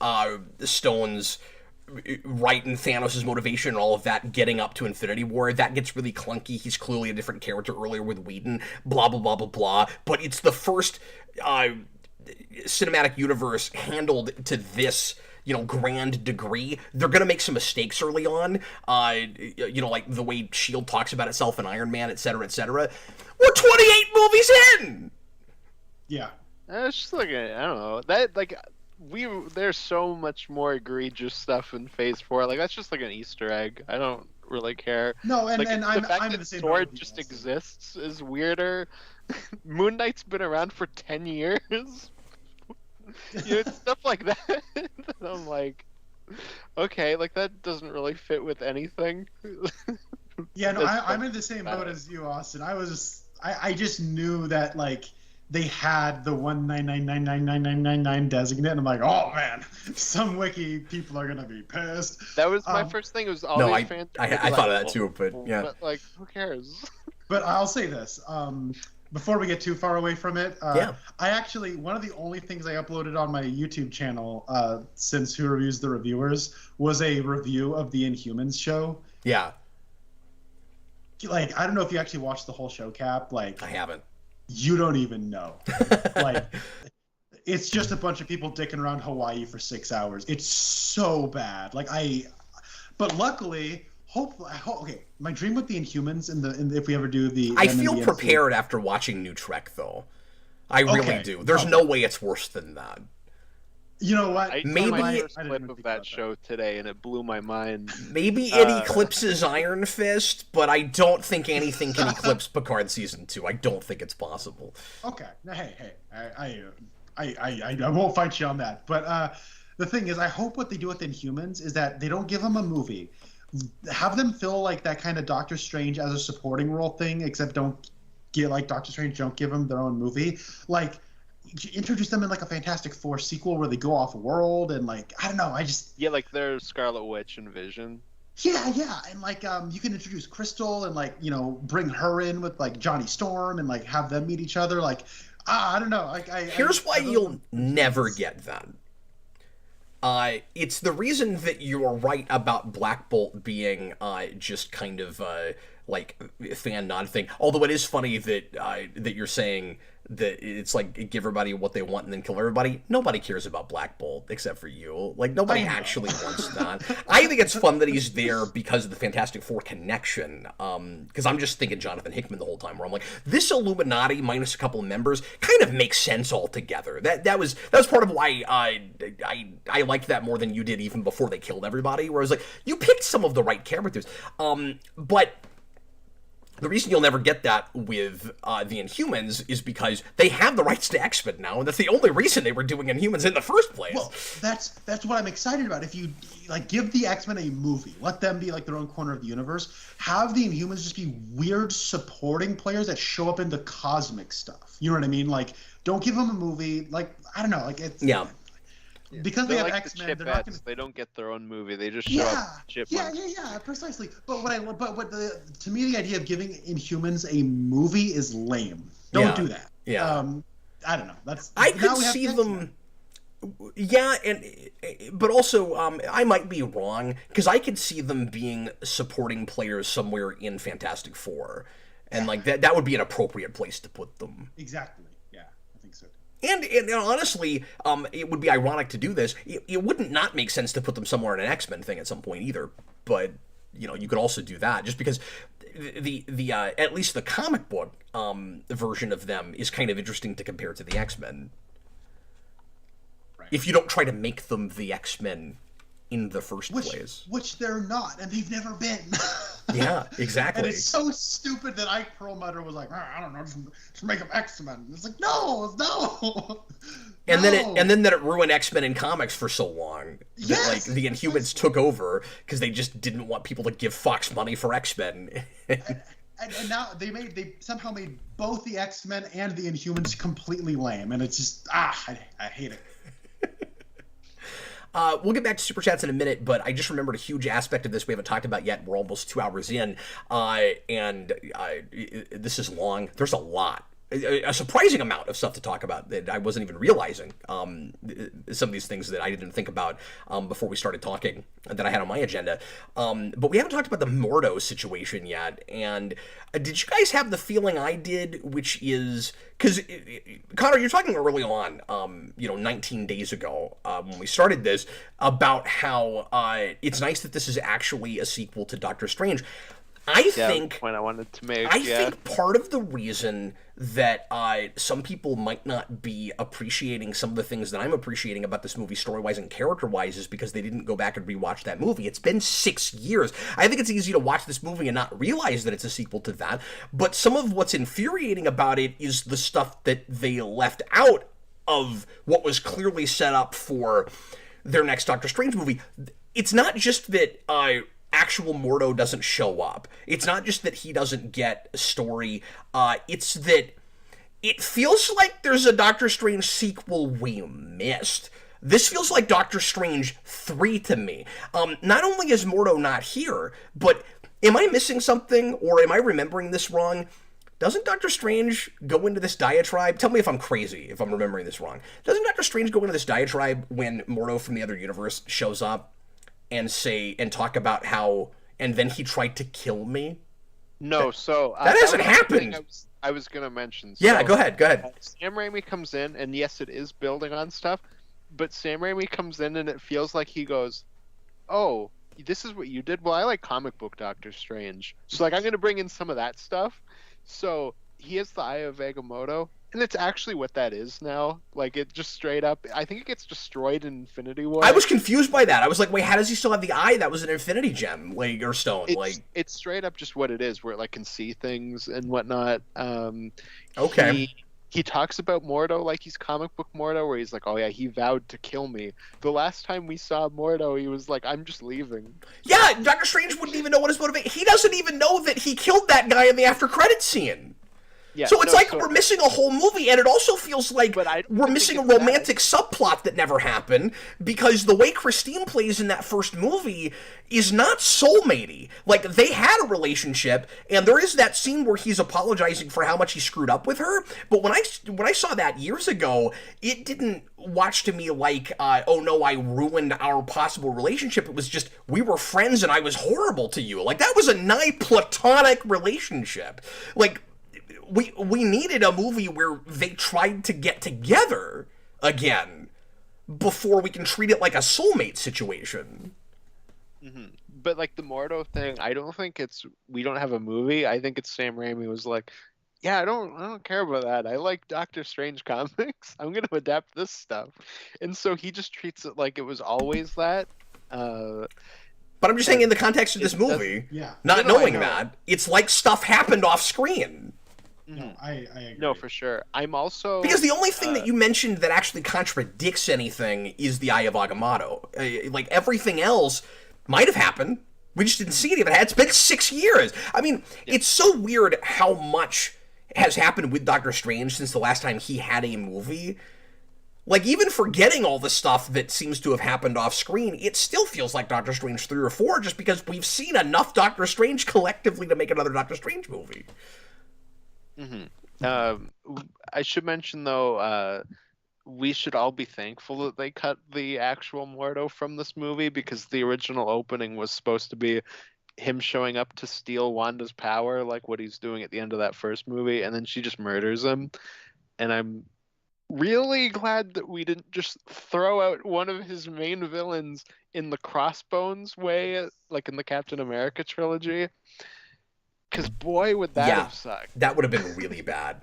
Stones right, and Thanos' motivation and all of that getting up to Infinity War. That gets really clunky. He's clearly a different character earlier with Whedon, blah, blah, blah, blah, blah. But it's the first cinematic universe handled to this, grand degree. They're gonna make some mistakes early on, like the way S.H.I.E.L.D. talks about itself in Iron Man, etc., etc. We're 28 movies in! Yeah. It's just like, I don't know. That, like, there's so much more egregious stuff in Phase 4. Like, that's just like an Easter egg. I don't really care. No, and, like, and the fact I'm that the same. Sword just exists is weirder. Moon Knight's been around for 10 years. Stuff like that. I'm like, okay, like, that doesn't really fit with anything. Yeah, no, I'm in the same boat as you, Austin. I just knew that, like, they had the 199999999 designate, and I'm like, oh man, some wiki people are gonna be pissed. That was my first thing. It was all these fans. I thought of that too, but yeah. But, like, who cares? But I'll say this. Before we get too far away from it, I actually, one of the only things I uploaded on my YouTube channel since Who Reviews the Reviewers was a review of the Inhumans show. Yeah. Like, I don't know if you actually watched the whole show, Cap. Like, I haven't. You don't even know. Like, it's just a bunch of people dicking around Hawaii for 6 hours. It's so bad. Like, but luckily, okay, my dream with the Inhumans if we ever do the... I feel prepared after watching New Trek, though. I really do. There's no way it's worse than that. You know what? Maybe I saw my clip of that show today, and it blew my mind. Maybe it eclipses Iron Fist, but I don't think anything can eclipse Picard Season 2. I don't think it's possible. Okay. Hey. I won't fight you on that. But the thing is, I hope what they do with Inhumans is that they don't give them a movie. Have them fill, like, that kind of Doctor Strange as a supporting role thing, except don't get, like, Doctor Strange, don't give them their own movie. Like, introduce them in, like, a Fantastic Four sequel where they go off world, and, like, I don't know, yeah, like there's Scarlet Witch and Vision. Yeah, and, like, you can introduce Crystal and, like, bring her in with, like, Johnny Storm and, like, have them meet each other. Like, I don't know. Like, here's why you'll never get that. It's the reason that you're right about Black Bolt being just kind of like fan nod thing. Although it is funny that that you're saying that it's like give everybody what they want and then kill everybody. Nobody cares about Black Bolt except for you. Like, nobody actually wants that. I think it's fun that he's there because of the Fantastic Four connection. Because I'm just thinking Jonathan Hickman the whole time, where I'm like, this Illuminati minus a couple of members kind of makes sense altogether. That was part of why I liked that more than you did even before they killed everybody. Where I was like, you picked some of the right characters, but the reason you'll never get that with the Inhumans is because they have the rights to X-Men now, and that's the only reason they were doing Inhumans in the first place. Well, that's what I'm excited about. If you, like, give the X-Men a movie, let them be, like, their own corner of the universe, have the Inhumans just be weird supporting players that show up in the cosmic stuff. You know what I mean? Like, don't give them a movie. Like, I don't know. Like, it's... Yeah. Because they have like X-Men, the they're not gonna... They don't get their own movie. They just show up. Yeah, precisely. But to me, the idea of giving Inhumans a movie is lame. Don't do that. Yeah. I don't know. I could see them Yeah, but also I might be wrong because I could see them being supporting players somewhere in Fantastic Four, and like that would be an appropriate place to put them. Exactly. Yeah, I think so. And honestly, it would be ironic to do this. It wouldn't not make sense to put them somewhere in an X-Men thing at some point either. But you could also do that just because the at least the comic book version of them is kind of interesting to compare to the X-Men. If you don't try to make them the X-Men in the first place. Which they're not, and they've never been. Yeah, exactly. And it's so stupid that Ike Perlmutter was like, I don't know, just make them X-Men. It's like, no. And then that it ruined X-Men in comics for so long that yes, like the Inhumans took over because they just didn't want people to give Fox money for X-Men. And now they somehow made both the X-Men and the Inhumans completely lame, and it's just I hate it. We'll get back to Super Chats in a minute, but I just remembered a huge aspect of this we haven't talked about yet. We're almost 2 hours in, and this is long. There's a lot. A surprising amount of stuff to talk about that I wasn't even realizing. Some of these things that I didn't think about before we started talking that I had on my agenda. But we haven't talked about the Mordo situation yet. And did you guys have the feeling I did, which is... Because, Connor, you're talking early on, 19 days ago when we started this, about how it's nice that this is actually a sequel to Doctor Strange. I think point I wanted to make. I think part of the reason that some people might not be appreciating some of the things that I'm appreciating about this movie story-wise and character-wise is because they didn't go back and rewatch that movie. It's been 6 years. I think it's easy to watch this movie and not realize that it's a sequel to that, but some of what's infuriating about it is the stuff that they left out of what was clearly set up for their next Doctor Strange movie. It's not just that actual Mordo doesn't show up. It's not just that he doesn't get a story. It's that it feels like there's a Doctor Strange sequel we missed. This feels like Doctor Strange 3 to me. Not only is Mordo not here, but am I missing something or am I remembering this wrong? Doesn't Doctor Strange go into this diatribe? Tell me if I'm crazy, if I'm remembering this wrong. Doesn't Doctor Strange go into this diatribe when Mordo from the other universe shows up? And talk about how, and then he tried to kill me? No, so... that hasn't happened! I was going to mention. Yeah, go ahead. Sam Raimi comes in, and yes, it is building on stuff, but Sam Raimi comes in, and it feels like he goes, oh, this is what you did? Well, I like comic book Doctor Strange. So, like, I'm going to bring in some of that stuff. So, he has the Eye of Agamotto, and it's actually what that is now. Like, it just straight up... I think it gets destroyed in Infinity War. I was confused by that. I was like, wait, how does he still have the eye? That was an Infinity Gem, like, or stone. It's straight up just what it is, where it, like, can see things and whatnot. Okay. He talks about Mordo like he's comic book Mordo, where he's like, oh yeah, he vowed to kill me. The last time we saw Mordo, he was like, I'm just leaving. Yeah, Doctor Strange wouldn't even know what his motivation... He doesn't even know that he killed that guy in the after-credits scene. Yeah, so it's we're missing a whole movie, and it also feels like we're missing a romantic subplot that never happened, because the way Christine plays in that first movie is not soulmatey. Like, they had a relationship, and there is that scene where he's apologizing for how much he screwed up with her, but when I saw that years ago, it didn't watch to me like, oh no, I ruined our possible relationship. It was just, we were friends and I was horrible to you. Like, that was a nigh platonic relationship. Like, we needed a movie where they tried to get together again before we can treat it like a soulmate situation. Mm-hmm. But like the Mordo thing, I don't think we don't have a movie. I think it's Sam Raimi was like, yeah, I don't care about that. I like Doctor Strange comics. I'm going to adapt this stuff. And so he just treats it like it was always that. But I'm just saying in the context of this movie, not knowing that, it's like stuff happened off screen. No, I agree. No, for sure. I'm also... Because the only thing that you mentioned that actually contradicts anything is the Eye of Agamotto. Like, everything else might have happened. We just didn't see any of it. It's been 6 years. I mean, it's so weird how much has happened with Doctor Strange since the last time he had a movie. Like, even forgetting all the stuff that seems to have happened off screen, it still feels like Doctor Strange 3 or 4 just because we've seen enough Doctor Strange collectively to make another Doctor Strange movie. Mm-hmm. I should mention though, we should all be thankful that they cut the actual Mordo from this movie, because the original opening was supposed to be him showing up to steal Wanda's power, like what he's doing at the end of that first movie, and then she just murders him. And I'm really glad that we didn't just throw out one of his main villains in the Crossbones way, like in the Captain America trilogy. Because boy, would that have sucked. That would have been really bad.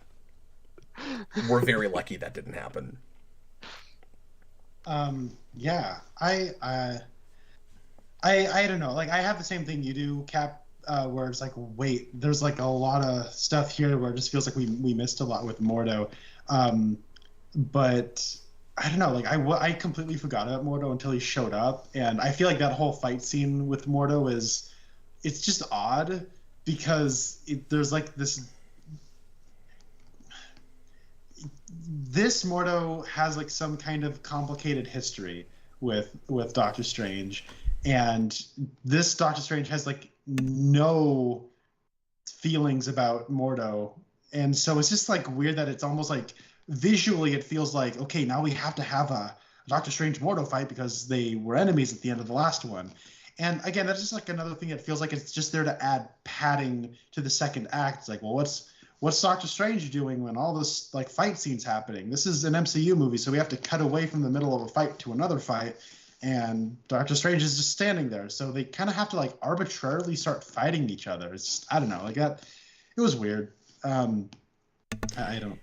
We're very lucky that didn't happen. Yeah, I don't know. Like, I have the same thing you do, Cap, where it's like, wait, there's like a lot of stuff here where it just feels like we missed a lot with Mordo. But I don't know. Like, I completely forgot about Mordo until he showed up, and I feel like that whole fight scene with Mordo it's just odd because there's like this Mordo has like some kind of complicated history with Doctor Strange, and this Doctor Strange has like no feelings about Mordo, and so it's just like weird that it's almost like visually it feels like, okay, now we have to have a Doctor Strange Mordo fight because they were enemies at the end of the last one. And again, that's just like another thing that feels like it's just there to add padding to the second act. It's like, well, what's Doctor Strange doing when all this like fight scenes happening? This is an MCU movie, so we have to cut away from the middle of a fight to another fight, and Doctor Strange is just standing there. So they kind of have to like arbitrarily start fighting each other. It's just, I don't know, like that. It was weird. I don't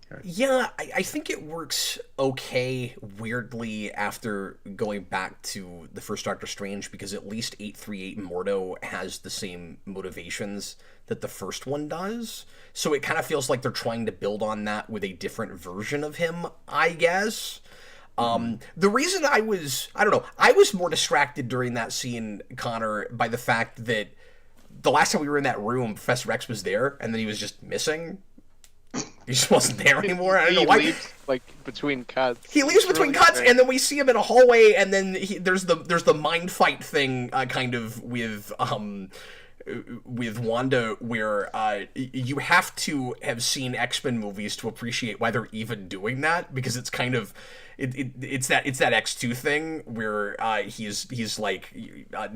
care. Yeah, I think it works okay, weirdly, after going back to the first Doctor Strange, because at least 838 Mordo has the same motivations that the first one does. So it kind of feels like they're trying to build on that with a different version of him, I guess. The reason I was more distracted during that scene, Connor, by the fact that the last time we were in that room, Professor X was there, and then he was just missing. He just wasn't there anymore. I don't know why. He leaves, like, between cuts. He leaves between cuts, and then we see him in a hallway, and then there's the mind fight thing, kind of with Wanda, where you have to have seen X-Men movies to appreciate why they're even doing that, because it's kind of it's that X2 thing where he's like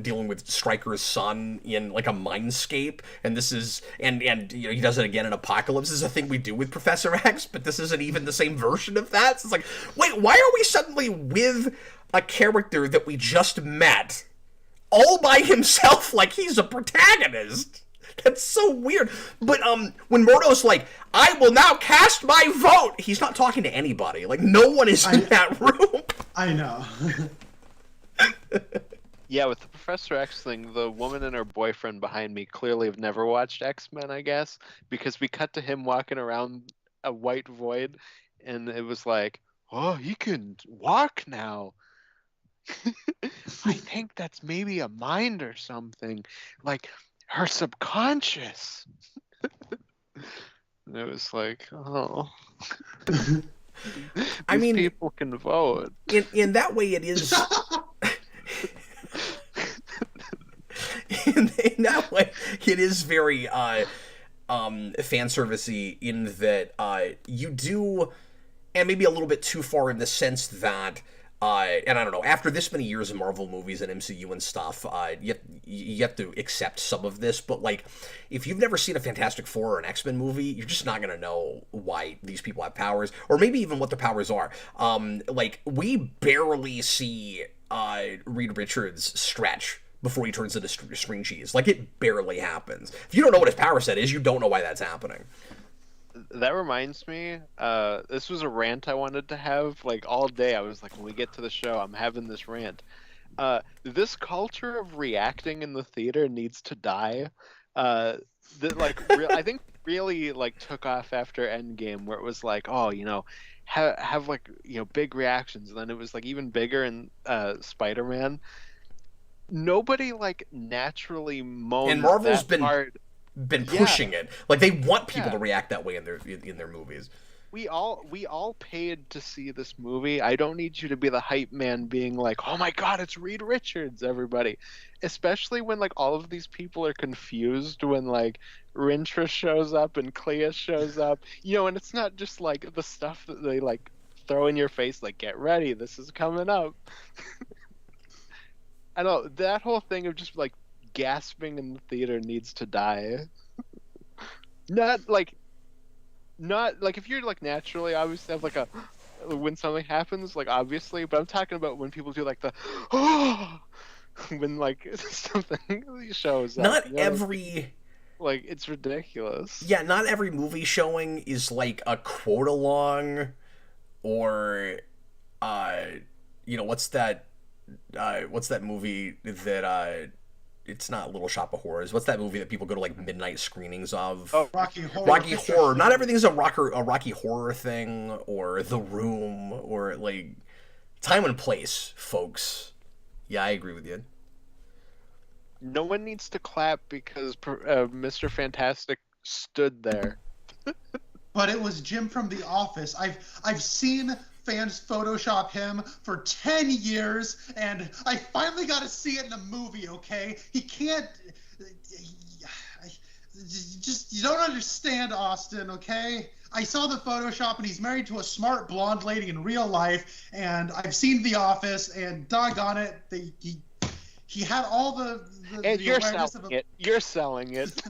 dealing with Stryker's son in like a mindscape, and this is and you know, he does it again in Apocalypse. This is a thing we do with Professor X, but this isn't even the same version of that. So it's like, wait, why are we suddenly with a character that we just met all by himself, like he's a protagonist? That's so weird. But when Mordo's like, I will now cast my vote, he's not talking to anybody. Like, no one is in that room. I know. Yeah, with the Professor X thing, the woman and her boyfriend behind me clearly have never watched X-Men, I guess, because we cut to him walking around a white void, and it was like, oh, he can walk now. I think that's maybe a mind or something, like her subconscious. And it was like, oh. I mean, people can vote. In that way, it is. in that way, it is very fan servicey in that you do, and maybe a little bit too far in the sense that. And I don't know, after this many years of Marvel movies and MCU and stuff, you have to accept some of this, but like, if you've never seen a Fantastic Four or an X-Men movie, you're just not gonna know why these people have powers, or maybe even what their powers are. Like, we barely see Reed Richards stretch before he turns into string cheese. Like, it barely happens. If you don't know what his power set is, you don't know why that's happening. That reminds me, this was a rant I wanted to have, like, all day. I was like, when we get to the show, I'm having this rant. This culture of reacting in the theater needs to die. That, like, I think really, like, took off after Endgame, where it was like, oh, you know, have like, you know, big reactions. And then it was, like, even bigger in Spider-Man. Nobody, like, naturally moans and Marvel's that hard. Been pushing it. Like, they want people to react that way in their movies. We all paid to see this movie. I don't need you to be the hype man being like, oh my god, it's Reed Richards, everybody. Especially when, like, all of these people are confused when, like, Rintra shows up and Clea shows up. You know, and it's not just, like, the stuff that they, like, throw in your face like, get ready, this is coming up. I know that whole thing of just like gasping in the theater needs to die. Not like if you're like naturally obviously have like a when something happens, like obviously, but I'm talking about when people do like the when like something shows up. Not every like it's ridiculous. Yeah, not every movie showing is like a quote along or what's that movie that it's not Little Shop of Horrors. What's that movie that people go to like midnight screenings of? Oh, Rocky Horror. Rocky Horror. Not everything's a Rocky Horror thing or The Room or like time and place, folks. Yeah, I agree with you. No one needs to clap because Mr. Fantastic stood there. But it was Jim from The Office. I've seen fans Photoshop him for 10 years, and I finally got to see it in a movie, okay? He can't... you don't understand, Austin, okay? I saw the Photoshop, and he's married to a smart blonde lady in real life, and I've seen The Office, and doggone it, he had all the and the you're awareness selling of it. You're selling it.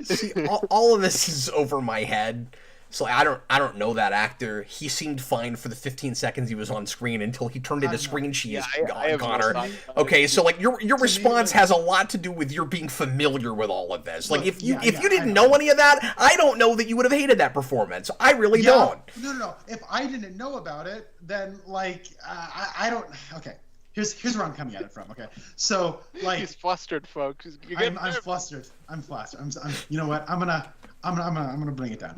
See, all of this is over my head. So I don't know that actor. He seemed fine for the 15 seconds he was on screen until he turned into screen cheese. Connor. Okay, so like your response has a lot to do with your being familiar with all of this. Like if you didn't know any of that, I don't know that you would have hated that performance. I really don't. No. If I didn't know about it, then like I don't. Okay. Here's where I'm coming at it from. Okay, so like he's flustered, folks. I'm flustered. I'm flustered. I'm. You know what? I'm gonna bring it down.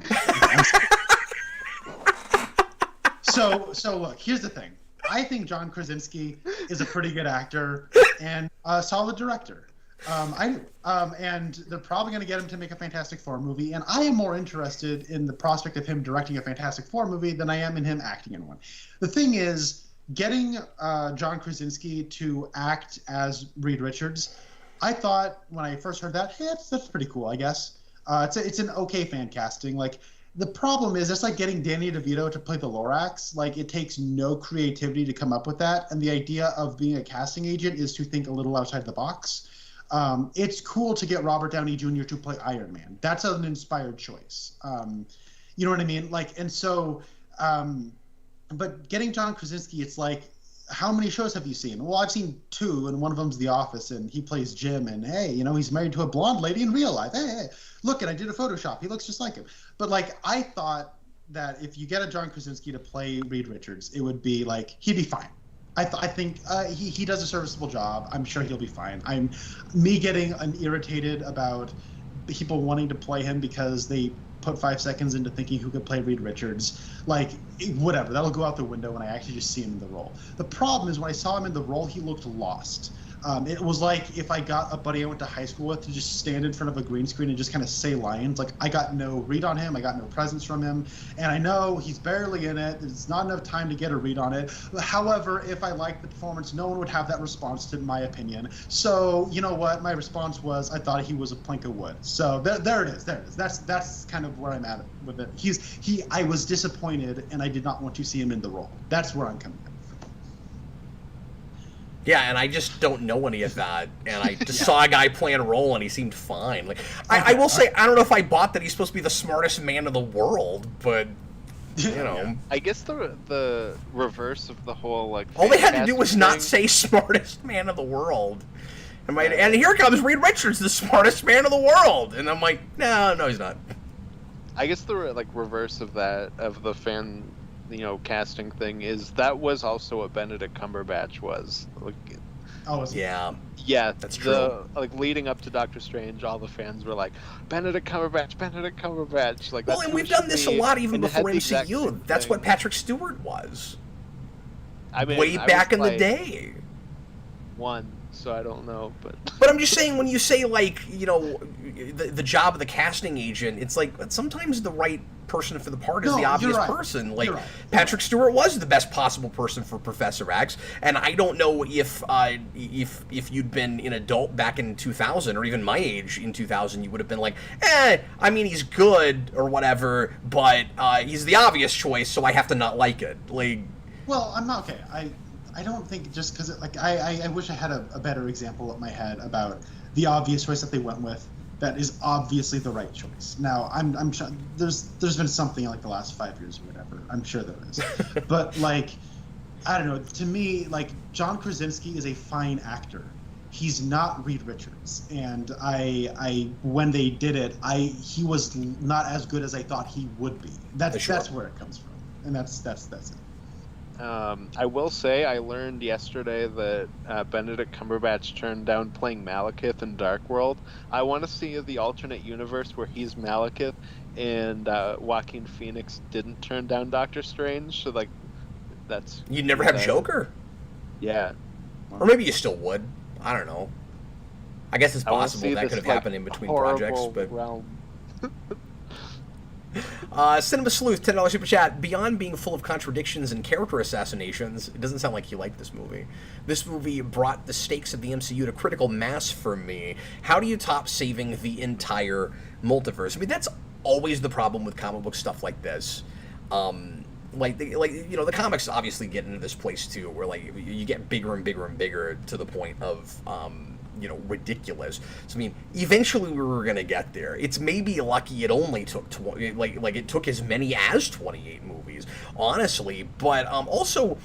So look. Here's the thing. I think John Krasinski is a pretty good actor and a solid director. I do. And they're probably going to get him to make a Fantastic Four movie. And I am more interested in the prospect of him directing a Fantastic Four movie than I am in him acting in one. The thing is, getting John Krasinski to act as Reed Richards, I thought when I first heard that, hey, that's pretty cool, I guess. It's an okay fan casting. Like, the problem is, it's like getting Danny DeVito to play the Lorax. Like, it takes no creativity to come up with that. And the idea of being a casting agent is to think a little outside the box. It's cool to get Robert Downey Jr. to play Iron Man. That's an inspired choice. You know what I mean? Like, and so... but getting John Krasinski, it's like, how many shows have you seen? Well, I've seen 2, and one of them's The Office, and he plays Jim, and hey, he's married to a blonde lady in real life. Hey, look, and I did a Photoshop. He looks just like him. But like, I thought that if you get a John Krasinski to play Reed Richards, it would be like, he'd be fine. I think he does a serviceable job. I'm sure he'll be fine. Me getting irritated about people wanting to play him because they put 5 seconds into thinking who could play Reed Richards, like, whatever, that'll go out the window when I actually just see him in the role. The problem is when I saw him in the role, he looked lost. It was like if I got a buddy I went to high school with to just stand in front of a green screen and just kind of say lines. Like, I got no read on him, I got no presence from him, and I know he's barely in it. It's not enough time to get a read on it. However, if I liked the performance, no one would have that response, in my opinion. So, you know what? My response was, I thought he was a plank of wood. So there it is. That's kind of where I'm at with it. I was disappointed, and I did not want to see him in the role. That's where I'm coming from. Yeah, and I just don't know any of that, and I just saw a guy playing a role, and he seemed fine. Like, I will say, I don't know if I bought that he's supposed to be the smartest man in the world, but, you know. I guess the reverse of the whole, like... All they had to do was not say smartest man in the world. And here comes Reed Richards, the smartest man in the world! And I'm like, no, he's not. I guess the, like, reverse of that, of the fan... casting thing is that was also what Benedict Cumberbatch was. Like, yeah, that's true. Like leading up to Doctor Strange, all the fans were like, Benedict Cumberbatch. Like, well, and we've done this a lot even before MCU. That's what Patrick Stewart was. I mean, way back in the day. So I don't know, but I'm just saying, when you say, like, the job of the casting agent, it's like sometimes the right person for the part is No, the you're obvious right. person. Like, You're right. Patrick Stewart was the best possible person for Professor X, and I don't know if you'd been an adult back in 2000, or even my age in 2000, you would have been like, I mean, he's good or whatever, but he's the obvious choice, so I have to not like it. Like, well, I'm not okay. I don't think just because I wish I had a better example in my head about the obvious choice that they went with. That is obviously the right choice. Now, I'm sure there's been something like the last 5 years or whatever. I'm sure there is, but like, I don't know. To me, like, John Krasinski is a fine actor. He's not Reed Richards, and I when they did it, he was not as good as I thought he would be. That's where it comes from, and that's it. I will say I learned yesterday that Benedict Cumberbatch turned down playing Malekith in Dark World. I want to see the alternate universe where he's Malekith and Joaquin Phoenix didn't turn down Doctor Strange. So, like, that's... You'd never have Joker? Yeah. Or maybe you still would. I don't know. I guess it's possible that could have happened in between projects, but... realm. Cinema Sleuth, $10 super chat. Beyond being full of contradictions and character assassinations, it doesn't sound like you liked this movie. This movie brought the stakes of the MCU to critical mass for me. How do you top saving the entire multiverse? I mean, that's always the problem with comic book stuff like this. The comics obviously get into this place too, where like you get bigger and bigger and bigger to the point of ridiculous. So I mean, eventually we were gonna get there. It's maybe lucky it only took it took as many as 28 movies, honestly. But also,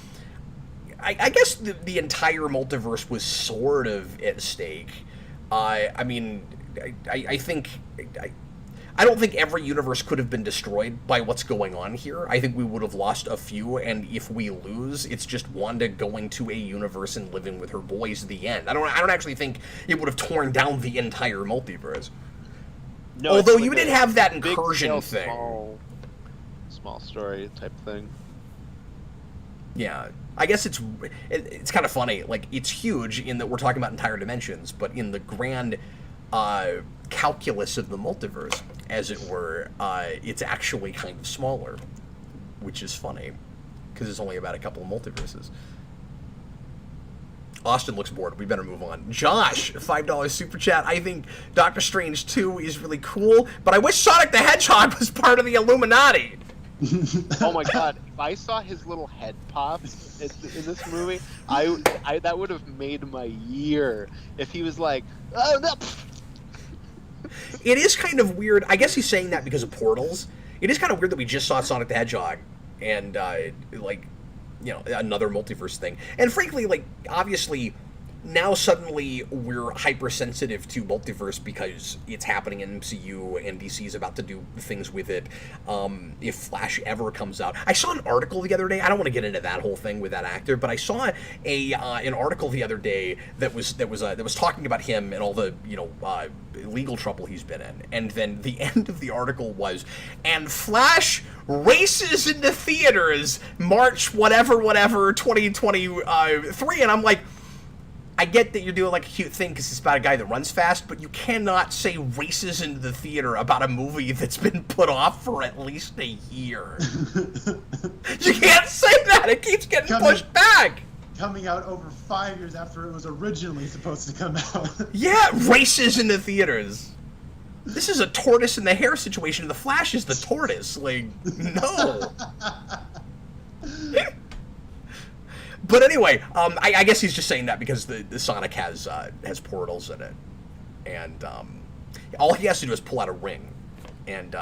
I guess the entire multiverse was sort of at stake. I think. I don't think every universe could have been destroyed by what's going on here. I think we would have lost a few, and if we lose, it's just Wanda going to a universe and living with her boys. The end. I don't actually think it would have torn down the entire multiverse. No, although you did have that incursion thing, small story type thing. Yeah, I guess it's kind of funny. Like, it's huge in that we're talking about entire dimensions, but in the grand calculus of the multiverse, as it were, it's actually kind of smaller, which is funny because it's only about a couple of multiverses. Austin looks bored. We better move on. Josh, $5 super chat. I think Doctor Strange 2 is really cool, but I wish Sonic the Hedgehog was part of the Illuminati. Oh my god, if I saw his little head pop in this movie, I that would have made my year. If he was like, oh no. It is kind of weird. I guess he's saying that because of portals. It is kind of weird that we just saw Sonic the Hedgehog and another multiverse thing. And frankly, like, obviously now suddenly we're hypersensitive to multiverse because it's happening in MCU and DC is about to do things with it. If Flash ever comes out, I saw an article the other day. I don't want to get into that whole thing with that actor, but I saw an article the other day that was talking about him and all the legal trouble he's been in. And then the end of the article was, and Flash races into theaters March whatever 2023, and I'm like, I get that you're doing like a cute thing because it's about a guy that runs fast, but you cannot say races into the theater about a movie that's been put off for at least a year. You can't say that. It keeps getting pushed back. Coming out over 5 years after it was originally supposed to come out. Yeah, races into theaters. This is a tortoise and the hare situation. The Flash is the tortoise. Like, no. But anyway, I guess he's just saying that because the Sonic has portals in it, and all he has to do is pull out a ring, and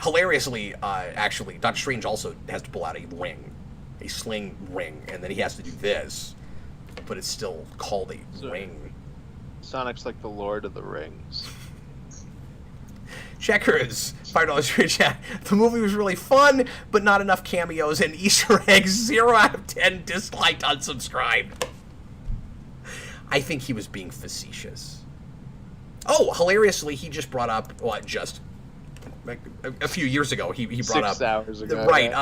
hilariously, actually, Doctor Strange also has to pull out a ring, a sling ring, and then he has to do this, but it's still called a ring. Sonic's like the Lord of the Rings. Checkers, $5 for chat. The movie was really fun, but not enough cameos and Easter eggs. 0 out of 10 disliked, unsubscribed. I think he was being facetious. Oh, hilariously, he just brought up, a few years ago, he brought 6 hours ago. Right,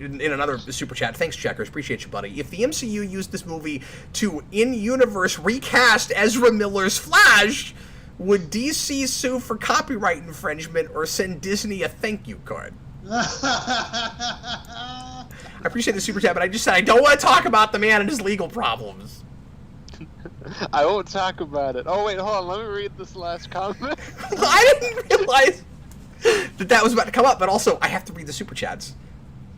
in another super chat. Thanks, Checkers. Appreciate you, buddy. If the MCU used this movie to, in-universe, recast Ezra Miller's Flash, Would DC sue for copyright infringement or send Disney a thank you card? I appreciate the super chat, but I just said I don't want to talk about the man and his legal problems. I won't talk about it. Oh wait, hold on. Let me read this last comment. I didn't realize that was about to come up, but also I have to read the super chats.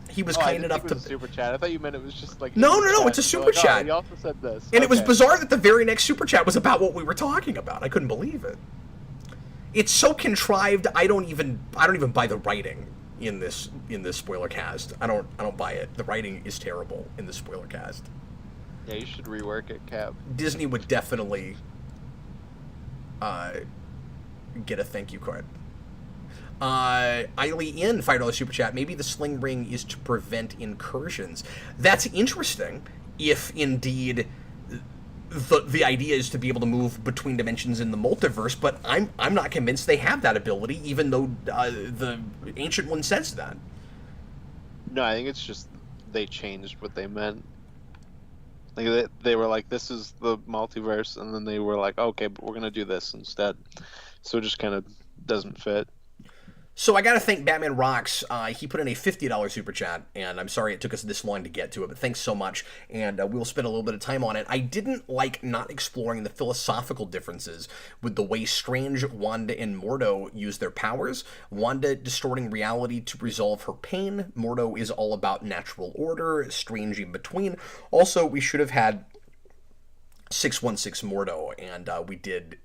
He was kind enough to super chat. I thought you meant it was just like no, it's a super chat. He also said this, and it was bizarre that the very next super chat was about what we were talking about. I couldn't believe it. It's so contrived. I don't even buy the writing in this spoiler cast. I don't buy it. The writing is terrible in the spoiler cast. Yeah, you should rework it, Cap. Disney would definitely get a thank you card. Eiley in $5 super chat. Maybe the sling ring is to prevent incursions. That's interesting. If indeed the idea is to be able to move between dimensions in the multiverse, but I'm not convinced they have that ability, even though the Ancient One says that. No, I think it's just they changed what they meant. Like they were like, this is the multiverse, and then they were like, okay, but we're gonna do this instead. So it just kind of doesn't fit. So I gotta thank Batman Rocks. He put in a $50 super chat, and I'm sorry it took us this long to get to it, but thanks so much, and we'll spend a little bit of time on it. I didn't like not exploring the philosophical differences with the way Strange, Wanda, and Mordo use their powers. Wanda distorting reality to resolve her pain. Mordo is all about natural order, Strange in between. Also, we should have had 616 Mordo, and we did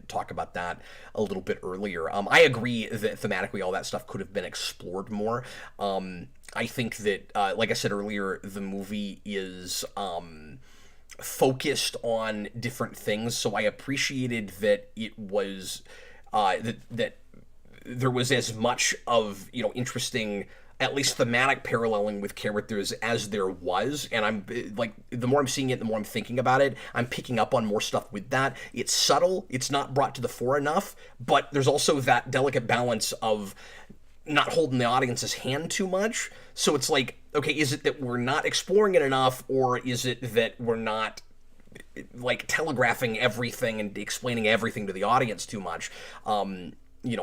talk about that a little bit earlier. I agree that thematically all that stuff could have been explored more. I think that, like I said earlier, the movie is focused on different things, so I appreciated that it was that there was as much of, interesting, at least thematic paralleling with characters as there was, and I'm like, the more I'm seeing it, the more I'm thinking about it, I'm picking up on more stuff with that. It's subtle, it's not brought to the fore enough, but there's also that delicate balance of not holding the audience's hand too much. So it's like, okay, is it that we're not exploring it enough, or is it that we're not like telegraphing everything and explaining everything to the audience too much?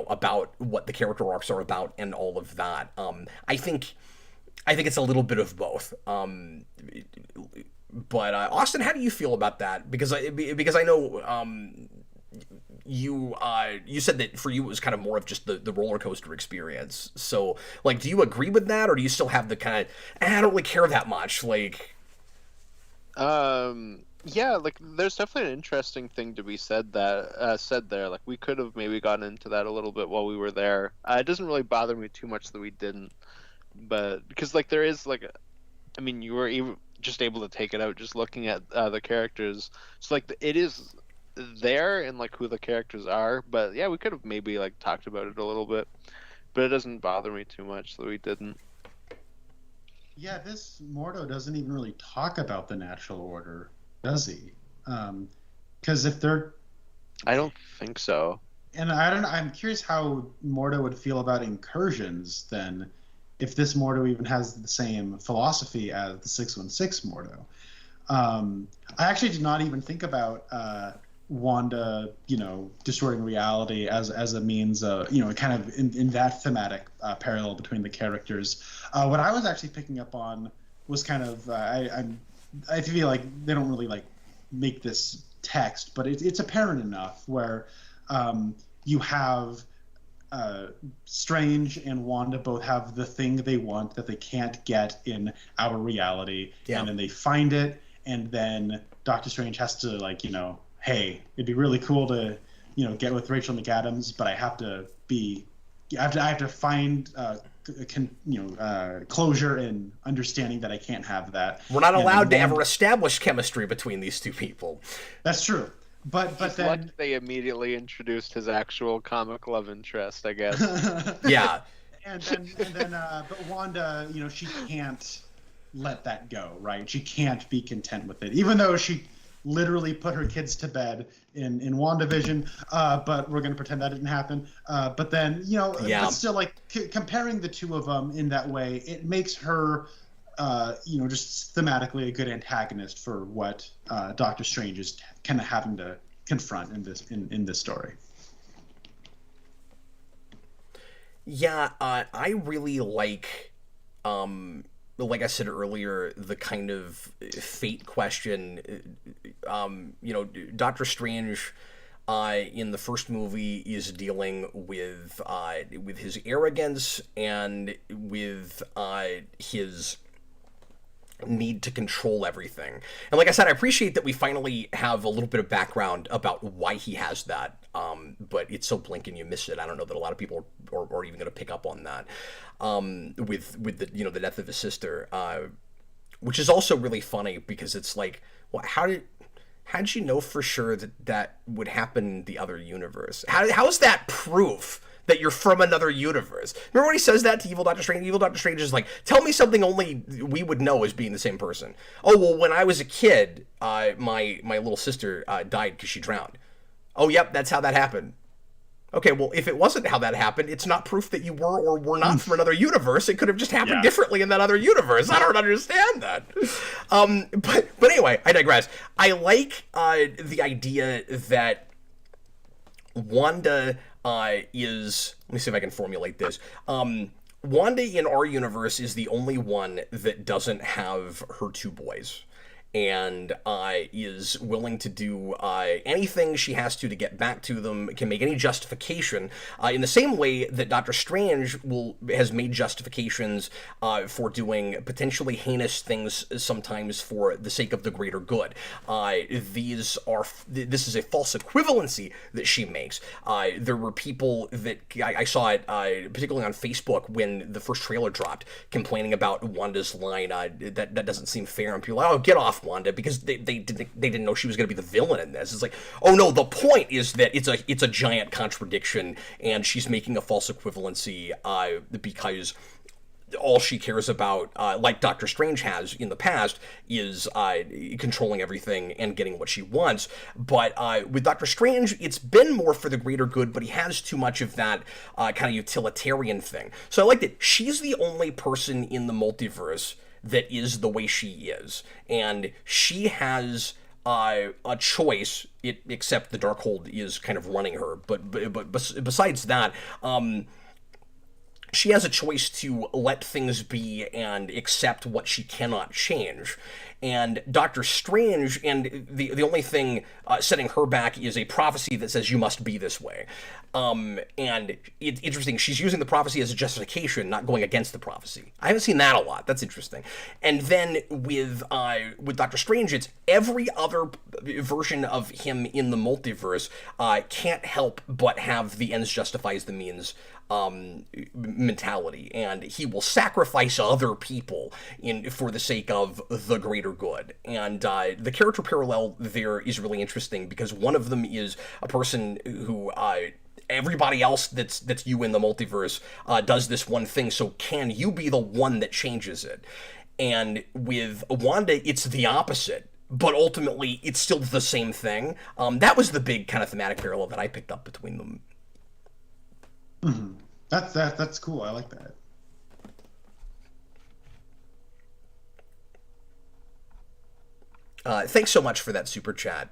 About what the character arcs are about and all of that. I think it's a little bit of both. But Austin, how do you feel about that? Because I know you said that for you it was kind of more of just the roller coaster experience. So like, do you agree with that, or do you still have the kind of I don't really care that much? Like, yeah, like there's definitely an interesting thing to be said there. Like we could have maybe gotten into that a little bit while we were there. It doesn't really bother me too much that we didn't, but because like there is like, you were just able to take it out just looking at the characters. So like it is there and like who the characters are. But yeah, we could have maybe like talked about it a little bit, but it doesn't bother me too much that we didn't. Yeah, this Mordo doesn't even really talk about the natural order, does he? Because if they're, I don't think so. And I don't know. I'm curious how Mordo would feel about incursions then, if this Mordo even has the same philosophy as the 616 Mordo. I actually did not even think about Wanda, distorting reality as a means of, kind of in that thematic parallel between the characters. What I was actually picking up on was kind of, I feel like they don't really like make this text, but it's apparent enough where you have Strange and Wanda both have the thing they want that they can't get in our reality, and then they find it, and then Doctor Strange has to hey, it'd be really cool to get with Rachel McAdams, but I have to find closure and understanding that I can't have that. We're not allowed to ever establish chemistry between these two people. That's true. But then like they immediately introduced his actual comic love interest, I guess. Yeah. and then but Wanda, she can't let that go, right? She can't be content with it, even though she literally put her kids to bed in WandaVision, but we're going to pretend that didn't happen. But then, but still, like, comparing the two of them in that way, it makes her, just thematically a good antagonist for what Doctor Strange is kind of having to confront in this story. Yeah, I really like I said earlier, the kind of fate question. Doctor Strange, in the first movie, is dealing with his arrogance and with his need to control everything. And like I said, I appreciate that we finally have a little bit of background about why he has that. But it's so blink and you miss it. I don't know that a lot of people are even going to pick up on that. With the death of his sister, which is also really funny because it's like, well, how'd you know for sure that would happen in the other universe? How is that proof that you're from another universe? Remember when he says that to Evil Doctor Strange? Evil Doctor Strange is like, tell me something only we would know as being the same person. Oh, well, when I was a kid, my little sister died because she drowned. Oh, yep, that's how that happened. Okay, well, if it wasn't how that happened, it's not proof that you were or were not from another universe. It could have just happened differently in that other universe. I don't understand that. But anyway, I digress. I like the idea that Wanda is... Let me see if I can formulate this. Wanda in our universe is the only one that doesn't have her two boys, and is willing to do anything she has to get back to them, can make any justification, in the same way that Doctor Strange has made justifications for doing potentially heinous things sometimes for the sake of the greater good. This is a false equivalency that she makes. There were people that I saw it, particularly on Facebook when the first trailer dropped, complaining about Wanda's line, that doesn't seem fair, and people are like, oh, get off, Wanda, because they didn't know she was going to be the villain in this. It's like, oh no, the point is that it's a giant contradiction, and she's making a false equivalency because all she cares about, like Doctor Strange has in the past, is controlling everything and getting what she wants. But with Doctor Strange, it's been more for the greater good, but he has too much of that kind of utilitarian thing. So I like that she's the only person in the multiverse that is the way she is, and she has a choice, except the Darkhold is kind of running her, but besides that, she has a choice to let things be and accept what she cannot change. And Doctor Strange, and the only thing setting her back is a prophecy that says you must be this way. And it's interesting, she's using the prophecy as a justification, not going against the prophecy. I haven't seen that a lot. That's interesting. And then with Doctor Strange, it's every other version of him in the multiverse can't help but have the ends justifies the means mentality, and he will sacrifice other people for the sake of the greater good. And the character parallel there is really interesting because one of them is a person who everybody else that's you in the multiverse does this one thing, so can you be the one that changes it? And with Wanda, it's the opposite, but ultimately it's still the same thing. That was the big kind of thematic parallel that I picked up between them. Mm-hmm. That's cool. I like that. Thanks so much for that super chat.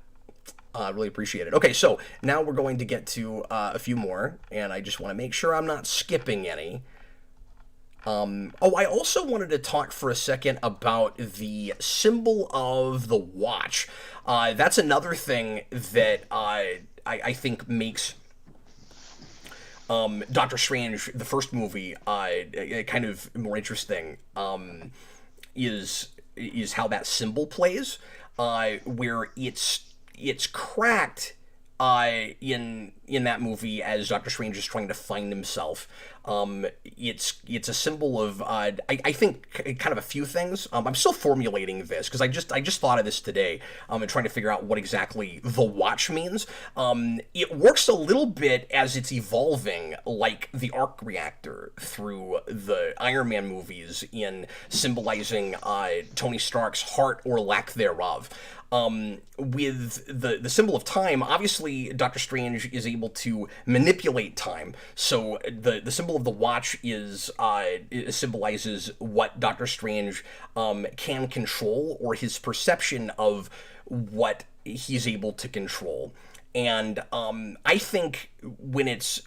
Really appreciate it. Okay, so now we're going to get to a few more, and I just want to make sure I'm not skipping any. I also wanted to talk for a second about the symbol of the watch. That's another thing that I think makes Doctor Strange, the first movie, kind of more interesting, is how that symbol plays, where it's cracked in that movie as Doctor Strange is trying to find himself. It's a symbol of I think kind of a few things. I'm still formulating this because I just thought of this today and trying to figure out what exactly the watch means. It works a little bit as it's evolving, like the arc reactor through the Iron Man movies, in symbolizing Tony Stark's heart or lack thereof. With the symbol of time, obviously Doctor Strange is able to manipulate time. So the symbol of the watch it symbolizes what Doctor Strange can control, or his perception of what he's able to control. And I think when it's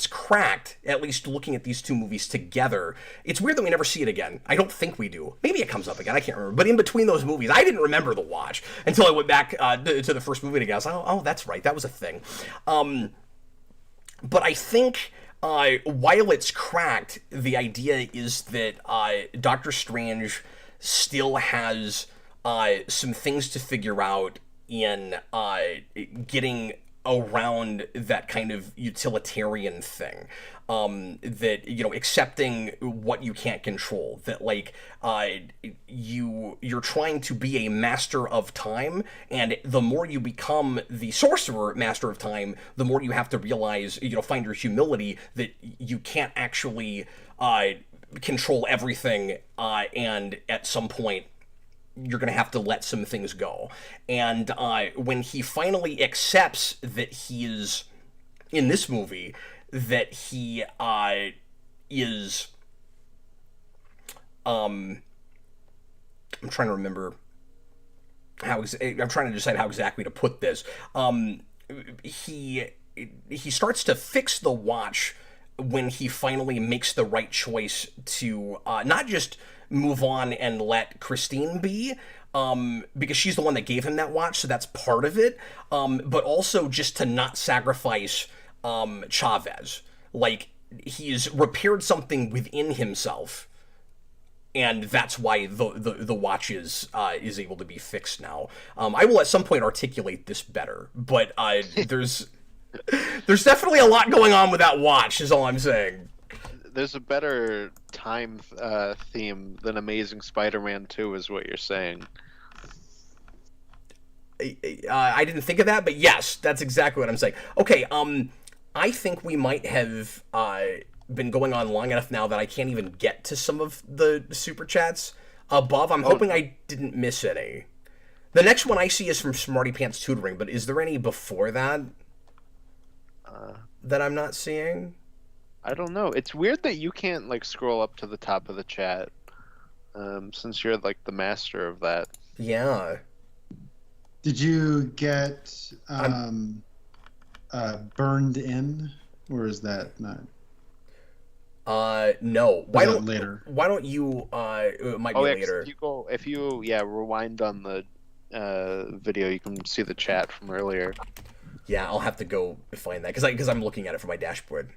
cracked, at least looking at these two movies together, it's weird that we never see it again. I don't think we do. Maybe it comes up again. I can't remember. But in between those movies, I didn't remember The Watch until I went back to the first movie again. I was like, oh, that's right. That was a thing. But I think while it's cracked, the idea is that Doctor Strange still has some things to figure out in getting around that kind of utilitarian thing, that, you know, accepting what you can't control, that like you're trying to be a master of time, and the more you become the sorcerer master of time, the more you have to realize, you know, find your humility that you can't actually control everything, and at some point you're going to have to let some things go. And when he finally accepts that he is, in this movie, that he is... I'm trying to remember how... I'm trying to decide how exactly to put this. He starts to fix the watch when he finally makes the right choice to not just move on and let Christine be, because she's the one that gave him that watch, so that's part of it, but also just to not sacrifice Chavez. Like, he's repaired something within himself, and that's why the watch is able to be fixed now. I will at some point articulate this better, but there's definitely a lot going on with that watch, is all I'm saying. There's a better time theme than Amazing Spider-Man 2, is what you're saying. I didn't think of that, but yes, that's exactly what I'm saying. Okay, I think we might have been going on long enough now that I can't even get to some of the super chats above. I'm hoping I didn't miss any. The next one I see is from Smarty Pants Tutoring, but is there any before that that I'm not seeing? I don't know. It's weird that you can't like scroll up to the top of the chat, since you're like the master of that. Yeah. Did you get burned in, or is that not? No. Why don't later? Why don't you? It might be later. If you rewind on the video, you can see the chat from earlier. Yeah, I'll have to go find that because I'm looking at it from my dashboard.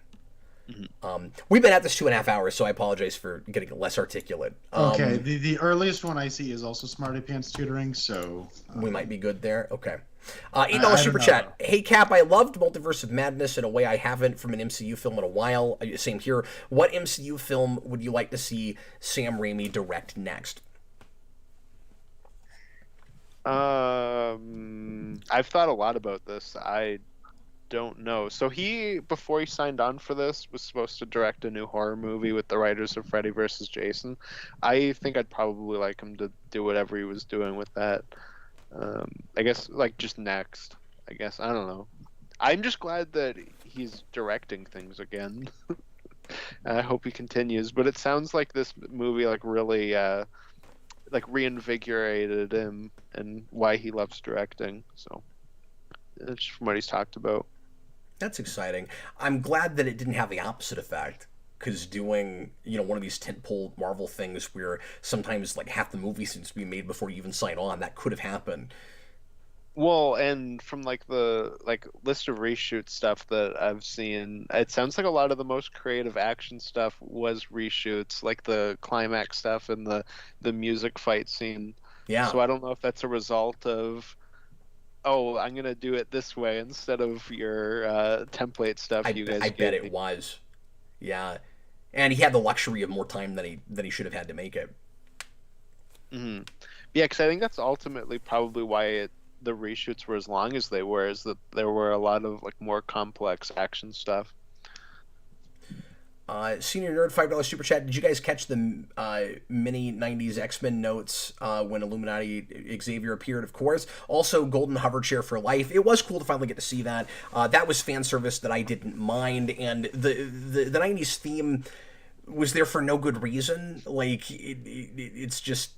Mm-hmm. We've been at this 2.5 hours, so I apologize for getting less articulate. Okay, the earliest one I see is also Smarty Pants Tutoring, so we might be good there. Okay. $8 super chat. Hey Cap, I loved Multiverse of Madness in a way I haven't from an MCU film in a while. Same here. What MCU film would you like to see Sam Raimi direct next? I've thought a lot about this. I don't know. So before he signed on for this, was supposed to direct a new horror movie with the writers of Freddy vs. Jason. I think I'd probably like him to do whatever he was doing with that. I guess like just next. I guess I don't know. I'm just glad that he's directing things again. I hope he continues. But it sounds like this movie like really like reinvigorated him and why he loves directing. So that's from what he's talked about. That's exciting. I'm glad that it didn't have the opposite effect, because doing, you know, one of these tentpole Marvel things where sometimes like half the movie seems to be made before you even sign on, that could have happened. Well, and from like the list of reshoot stuff that I've seen, it sounds like a lot of the most creative action stuff was reshoots, like the climax stuff and the music fight scene. Yeah. So I don't know if that's a result of, oh, I'm gonna do it this way instead of your template stuff. I bet it was. Yeah, and he had the luxury of more time than he should have had to make it. Mm-hmm. Yeah, because I think that's ultimately probably why the reshoots were as long as they were, is that there were a lot of like more complex action stuff. Senior Nerd, $5 super chat. Did you guys catch the mini 90s X-Men notes when Illuminati Xavier appeared? Of course. Also, Golden Hover Chair for Life. It was cool to finally get to see that. That was fan service that I didn't mind, and the 90s theme was there for no good reason. Like it's just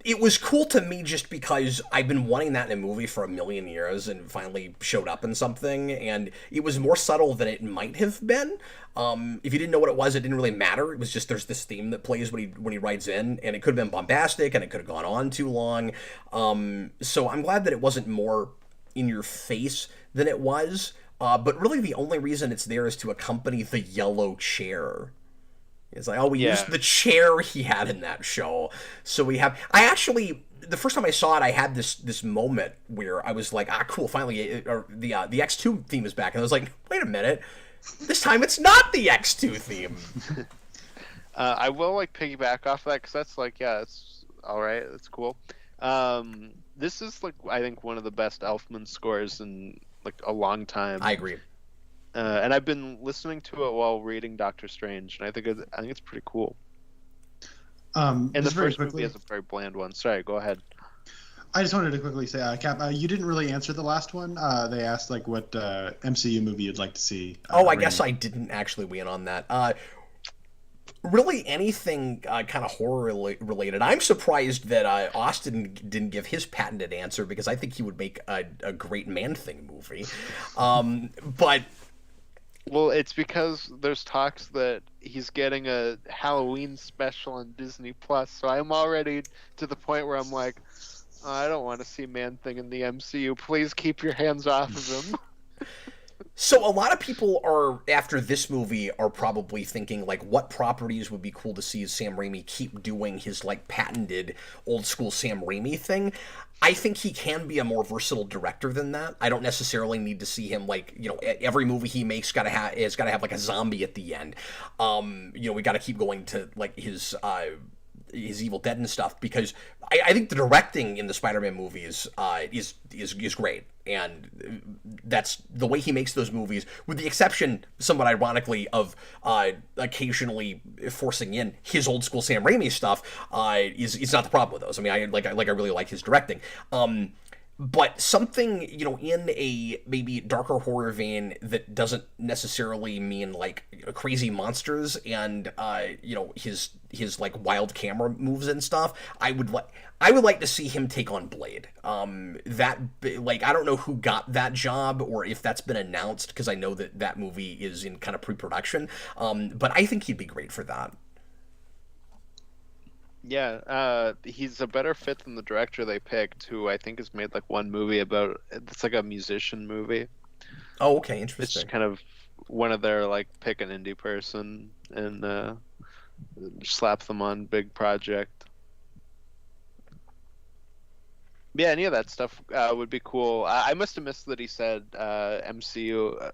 it was cool to me just because I've been wanting that in a movie for a million years and finally showed up in something, and it was more subtle than it might have been. If you didn't know what it was, it didn't really matter. It was just there's this theme that plays when he writes in, and it could have been bombastic, and it could have gone on too long. So I'm glad that it wasn't more in your face than it was. But really the only reason it's there is to accompany the yellow chair. It's like, oh, we used the chair he had in that show. So the first time I saw it, I had this moment where I was like, cool, finally, the X2 theme is back. And I was like, wait a minute, this time it's not the X2 theme. I will, like, piggyback off that, because that's, like, yeah, it's all right, that's cool. This is, like, I think one of the best Elfman scores in, like, a long time. I agree. And I've been listening to it while reading Doctor Strange, and I think it's pretty cool. And the first movie is a very bland one. Sorry, go ahead. I just wanted to quickly say, Cap, you didn't really answer the last one. They asked like what MCU movie you'd like to see. I guess I didn't actually weigh in on that. Really, anything kind of horror related. I'm surprised that Austin didn't give his patented answer, because I think he would make a great Man-Thing movie. But well, it's because there's talks that he's getting a Halloween special on Disney Plus, so I'm already to the point where I'm like, I don't want to see Man-Thing in the MCU. Please keep your hands off of him. So a lot of people are, after this movie, are probably thinking, like, what properties would be cool to see Sam Raimi keep doing his, like, patented old-school Sam Raimi thing. I think he can be a more versatile director than that. I don't necessarily need to see him, like, every movie he makes has got to have, like, a zombie at the end. We got to keep going to, like, his Evil Dead and stuff, because I think the directing in the Spider-Man movies is great, and that's the way he makes those movies, with the exception, somewhat ironically, of occasionally forcing in his old school Sam Raimi stuff. Is not the problem with those. I mean, I really like his directing. But something, in a maybe darker horror vein that doesn't necessarily mean, like, crazy monsters and, his like, wild camera moves and stuff, I would like to see him take on Blade. I don't know who got that job or if that's been announced, because I know that movie is in kind of pre-production. But I think he'd be great for that. Yeah, he's a better fit than the director they picked, who I think has made like one movie it's like a musician movie. Oh, okay, interesting. It's just kind of one of their, like, pick an indie person and slap them on big project. Yeah, any of that stuff would be cool. I must have missed that he said MCU.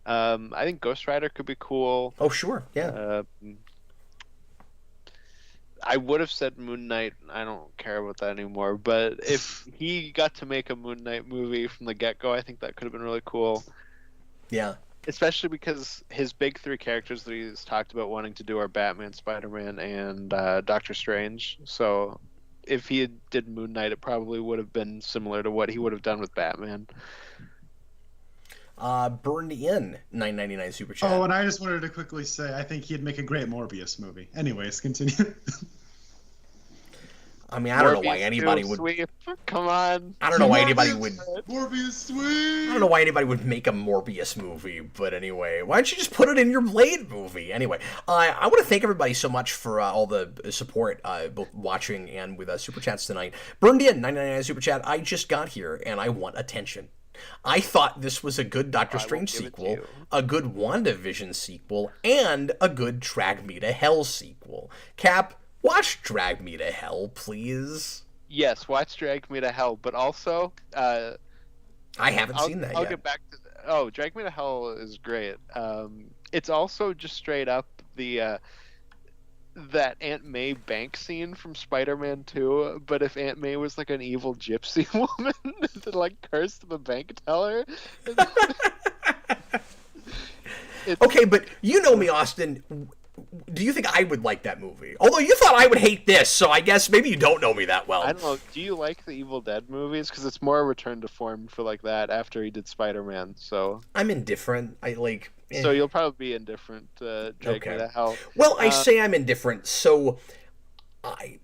I think Ghost Rider could be cool. Oh, sure, yeah. I would have said Moon Knight. I don't care about that anymore. But if he got to make a Moon Knight movie from the get-go, I think that could have been really cool. Yeah. Especially because his big three characters that he's talked about wanting to do are Batman, Spider-Man, and Doctor Strange. So if he did Moon Knight, it probably would have been similar to what he would have done with Batman. Burned in $9.99 super chat. Oh, and I just wanted to quickly say, I think he'd make a great Morbius movie. Anyways, continue. I mean, I don't know why anybody would. Sweet. Come on. I don't know why anybody would. Morbius sweet. I don't know why anybody would make a Morbius movie, but anyway, why don't you just put it in your Blade movie? Anyway, I want to thank everybody so much for all the support, both watching and with super chats tonight. Burned in $9.99 super chat. I just got here and I want attention. I thought this was a good Doctor Strange sequel, a good WandaVision sequel, and a good Drag Me to Hell sequel. Cap, watch Drag Me to Hell, please. Yes, watch Drag Me to Hell, but also... I haven't seen that yet. I'll get back to... Oh, Drag Me to Hell is great. It's also just straight up that Aunt May bank scene from Spider-Man 2, but if Aunt May was like an evil gypsy woman that like cursed the bank teller. Okay, but you know me, Austin. Do you think I would like that movie? Although you thought I would hate this, so I guess maybe you don't know me that well. I don't know. Do you like the Evil Dead movies? Because it's more a return to form for like that after he did Spider-Man. So I'm indifferent. So you'll probably be indifferent. Drag Me to Hell. Well, I say I'm indifferent. So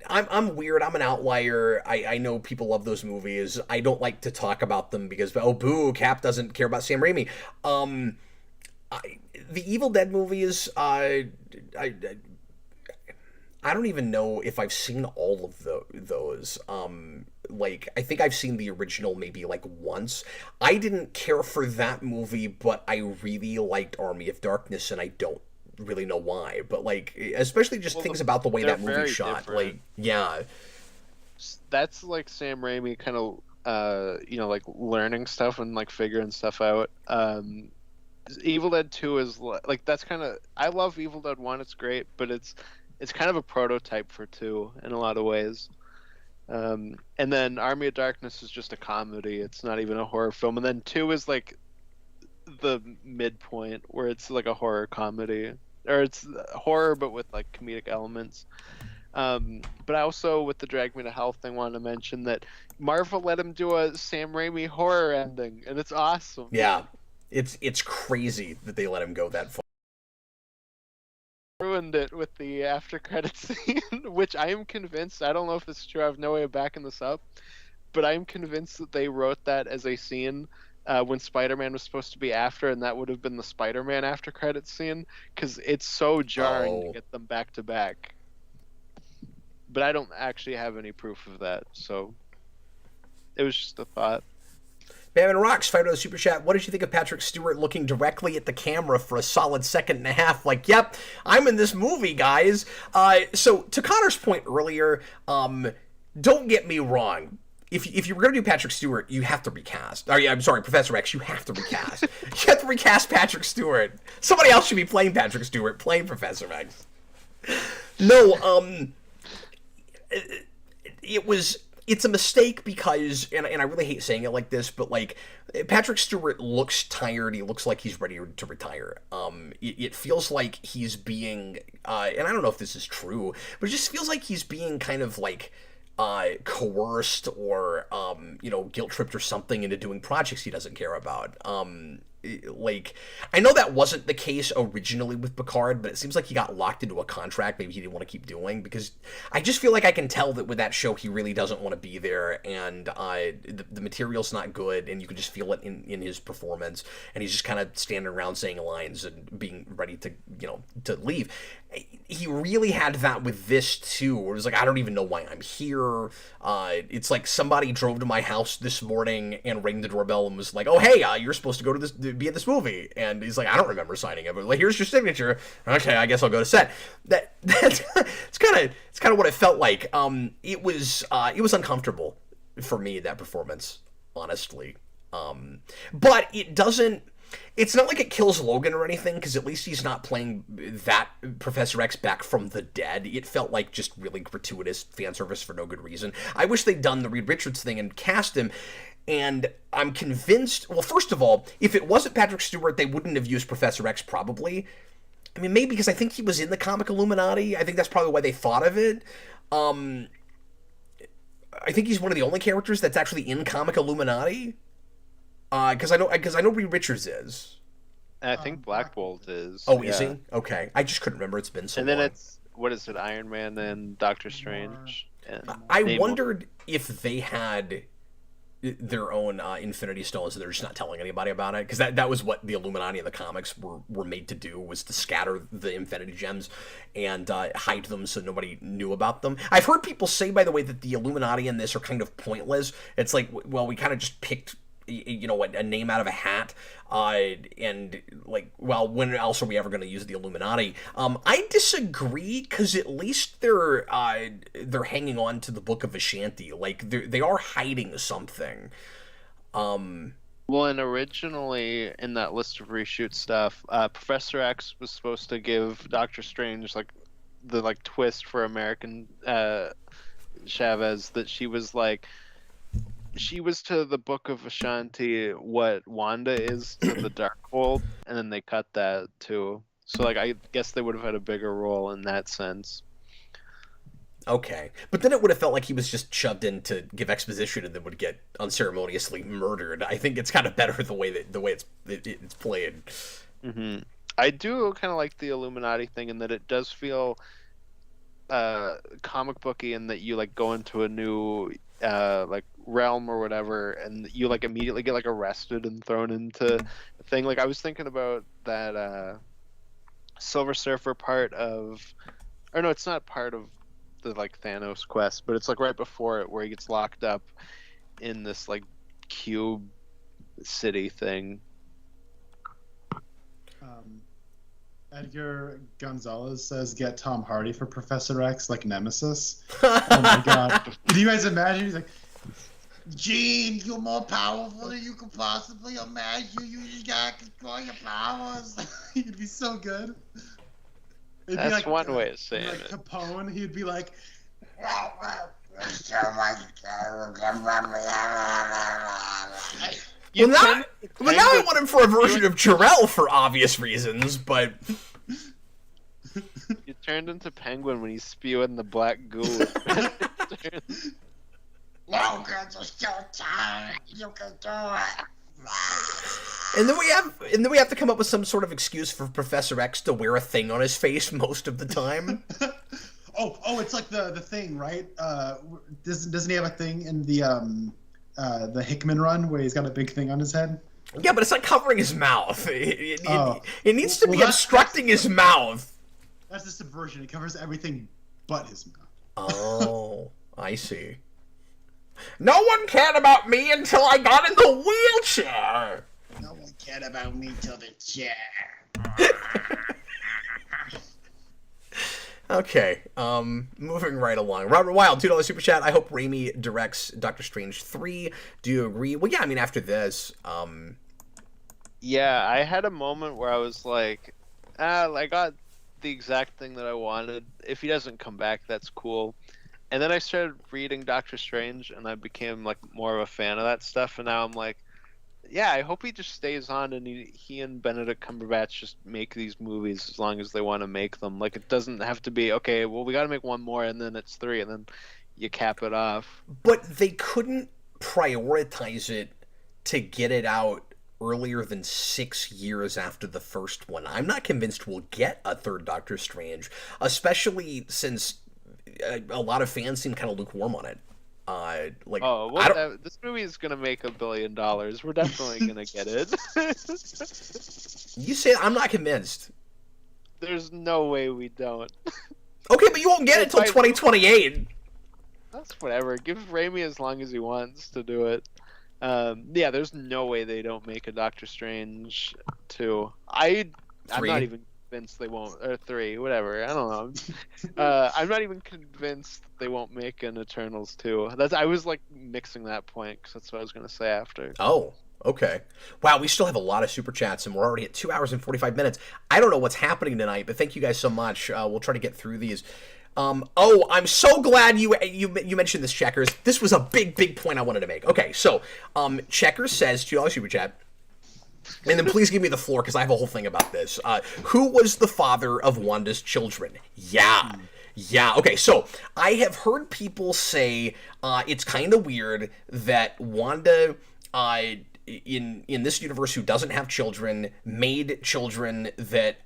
I'm weird. I'm an outlier. I know people love those movies. I don't like to talk about them because, oh, boo, Cap doesn't care about Sam Raimi. The Evil Dead movies, I don't even know if I've seen all of those. Like, I think I've seen the original maybe like once. I didn't care for that movie, but I really liked Army of Darkness, and I don't really know why. But like, especially just things about the way that movie shot. Different. Like, yeah, that's like Sam Raimi kind of, like learning stuff and like figuring stuff out. Evil Dead 2 is like that's kind of, I love Evil Dead 1. It's great, but it's kind of a prototype for 2 in a lot of ways. And then Army of Darkness is just a comedy. It's not even a horror film. And then 2 is like the midpoint where it's like a horror comedy, or it's horror but with like comedic elements. But I also, with the Drag Me to Hell thing, wanted to mention that Marvel let him do a Sam Raimi horror ending, and it's awesome. yeah. It's crazy that they let him go that far. Ruined it with the after credit scene, which I am convinced, I don't know if this is true, I have no way of backing this up, but I am convinced that they wrote that as a scene when Spider-Man was supposed to be after, and that would have been the Spider-Man after credit scene, because it's so jarring to get them back to back. But I don't actually have any proof of that, so it was just a thought. Batman Rocks, $5 super chat. What did you think of Patrick Stewart looking directly at the camera for a solid second and a half? Like, yep, I'm in this movie, guys. So to Connor's point earlier, don't get me wrong. If you were going to do Patrick Stewart, you have to recast. I'm sorry, Professor X, you have to recast. You have to recast Patrick Stewart. Somebody else should be playing Patrick Stewart, playing Professor X. No, it's a mistake because, and I really hate saying it like this, but like, Patrick Stewart looks tired. He looks like he's ready to retire. It feels like he's being, and I don't know if this is true, but it just feels like he's being kind of like coerced or guilt tripped or something into doing projects he doesn't care about. Like, I know that wasn't the case originally with Picard, but it seems like he got locked into a contract maybe he didn't want to keep doing, because I just feel like I can tell that with that show he really doesn't want to be there, and the material's not good, and you can just feel it in his performance, and he's just kind of standing around saying lines and being ready to to leave. He really had that with this too, where it was like, I don't even know why I'm here. It's like somebody drove to my house this morning and rang the doorbell and was like, oh hey, you're supposed to go to this, be in this movie, and he's like, I don't remember signing it, but like, here's your signature. Okay, I guess I'll go to set. That's it's kind of what it felt like. It was uncomfortable for me, that performance, honestly. But it doesn't. It's not like it kills Logan or anything, because at least he's not playing that Professor X back from the dead. It felt like just really gratuitous fan service for no good reason. I wish they'd done the Reed Richards thing and cast him, and I'm convinced, well, first of all, if it wasn't Patrick Stewart, they wouldn't have used Professor X, probably. I mean, maybe because I think he was in the comic Illuminati. I think that's probably why they thought of it. I think he's one of the only characters that's actually in comic Illuminati. Because I know Reed Richards is. And I think Black Bolt is. Oh, is he? Okay. I just couldn't remember. It's been so long. And then it's, what is it, Iron Man and Doctor Strange. And I wondered if they had their own Infinity Stones and they're just not telling anybody about it. Because that was what the Illuminati in the comics were made to do, was to scatter the Infinity Gems and hide them so nobody knew about them. I've heard people say, by the way, that the Illuminati in this are kind of pointless. It's like, well, we kind of just picked a name out of a hat, and like, well, when else are we ever going to use the Illuminati? I disagree, because at least they're hanging on to the Book of Ashanti. Like, they are hiding something. Well, and originally in that list of reshoot stuff, Professor X was supposed to give Doctor Strange like the twist for American Chavez, that she was like, she was to the Book of Ashanti what Wanda is to the Darkhold, and then they cut that too. So like, I guess they would have had a bigger role in that sense. Okay, but then it would have felt like he was just shoved in to give exposition and then would get unceremoniously murdered. I think it's kind of better the way it's played. Mm-hmm. I do kind of like the Illuminati thing in that it does feel comic booky in that you like go into a new like realm or whatever, and you like immediately get like arrested and thrown into the thing. Like I was thinking about that Silver Surfer part of, or no, it's not part of the like Thanos quest, but it's like right before it where he gets locked up in this like cube city thing. Edgar Gonzalez says, "Get Tom Hardy for Professor X, like Nemesis." Oh my god! Can you guys imagine? He's like, "Gene, you're more powerful than you could possibly imagine. You just gotta control your powers." He'd be so good. It'd That's be like, one way of saying like it. Capone, he'd be like, Well, now I want him for a version of Jarrell for obvious reasons, but You turned into Penguin when he's spewing the black goo. Logan, just so tired. You can do it. and then we have to come up with some sort of excuse for Professor X to wear a thing on his face most of the time. Oh, it's like the thing, right? Doesn't he have a thing in the Hickman run where he's got a big thing on his head? Yeah, but it's like covering his mouth. It needs to be that's obstructing his mouth. That's the subversion. It covers everything but his mouth. Oh, I see. No one cared about me until I got in the wheelchair. No one cared about me till the chair. Okay, moving right along. Robert Wild, $2 super chat. I hope Raimi directs Doctor Strange 3. Do you agree? Well, yeah, I mean, after this, Yeah, I had a moment where I was like, I got the exact thing that I wanted. If he doesn't come back, that's cool. And then I started reading Doctor Strange, and I became like more of a fan of that stuff. And now I'm like, yeah, I hope he just stays on, and he and Benedict Cumberbatch just make these movies as long as they want to make them. Like, it doesn't have to be, okay, well, we got to make one more, and then it's 3, and then you cap it off. But they couldn't prioritize it to get it out earlier than 6 years after the first one. I'm not convinced we'll get a third Doctor Strange, especially since a lot of fans seem kind of lukewarm on it. This movie is gonna make $1 billion. We're definitely gonna get it. You say I'm not convinced. There's no way we don't. Okay, but you won't get it until 2028. That's whatever. Give Raimi as long as he wants to do it. Yeah, there's no way they don't make a Doctor Strange 2. I'm not even convinced they won't, or 3, whatever. I don't know. I'm not even convinced they won't make an Eternals 2. I was like mixing that point because that's what I was gonna say after. Oh, okay. Wow, we still have a lot of super chats, and we're already at 2 hours and 45 minutes. I don't know what's happening tonight, but thank you guys so much. We'll try to get through these. I'm so glad you mentioned this, Checkers. This was a big point I wanted to make. Okay, so Checkers says $2 super chat. And then please give me the floor because I have a whole thing about this. Who was the father of Wanda's children? Yeah. Okay, so I have heard people say it's kind of weird that Wanda, in this universe, who doesn't have children, made children that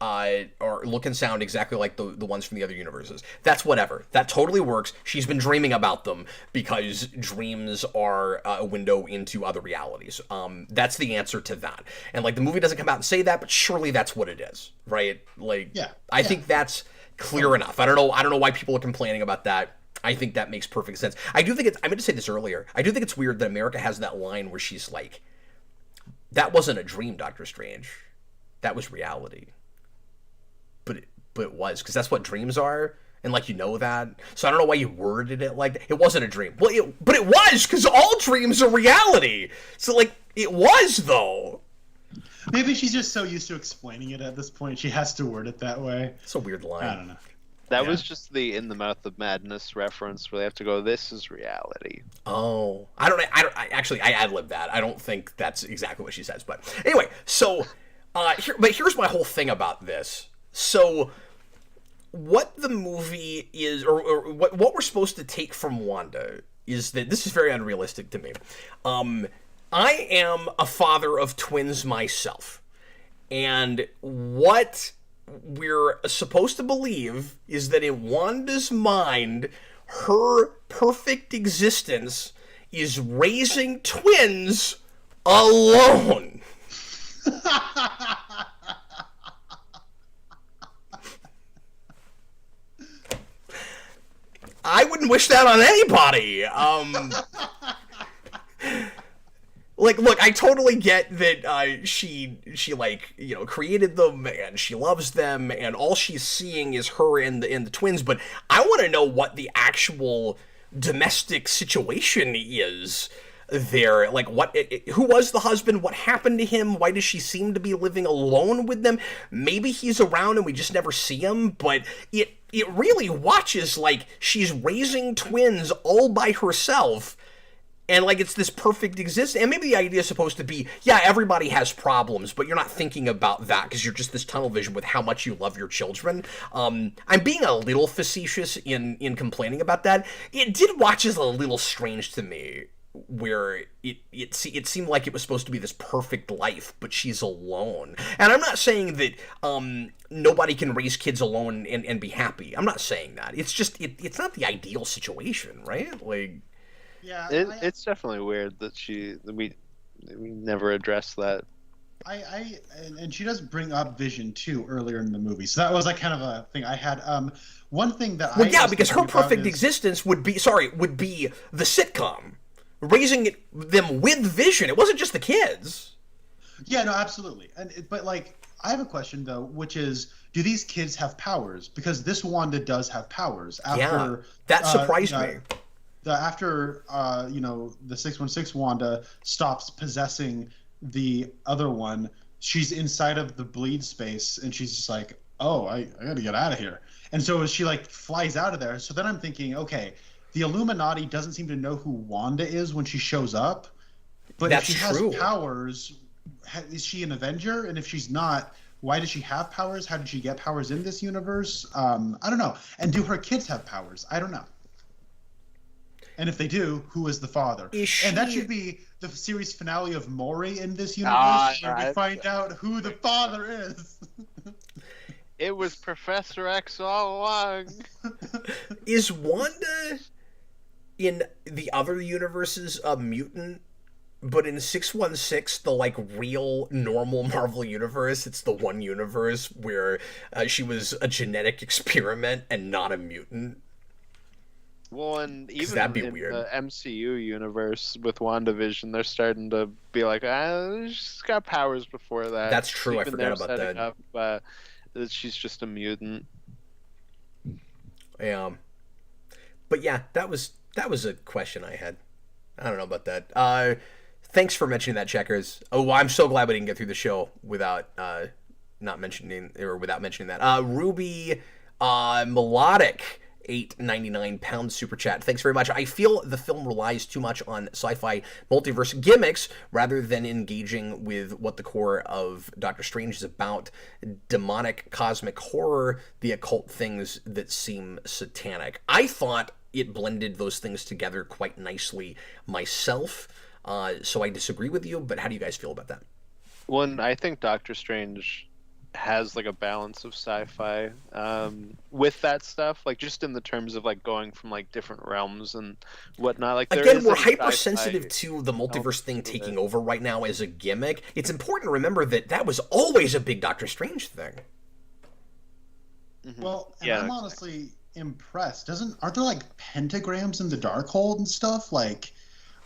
look and sound exactly like the ones from the other universes. That's whatever. That totally works. She's been dreaming about them because dreams are a window into other realities. That's the answer to that. And like the movie doesn't come out and say that, but surely that's what it is, right? Like, yeah. I think that's clear enough. I don't know why people are complaining about that. I think that makes perfect sense. I do think I meant to say this earlier. I do think it's weird that America has that line where she's like, that wasn't a dream, Doctor Strange. That was reality. But it was, because that's what dreams are, and like, you know that. So I don't know why you worded it like that. It wasn't a dream. Well, but it was, because all dreams are reality. So like, it was though. Maybe she's just so used to explaining it at this point, she has to word it that way. It's a weird line. I don't know. That was just the In the Mouth of Madness reference where they have to go, this is reality. Oh. I ad-libbed that. I don't think that's exactly what she says. But anyway, so, here's my whole thing about this. So, what the movie is, or what we're supposed to take from Wanda is that, this is very unrealistic to me. I am a father of twins myself. And what we're supposed to believe is that in Wanda's mind, her perfect existence is raising twins alone. I wouldn't wish that on anybody. Like, look, I totally get that she like, you know, created them and she loves them and all she's seeing is her and the twins, but I want to know what the actual domestic situation is there. Like, who was the husband? What happened to him? Why does she seem to be living alone with them? Maybe he's around and we just never see him, but it really watches like she's raising twins all by herself. And, like, it's this perfect existence. And maybe the idea is supposed to be, yeah, everybody has problems, but you're not thinking about that because you're just this tunnel vision with how much you love your children. I'm being a little facetious in complaining about that. It did watch as a little strange to me, where it seemed like it was supposed to be this perfect life, but she's alone. And I'm not saying that nobody can raise kids alone and be happy. I'm not saying that. It's just, it's not the ideal situation, right? Like... Yeah, it's definitely weird that we never addressed that. And she does bring up Vision too earlier in the movie, so that was like kind of a thing I had. One thing that because her perfect existence would be the sitcom, raising them with Vision. It wasn't just the kids. Yeah, no, absolutely. But like, I have a question though, which is, do these kids have powers? Because this Wanda does have powers. After that surprised me. After the 616 Wanda stops possessing the other one, she's inside of the bleed space and she's just like, oh, I gotta get out of here. And so she like flies out of there. So then I'm thinking, okay, the Illuminati doesn't seem to know who Wanda is when she shows up, but That's if she true. has powers, is she an Avenger? And if she's not, why does she have powers? How did she get powers in this universe? I don't know. And do her kids have powers? I don't know. And if they do, who is the father? And that should be the series finale of Maury in this universe, where we find out who the father is. It was Professor X all along. Is Wanda in the other universes a mutant? But in 616, the like real normal Marvel universe, it's the one universe where she was a genetic experiment and not a mutant. Well, and even that'd be in weird. the MCU universe with WandaVision, they're starting to be like, she's got powers before that. That's true. Even I forgot about that. up, that she's just a mutant. Yeah. But yeah, that was a question I had. I don't know about that. Thanks for mentioning that, Checkers. Oh, I'm so glad we didn't get through the show without mentioning that. Ruby Melodic, £8.99 super chat. Thanks very much. I feel the film relies too much on sci-fi multiverse gimmicks rather than engaging with what the core of Doctor Strange is about: demonic cosmic horror, the occult things that seem satanic. I thought it blended those things together quite nicely myself, so I disagree with you, but how do you guys feel about that? One, I think Doctor Strange has like a balance of sci-fi with that stuff, like just in the terms of like going from like different realms and whatnot. Like again, we're hypersensitive to the multiverse thing taking over right now as a gimmick. It's important to remember that was always a big Doctor Strange thing. Mm-hmm. Well, and I'm honestly impressed. Aren't there like pentagrams in the Darkhold and stuff? Like,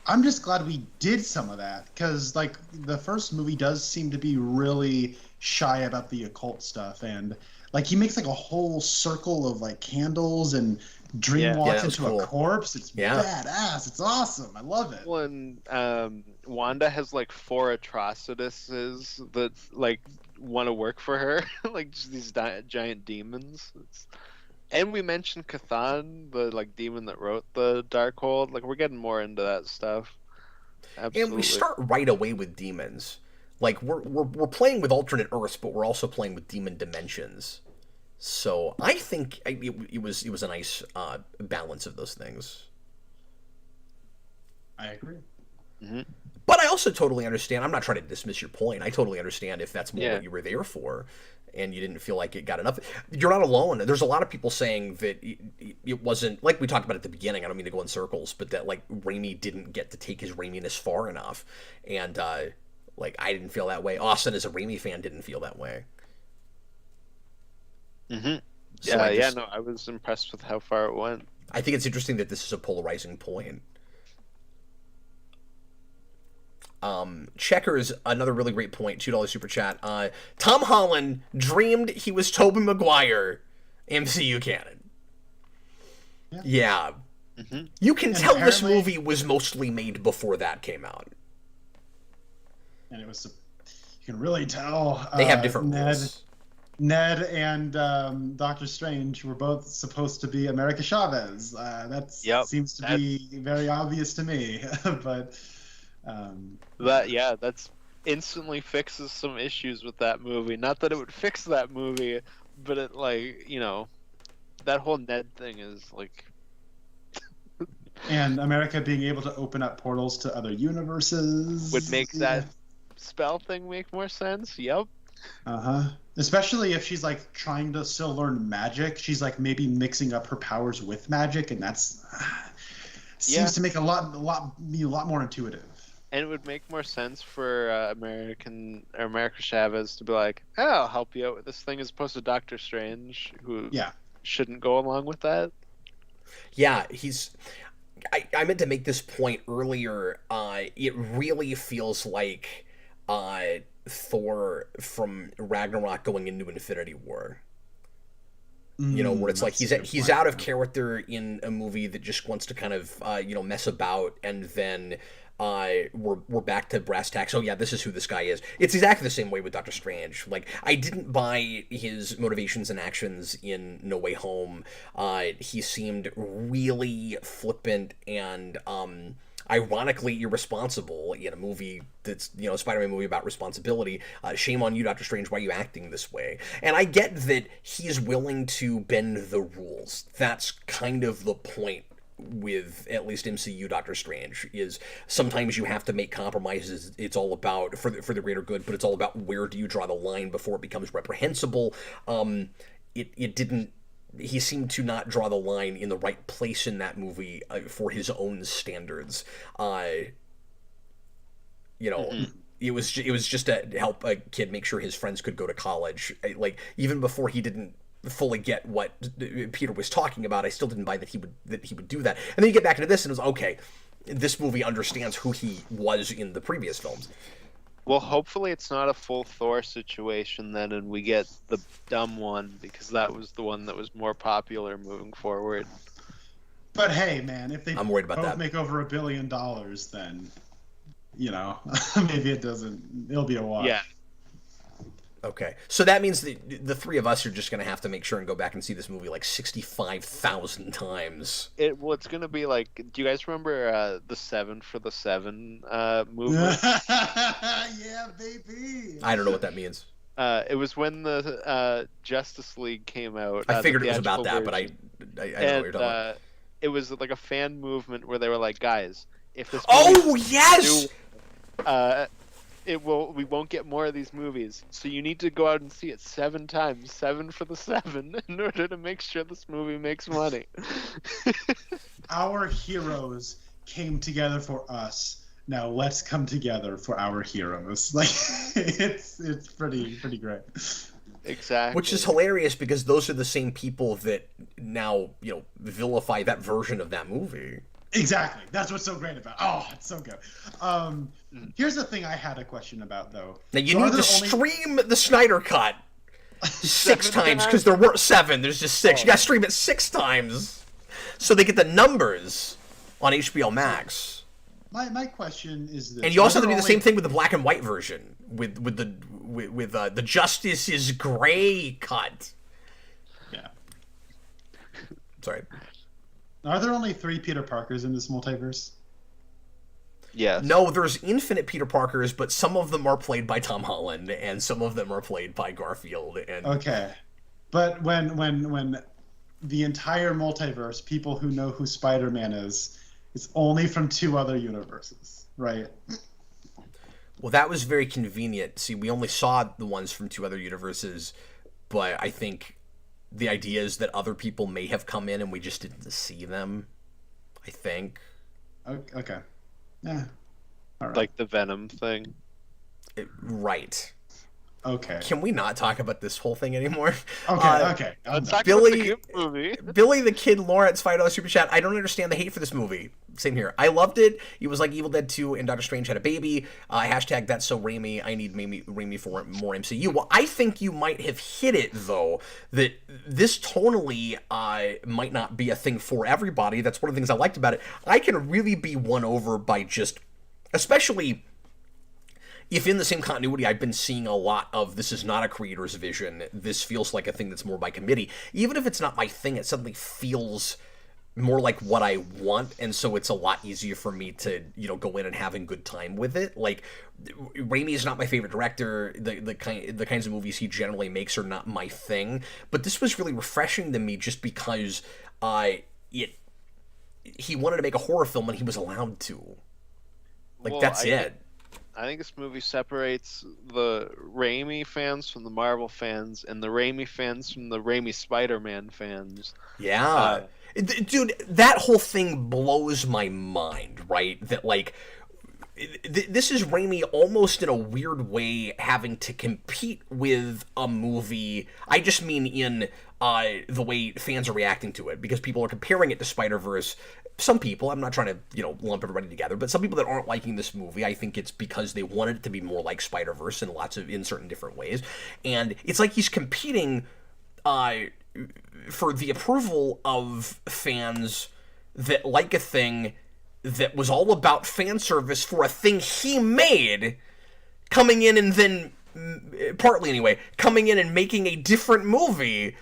I'm just glad we did some of that, because like the first movie does seem to be really shy about the occult stuff, and like he makes like a whole circle of like candles and Dream walks into a corpse. It's badass. It's awesome. I love it. When Wanda has like 4 atrocituses that like want to work for her, like just these giant demons. And we mentioned Cthulhu, the like demon that wrote the Darkhold. Like we're getting more into that stuff. Absolutely. And we start right away with demons. Like we're playing with alternate Earths, but we're also playing with demon dimensions. So I think it was a nice balance of those things. I agree. Mm-hmm. But I also totally understand. I'm not trying to dismiss your point. I totally understand if that's more what you were there for, and you didn't feel like it got enough. You're not alone. There's a lot of people saying that it wasn't, like we talked about at the beginning. I don't mean to go in circles, but that like Raimi didn't get to take his Raiminess far enough, and like I didn't feel that way. Austin, as a Raimi fan, didn't feel that way. Mm-hmm. So no, I was impressed with how far it went. I think it's interesting that this is a polarizing point. Checkers, another really great point, $2 super chat. Tom Holland dreamed he was Tobey Maguire, MCU canon. Yeah. Mm-hmm. You can tell this movie was mostly made before that came out. And it was, you can really tell. They have different rules. Ned and Doctor Strange were both supposed to be America Chavez. That seems to be very obvious to me, but... that's instantly fixes some issues with that movie. Not that it would fix that movie, but it, like, you know, that whole Ned thing is like... And America being able to open up portals to other universes would make that spell thing make more sense. Yep. Especially if she's like trying to still learn magic. She's like maybe mixing up her powers with magic, and that's seems to make a lot more intuitive. And it would make more sense for America Chavez to be like, "Oh, I'll help you out with this thing," as opposed to Doctor Strange, who shouldn't go along with that. Yeah, I meant to make this point earlier. It really feels like Thor from Ragnarok going into Infinity War. You know, where it's like he's out of character in a movie that just wants to kind of mess about, and then we're back to brass tacks. Oh yeah, this is who this guy is. It's exactly the same way with Doctor Strange. Like, I didn't buy his motivations and actions in No Way Home. He seemed really flippant and ironically irresponsible in a movie that's, a Spider-Man movie about responsibility. Shame on you, Doctor Strange, why are you acting this way? And I get that he's willing to bend the rules. That's kind of the point with at least MCU Doctor Strange, is sometimes you have to make compromises. It's all about for the greater good, but it's all about where do you draw the line before it becomes reprehensible. It didn't. He seemed to not draw the line in the right place in that movie for his own standards. It was just to help a kid make sure his friends could go to college. Like, even before he didn't fully get what Peter was talking about, I still didn't buy that he would do that. And then you get back into this, and it was okay. This movie understands who he was in the previous films. Well, hopefully it's not a full Thor situation then, and we get the dumb one, because that was the one that was more popular moving forward. But hey, man, if they I'm worried about both that. make over $1 billion, then maybe it'll be a while. Yeah. Okay, so that means that the three of us are just going to have to make sure and go back and see this movie like 65,000 times. It's going to be like, do you guys remember the 7 for the 7 movement? Yeah, baby. I don't know what that means. It was when the Justice League came out. I figured it was about that, but I know what you're talking about. It was like a fan movement where they were like, guys, if this yes! we won't get more of these movies, so you need to go out and see it 7 times, 7 for the 7, in order to make sure this movie makes money. Our heroes came together for us. Now let's come together for our heroes. Like, it's pretty great. Exactly. Which is hilarious, because those are the same people that now, vilify that version of that movie. Exactly. That's what's so great about it. Oh, it's so good. Here's the thing I had a question about, though. Now, you need to stream the Snyder Cut 6 times, because there weren't 7. There's just 6. You got to stream it 6 times so they get the numbers on HBO Max. My question is this. And you also have to do the same thing with the black and white version, with the Justice is Gray cut. Yeah. Sorry. Are there only 3 Peter Parkers in this multiverse? Yes. No, there's infinite Peter Parkers, but some of them are played by Tom Holland, and some of them are played by Garfield. And okay, but when the entire multiverse, people who know who Spider-Man is, it's only from 2 other universes. Right. Well, that was very convenient. See, we only saw the ones from two other universes, but I think the idea is that other people may have come in and we just didn't see them. I think. Okay. Yeah. All right. Like the Venom thing. Right. Okay. Can we not talk about this whole thing anymore? Okay. Let's talk about the Goop movie. Billy the Kid Lawrence, $5 super chat. I don't understand the hate for this movie. Same here. I loved it. It was like Evil Dead 2 and Doctor Strange had a baby. Hashtag that's so Raimi. I need Raimi for more MCU. Well, I think you might have hit it, though, that this tonally might not be a thing for everybody. That's one of the things I liked about it. I can really be won over by just, especially if in the same continuity I've been seeing a lot of this is not a creator's vision, this feels like a thing that's more by committee. Even if it's not my thing, it suddenly feels more like what I want, and so it's a lot easier for me to, go in and having good time with it. Like, Raimi is not my favorite director. The kinds of movies he generally makes are not my thing. But this was really refreshing to me just because he wanted to make a horror film and he was allowed to. That's it. I think this movie separates the Raimi fans from the Marvel fans, and the Raimi fans from the Raimi Spider-Man fans. Yeah. Dude, that whole thing blows my mind, right? That, this is Raimi almost in a weird way having to compete with a movie. I just mean in the way fans are reacting to it, because people are comparing it to Spider-Verse. Some people, I'm not trying to, lump everybody together, but some people that aren't liking this movie, I think it's because they wanted it to be more like Spider-Verse in certain different ways. And it's like he's competing for the approval of fans that like a thing that was all about fan service for a thing he made, coming in and then, partly anyway, coming in and making a different movie.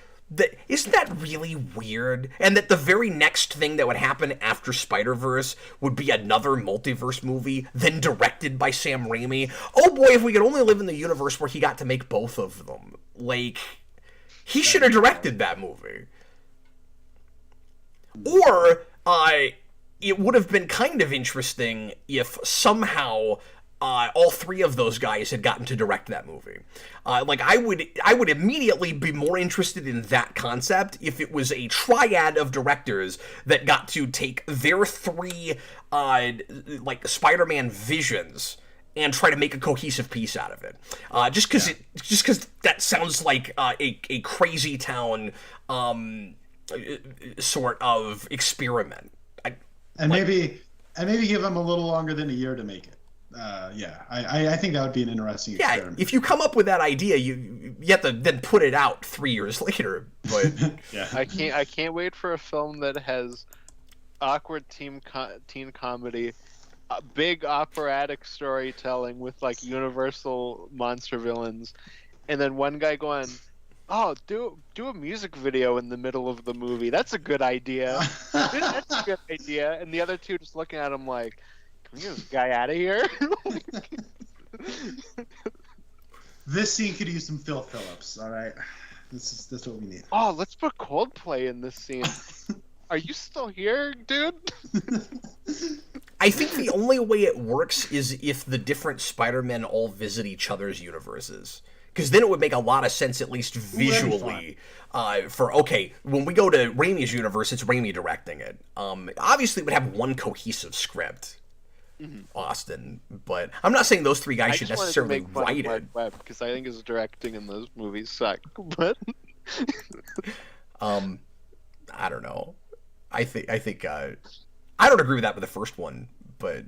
Isn't that really weird? And that the very next thing that would happen after Spider-Verse would be another multiverse movie, then directed by Sam Raimi. Oh boy, if we could only live in the universe where he got to make both of them. He should have directed that movie. Or, it would have been kind of interesting if somehow all three of those guys had gotten to direct that movie. I would immediately be more interested in that concept if it was a triad of directors that got to take their three Spider-Man visions and try to make a cohesive piece out of it. Just because that sounds like a crazy town sort of experiment. Maybe give them a little longer than a year to make it. I think that would be an interesting experiment. If you come up with that idea, you have to then put it out 3 years later. But I can't wait for a film that has awkward teen comedy, big operatic storytelling with universal monster villains, and then one guy going, "Oh, do a music video in the middle of the movie. That's a good idea." That's a good idea. And the other two just looking at him like, "Can we get this guy out of here?" This scene could use some Phil Phillips. All right, this is what we need. Oh, let's put Coldplay in this scene. Are you still here, dude? I think the only way it works is if the different Spider-Men all visit each other's universes. Because then it would make a lot of sense, at least visually, when we go to Raimi's universe, it's Raimi directing it. Obviously, it would have one cohesive script, Austin, but I'm not saying those three guys should necessarily write it. Because I think his directing in those movies suck, but... I don't know. I think I don't agree with that with the first one, but...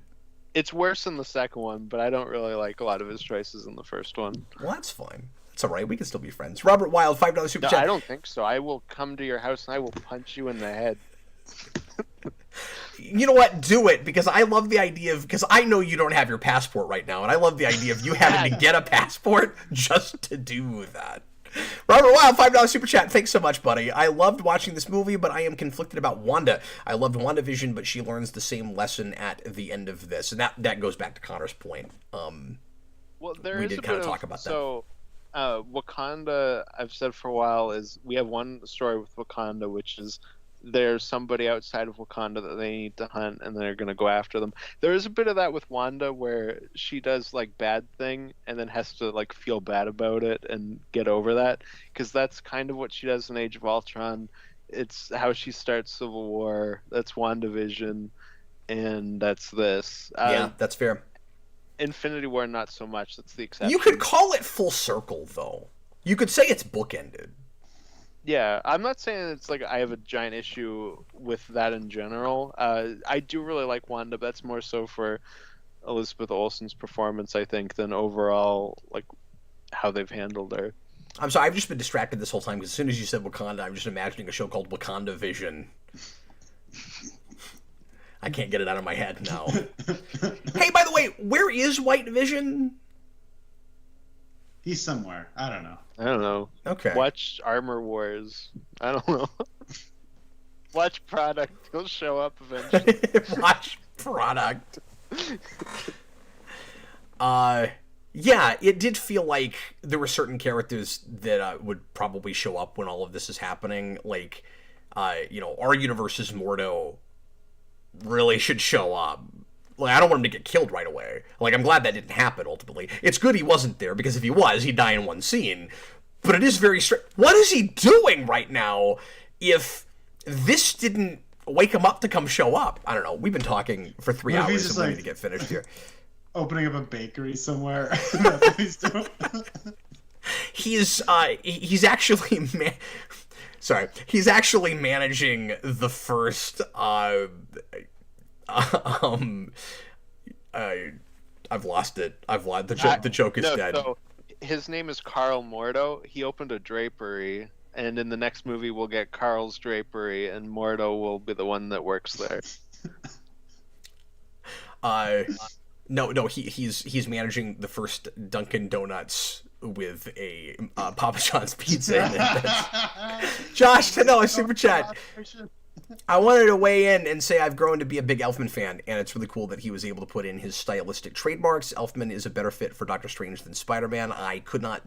It's worse than the second one, but I don't really like a lot of his choices in the first one. Well, that's fine. It's all right. We can still be friends. Robert Wild, $5 super chat. I don't think so. I will come to your house and I will punch you in the head. You know what? Do it, because I love the idea of... Because I know you don't have your passport right now, and I love the idea of you having to get a passport just to do that. Robert Wild, $5 super chat. Thanks so much, buddy. I loved watching this movie, but I am conflicted about Wanda. I loved WandaVision, but she learns the same lesson at the end of this, and that goes back to Connor's point. Well, there we is did a kind bit of talk about that. So, Wakanda, I've said for a while, is we have one story with Wakanda, which is there's somebody outside of Wakanda that they need to hunt, and they're going to go after them. There is a bit of that with Wanda where she does like bad thing and then has to like feel bad about it and get over that, because that's kind of what she does in Age of Ultron. It's how she starts Civil War. That's WandaVision, and that's this. Yeah, that's fair. Infinity War, not so much. That's the exception. You could call it full circle, though. You could say it's bookended. Yeah, I'm not saying it's like I have a giant issue with that in general. I do really like Wanda, but that's more so for Elizabeth Olsen's performance, I think, than overall like how they've handled her. I'm sorry, I've just been distracted this whole time because as soon as you said Wakanda, I'm just imagining a show called Wakanda Vision. I can't get it out of my head now. Hey, by the way, where is White Vision? He's somewhere. I don't know. I don't know. Okay. Watch Armor Wars. I don't know. Watch Product. He'll show up eventually. Watch Product. Yeah, it did feel like there were certain characters that would probably show up when all of this is happening. Like, our universe's Mordo really should show up. Like, I don't want him to get killed right away. Like, I'm glad that didn't happen, ultimately. It's good he wasn't there, because if he was, he'd die in one scene. But it is very strange. What is he doing right now if this didn't wake him up to come show up? I don't know. We've been talking for 3 hours and we need to get finished here. Opening up a bakery somewhere. That's what he's doing. He's actually... He's actually managing the first... I've lost it. The joke is dead. So his name is Carl Mordo. He opened a drapery, and in the next movie we'll get Carl's drapery, and Mordo will be the one that works there. No, he's managing the first Dunkin' Donuts with a Papa John's pizza in it. Josh, a super chat. I wanted to weigh in and say I've grown to be a big Elfman fan, and it's really cool that he was able to put in his stylistic trademarks. Elfman is a better fit for Doctor Strange than Spider-Man. I could not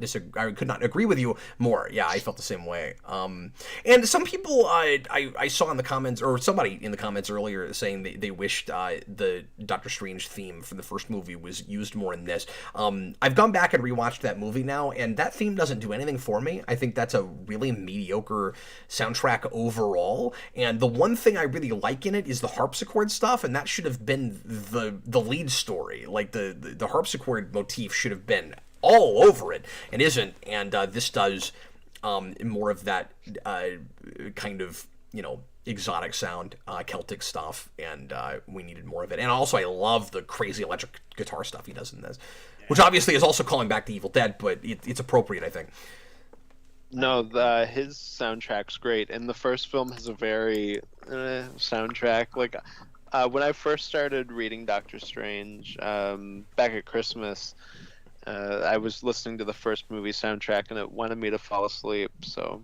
agree with you more. Yeah, I felt the same way. And some people I saw in the comments, or somebody in the comments earlier saying they wished the Doctor Strange theme from the first movie was used more in this. I've gone back and rewatched that movie now, and that theme doesn't do anything for me. I think that's a really mediocre soundtrack overall, and the one thing I really like in it is the harpsichord stuff, and that should have been the lead story. Like the harpsichord motif should have been all over it, and isn't. And this does more of that kind of exotic sound, Celtic stuff, and we needed more of it. And also, I love the crazy electric guitar stuff he does in this, which obviously is also calling back to Evil Dead, but it's appropriate, I think. No, his soundtrack's great, and the first film has a very soundtrack. Like, when I first started reading Doctor Strange back at Christmas, I was listening to the first movie soundtrack, and it wanted me to fall asleep. So,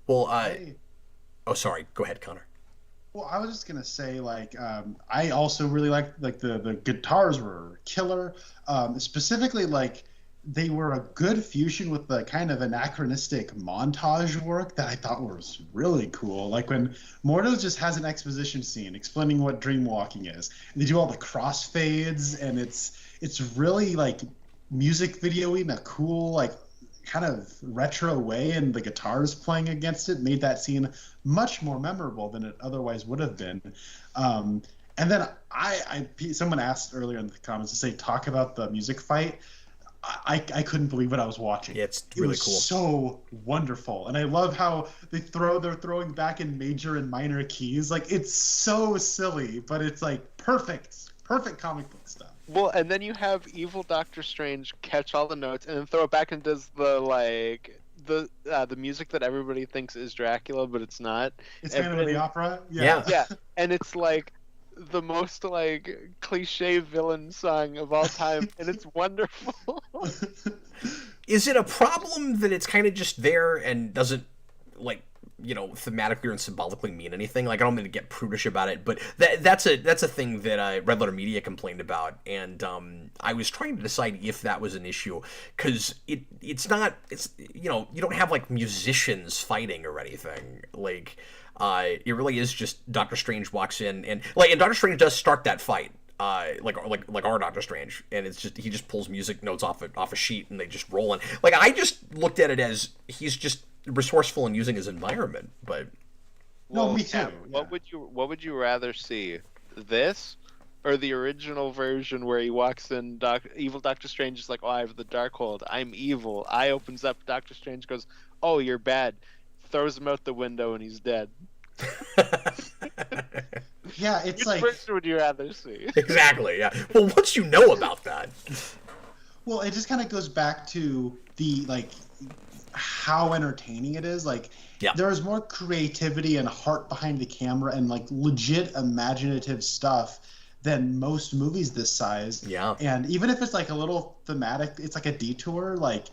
well, oh, sorry. Go ahead, Connor. Well, I was just gonna say, like, I also really liked the guitars were killer. Specifically, like, they were a good fusion with the kind of anachronistic montage work that I thought was really cool. Like when Mordo just has an exposition scene explaining what dream walking is. And they do all the crossfades, and it's really like music video-y in a cool, like, kind of retro way, and the guitars playing against it made that scene much more memorable than it otherwise would have been. And then someone asked earlier in the comments to say, talk about the music fight. I couldn't believe what I was watching. Yeah, it's really cool. So wonderful. And I love how they're throwing back in major and minor keys. Like, it's so silly, but it's like perfect comic book stuff. Well, and then you have evil Doctor Strange catch all the notes and then throw it back and does the music that everybody thinks is Dracula, but it's not. It's Phantom of the Opera? Yeah. Yeah. And it's like the most like cliche villain song of all time, and it's wonderful. Is it a problem that it's kind of just there and doesn't like thematically or symbolically mean anything. Like, I don't mean to get prudish about it, but that's a thing that Red Letter Media complained about, and I was trying to decide if that was an issue, because it's not, you don't have like musicians fighting or anything. Like, it really is just Doctor Strange walks in and Doctor Strange does start that fight. Like our Doctor Strange, and it's just he just pulls music notes off a sheet and they just roll in. Like, I just looked at it as he's just resourceful in using his environment. But no, me too. Yeah. What would you rather see, this or the original version where he walks in, evil Doctor Strange is like, oh, I have the Darkhold, I'm evil. Eye opens up, Doctor Strange goes, oh, you're bad, throws him out the window, and he's dead. Yeah, it's Which like, version would you rather see? Exactly, yeah. Well, once you know about that. well, it just kind of goes back to the, like, how entertaining it is. Like, yeah. There's more creativity and heart behind the camera and, like, legit imaginative stuff than most movies this size. Yeah. And even if it's, like, a little thematic, it's like a detour, like,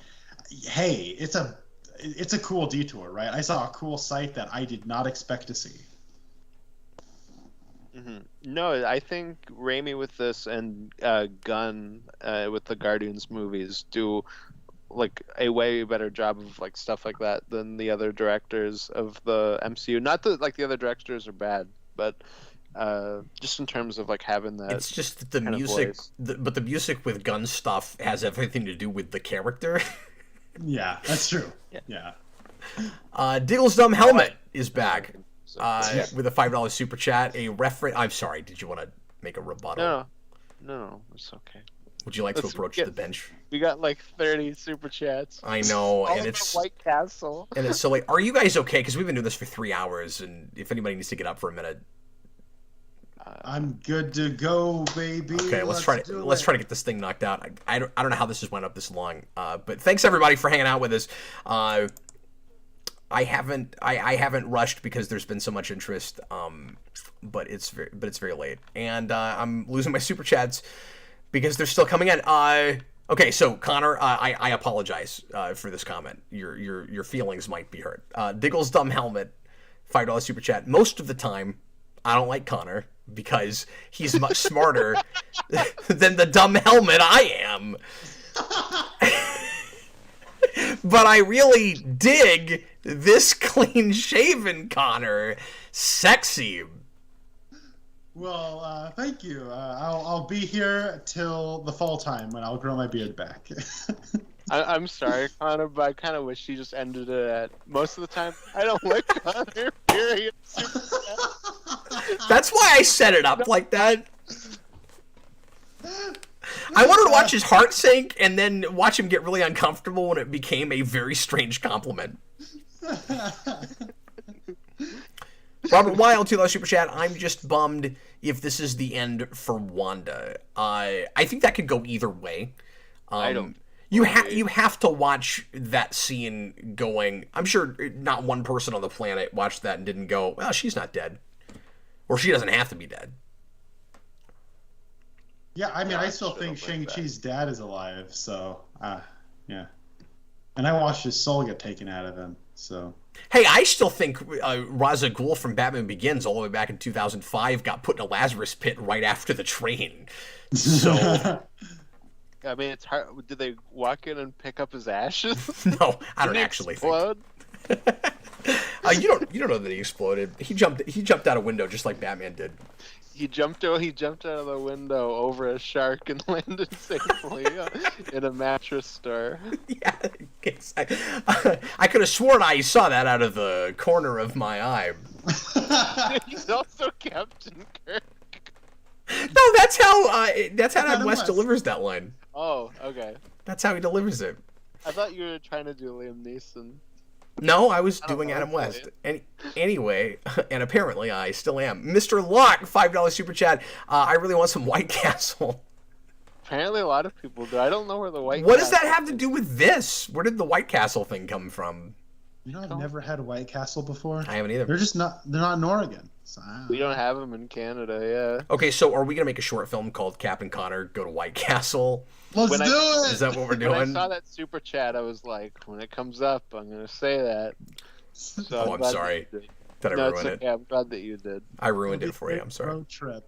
hey, it's a cool detour, right? I saw a cool sight that I did not expect to see. Mm-hmm. No, I think Raimi with this and Gunn with the Guardians movies do like a way better job of like stuff like that than the other directors of the MCU. Not that like the other directors are bad, but just in terms of like having that. It's just that the music, but the music with Gunn stuff has everything to do with the character. Yeah, that's true. Yeah. Diggle's Dumb Helmet is back. With a $5 super chat, a reference. I'm sorry. Did you want to make a rebuttal? No, it's okay. Would you like to approach the bench? We got like 30 super chats. I know, All and it's White Castle. And it's so like, are you guys okay? Because we've been doing this for 3 hours, and if anybody needs to get up for a minute, I'm good to go, baby. Okay, let's try to get this thing knocked out. I don't know how this has went up this long, but thanks everybody for hanging out with us. I haven't rushed because there's been so much interest, but it's very late, and I'm losing my super chats because they're still coming in. Okay, so Connor, I apologize for this comment. Your feelings might be hurt. Diggle's Dumb Helmet, $5 super chat. Most of the time, I don't like Connor because he's much smarter than the dumb helmet I am. But I really dig this clean-shaven Connor. Sexy. Well, thank you. I'll be here till the fall time when I'll grow my beard back. I'm sorry, Connor, but I kind of wish you just ended it at most of the time. I don't like Connor, period. That's why I set it up like that. I wanted to watch his heart sink and then watch him get really uncomfortable when it became a very strange compliment. Robert Weil, $2 super chat. I'm just bummed if this is the end for Wanda. I think that could go either way. I don't. You have to watch that scene going. I'm sure not one person on the planet watched that and didn't go, well, she's not dead. Or she doesn't have to be dead. Yeah, I mean, I still think Shang-Chi's dad is alive, so, yeah. And I watched his soul get taken out of him, so... Hey, I still think Ra's al Ghul from Batman Begins all the way back in 2005 got put in a Lazarus pit right after the train. So... I mean, it's hard. Did they walk in and pick up his ashes? No, I don't actually think. You don't know that he exploded. He jumped out a window just like Batman did. He jumped out of the window over a shark and landed safely in a mattress store. Yeah, I could have sworn I saw that out of the corner of my eye. He's also Captain Kirk. No, that's how Adam West delivers that line. Oh, okay. That's how he delivers it. I thought you were trying to do Liam Neeson. No, I was doing Adam West. Anyway, and apparently I still am. Mr. Locke, $5 super chat. I really want some White Castle. Apparently a lot of people do. I don't know where the White What Castle does that have to do with this? Where did the White Castle thing come from? You know, I've never had a White Castle before. I haven't either. They're not in Oregon. So we don't have them in Canada, yeah. Okay, so are we going to make a short film called Cap and Connor Go to White Castle? Let's do it! Is that what we're doing? When I saw that super chat, I was like, when it comes up, I'm going to say that. So Oh, I'm glad sorry. that you did. Did I No, ruin it's it? okay. I'm glad that you did. I ruined it for you. I'm sorry. Road trip.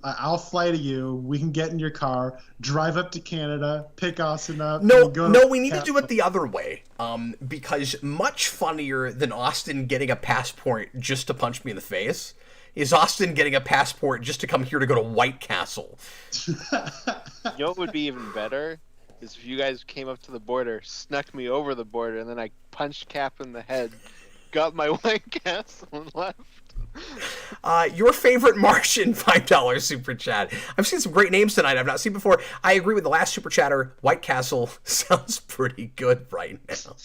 I'll fly to you. We can get in your car, drive up to Canada, pick Austin up. No, and go no, we need to do it the other way. Because much funnier than Austin getting a passport just to punch me in the face is Austin getting a passport just to come here to go to White Castle. You know what would be even better? Is if you guys came up to the border, snuck me over the border, and then I punched Cap in the head, got my White Castle, and left. Your favorite Martian $5 super chat. I've seen some great names tonight I've not seen before. I agree with the last super chatter. White Castle sounds pretty good right now.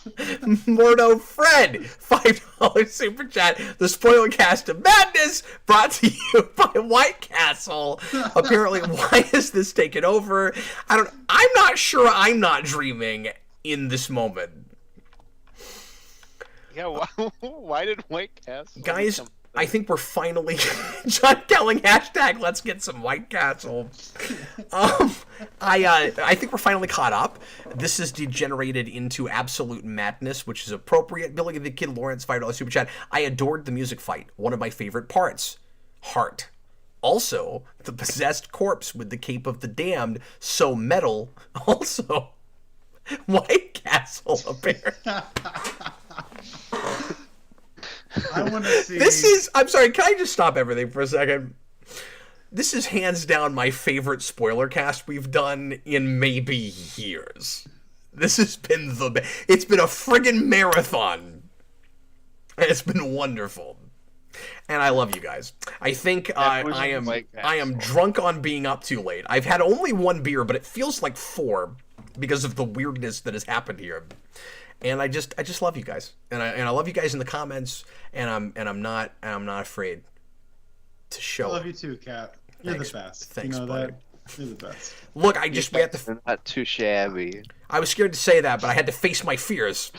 Mordo Fred, $5 super chat. The Spoilercast of Madness brought to you by White Castle. Apparently, why is this taken over? I'm not sure I'm not dreaming in this moment. Yeah, why did White Castle? Guys, I think we're finally John Kelling hashtag let's get some White Castle. I think we're finally caught up. This has degenerated into absolute madness, which is appropriate. Billy the Kid Lawrence, $5 super chat. I adored the music fight. One of my favorite parts. Heart. Also, the possessed corpse with the cape of the damned, so metal. Also, White Castle apparently. I want to see. I'm sorry, can I just stop everything for a second? This is hands down my favorite spoiler cast we've done in maybe years. This has been it's been a friggin' marathon. And it's been wonderful. And I love you guys. I think I am drunk on being up too late. I've had only one beer, but it feels like 4 because of the weirdness that has happened here. And I just love you guys, and I love you guys in the comments, and I'm not afraid to show. I love you too, Kat. You're the best. Thanks, you know buddy. that? You're the best. Look, we have to. You're not too shabby. I was scared to say that, but I had to face my fears.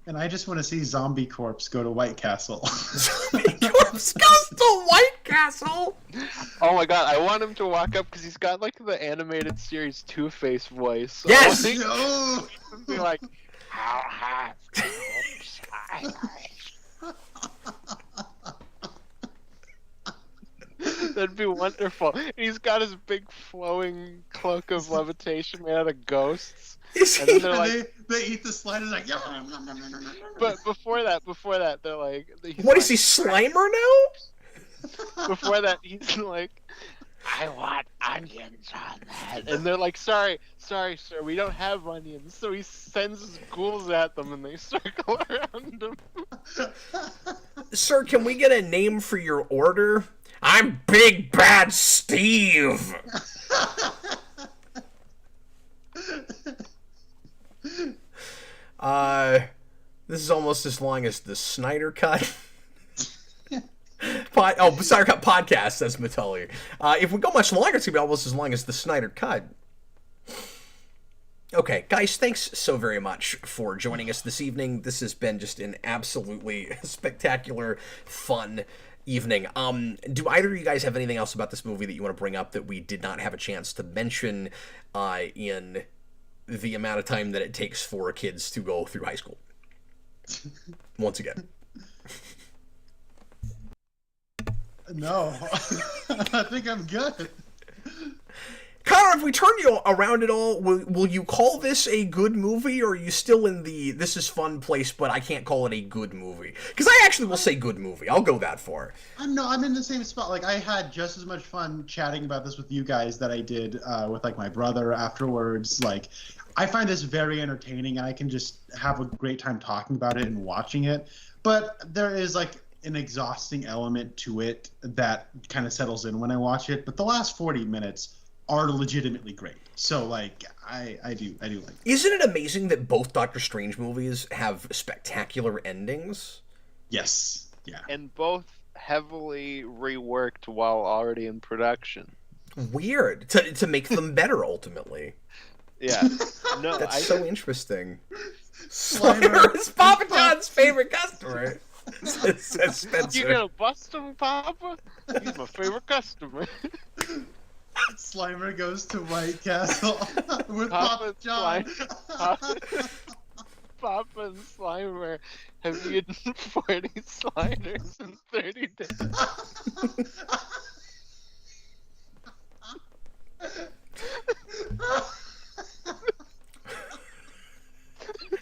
And I just want to see Zombie Corpse go to White Castle. Zombie Corpse goes to White Castle. Oh my god, I want him to walk up because he's got like the animated series Two-Face voice. So Yes! No! Be like, how hot? That'd be wonderful. And he's got his big flowing cloak of levitation made out of ghosts. And then they're like, they eat the sliders like. but before that, they're like, what is he, Slimer now? Before that, he's like, I want onions on that. And they're like, sorry, sir, we don't have onions. So he sends his ghouls at them and they circle around him. Sir, can we get a name for your order? I'm Big Bad Steve. This is almost as long as the Snyder Cut. Snyder Cut podcast, says Matali. If we go much longer, it's going to be almost as long as the Snyder Cut. Okay, guys, thanks so very much for joining us this evening. This has been just an absolutely spectacular, fun evening. Do either of you guys have anything else about this movie that you want to bring up that we did not have a chance to mention in the amount of time that it takes for kids to go through high school? Once again. No. I think I'm good. Connor, if we turn you around at all, will you call this a good movie, or are you still in the this is fun place, but I can't call it a good movie? Because I actually will say good movie. I'll go that far. I'm in the same spot. Like, I had just as much fun chatting about this with you guys that I did with, like, my brother afterwards. Like, I find this very entertaining, and I can just have a great time talking about it and watching it. But there is, like, an exhausting element to it that kind of settles in when I watch it. But the last 40 minutes are legitimately great. So, like, I do like it. Isn't it amazing that both Doctor Strange movies have spectacular endings? Yes. Yeah. And both heavily reworked while already in production. Weird. To make them better, ultimately. Yeah. No, That's so interesting. Slimer is Papa John's favorite customer. Says Spencer. You gonna bust him, Papa? He's my favorite customer. Slimer goes to White Castle with Papa Papa John. Papa and Slimer have eaten 40 sliders in 30 days.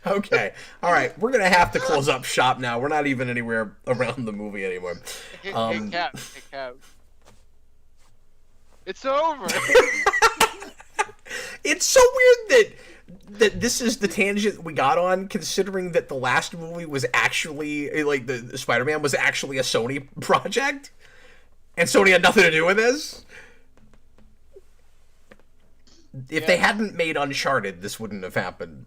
Okay. All right. We're going to have to close up shop now. We're not even anywhere around the movie anymore. Hey, Cap. It's over. It's so weird that this is the tangent we got on, considering that the last movie was actually, like, the Spider-Man was actually a Sony project. And Sony had nothing to do with this. If they hadn't made Uncharted, this wouldn't have happened.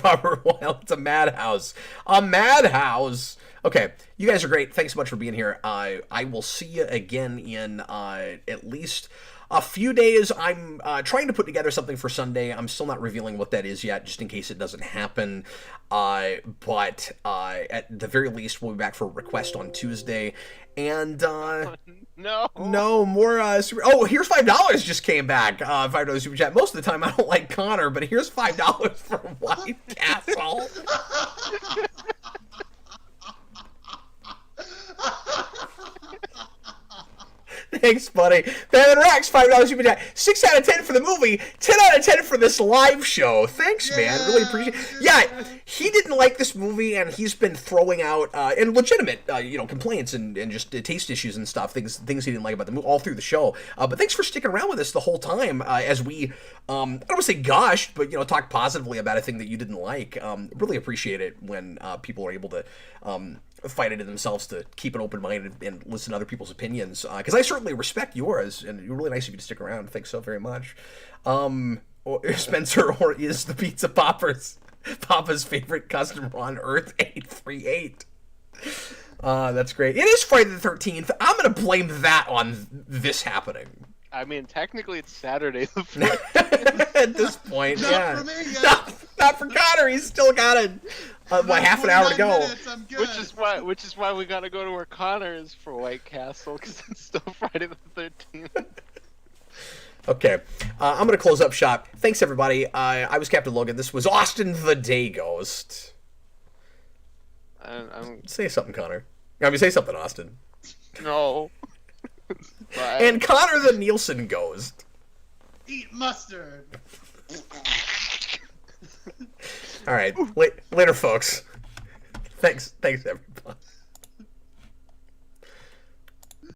Robert Weil, it's a madhouse. A madhouse! Okay, you guys are great. Thanks so much for being here. I will see you again in at least a few days. I'm trying to put together something for Sunday. I'm still not revealing what that is yet, just in case it doesn't happen. But at the very least, we'll be back for a request on Tuesday. And, no, more, here's $5 just came back, $5 super chat. Most of the time I don't like Connor, but here's $5 for White Castle. Thanks, buddy. Batman Rex, $5 super chat. 6 out of 10 for the movie, 10 out of 10 for this live show. Thanks, man. Really appreciate it. Yeah, he didn't like this movie, and he's been throwing out and legitimate, complaints and just taste issues and stuff, things he didn't like about the movie all through the show. But thanks for sticking around with us the whole time as we, I don't want to say gushed, but talk positively about a thing that you didn't like. Really appreciate it when people are able to fight it in themselves to keep an open mind and listen to other people's opinions, because I certainly respect yours, and you're really nice of you to stick around. Thanks so very much. Spencer, or is the Pizza Papa's favorite customer on Earth 838? That's great. It is Friday the 13th. I'm gonna blame that on this happening. I mean, technically it's Saturday the 14th. At this point, Not for me yet. Not for Connor. He's still got half an hour to go. Minutes, I'm good. Which is why we gotta go to where Connor is for White Castle, because it's still Friday the 13th. Okay, I'm gonna close up shop. Thanks, everybody. I was Captain Logan. This was Austin the TheDayGhost. Say something, Connor. Say something, Austin. No. And Connor the Nielsen Ghost. Eat mustard. All right, later, folks. Thanks, everybody.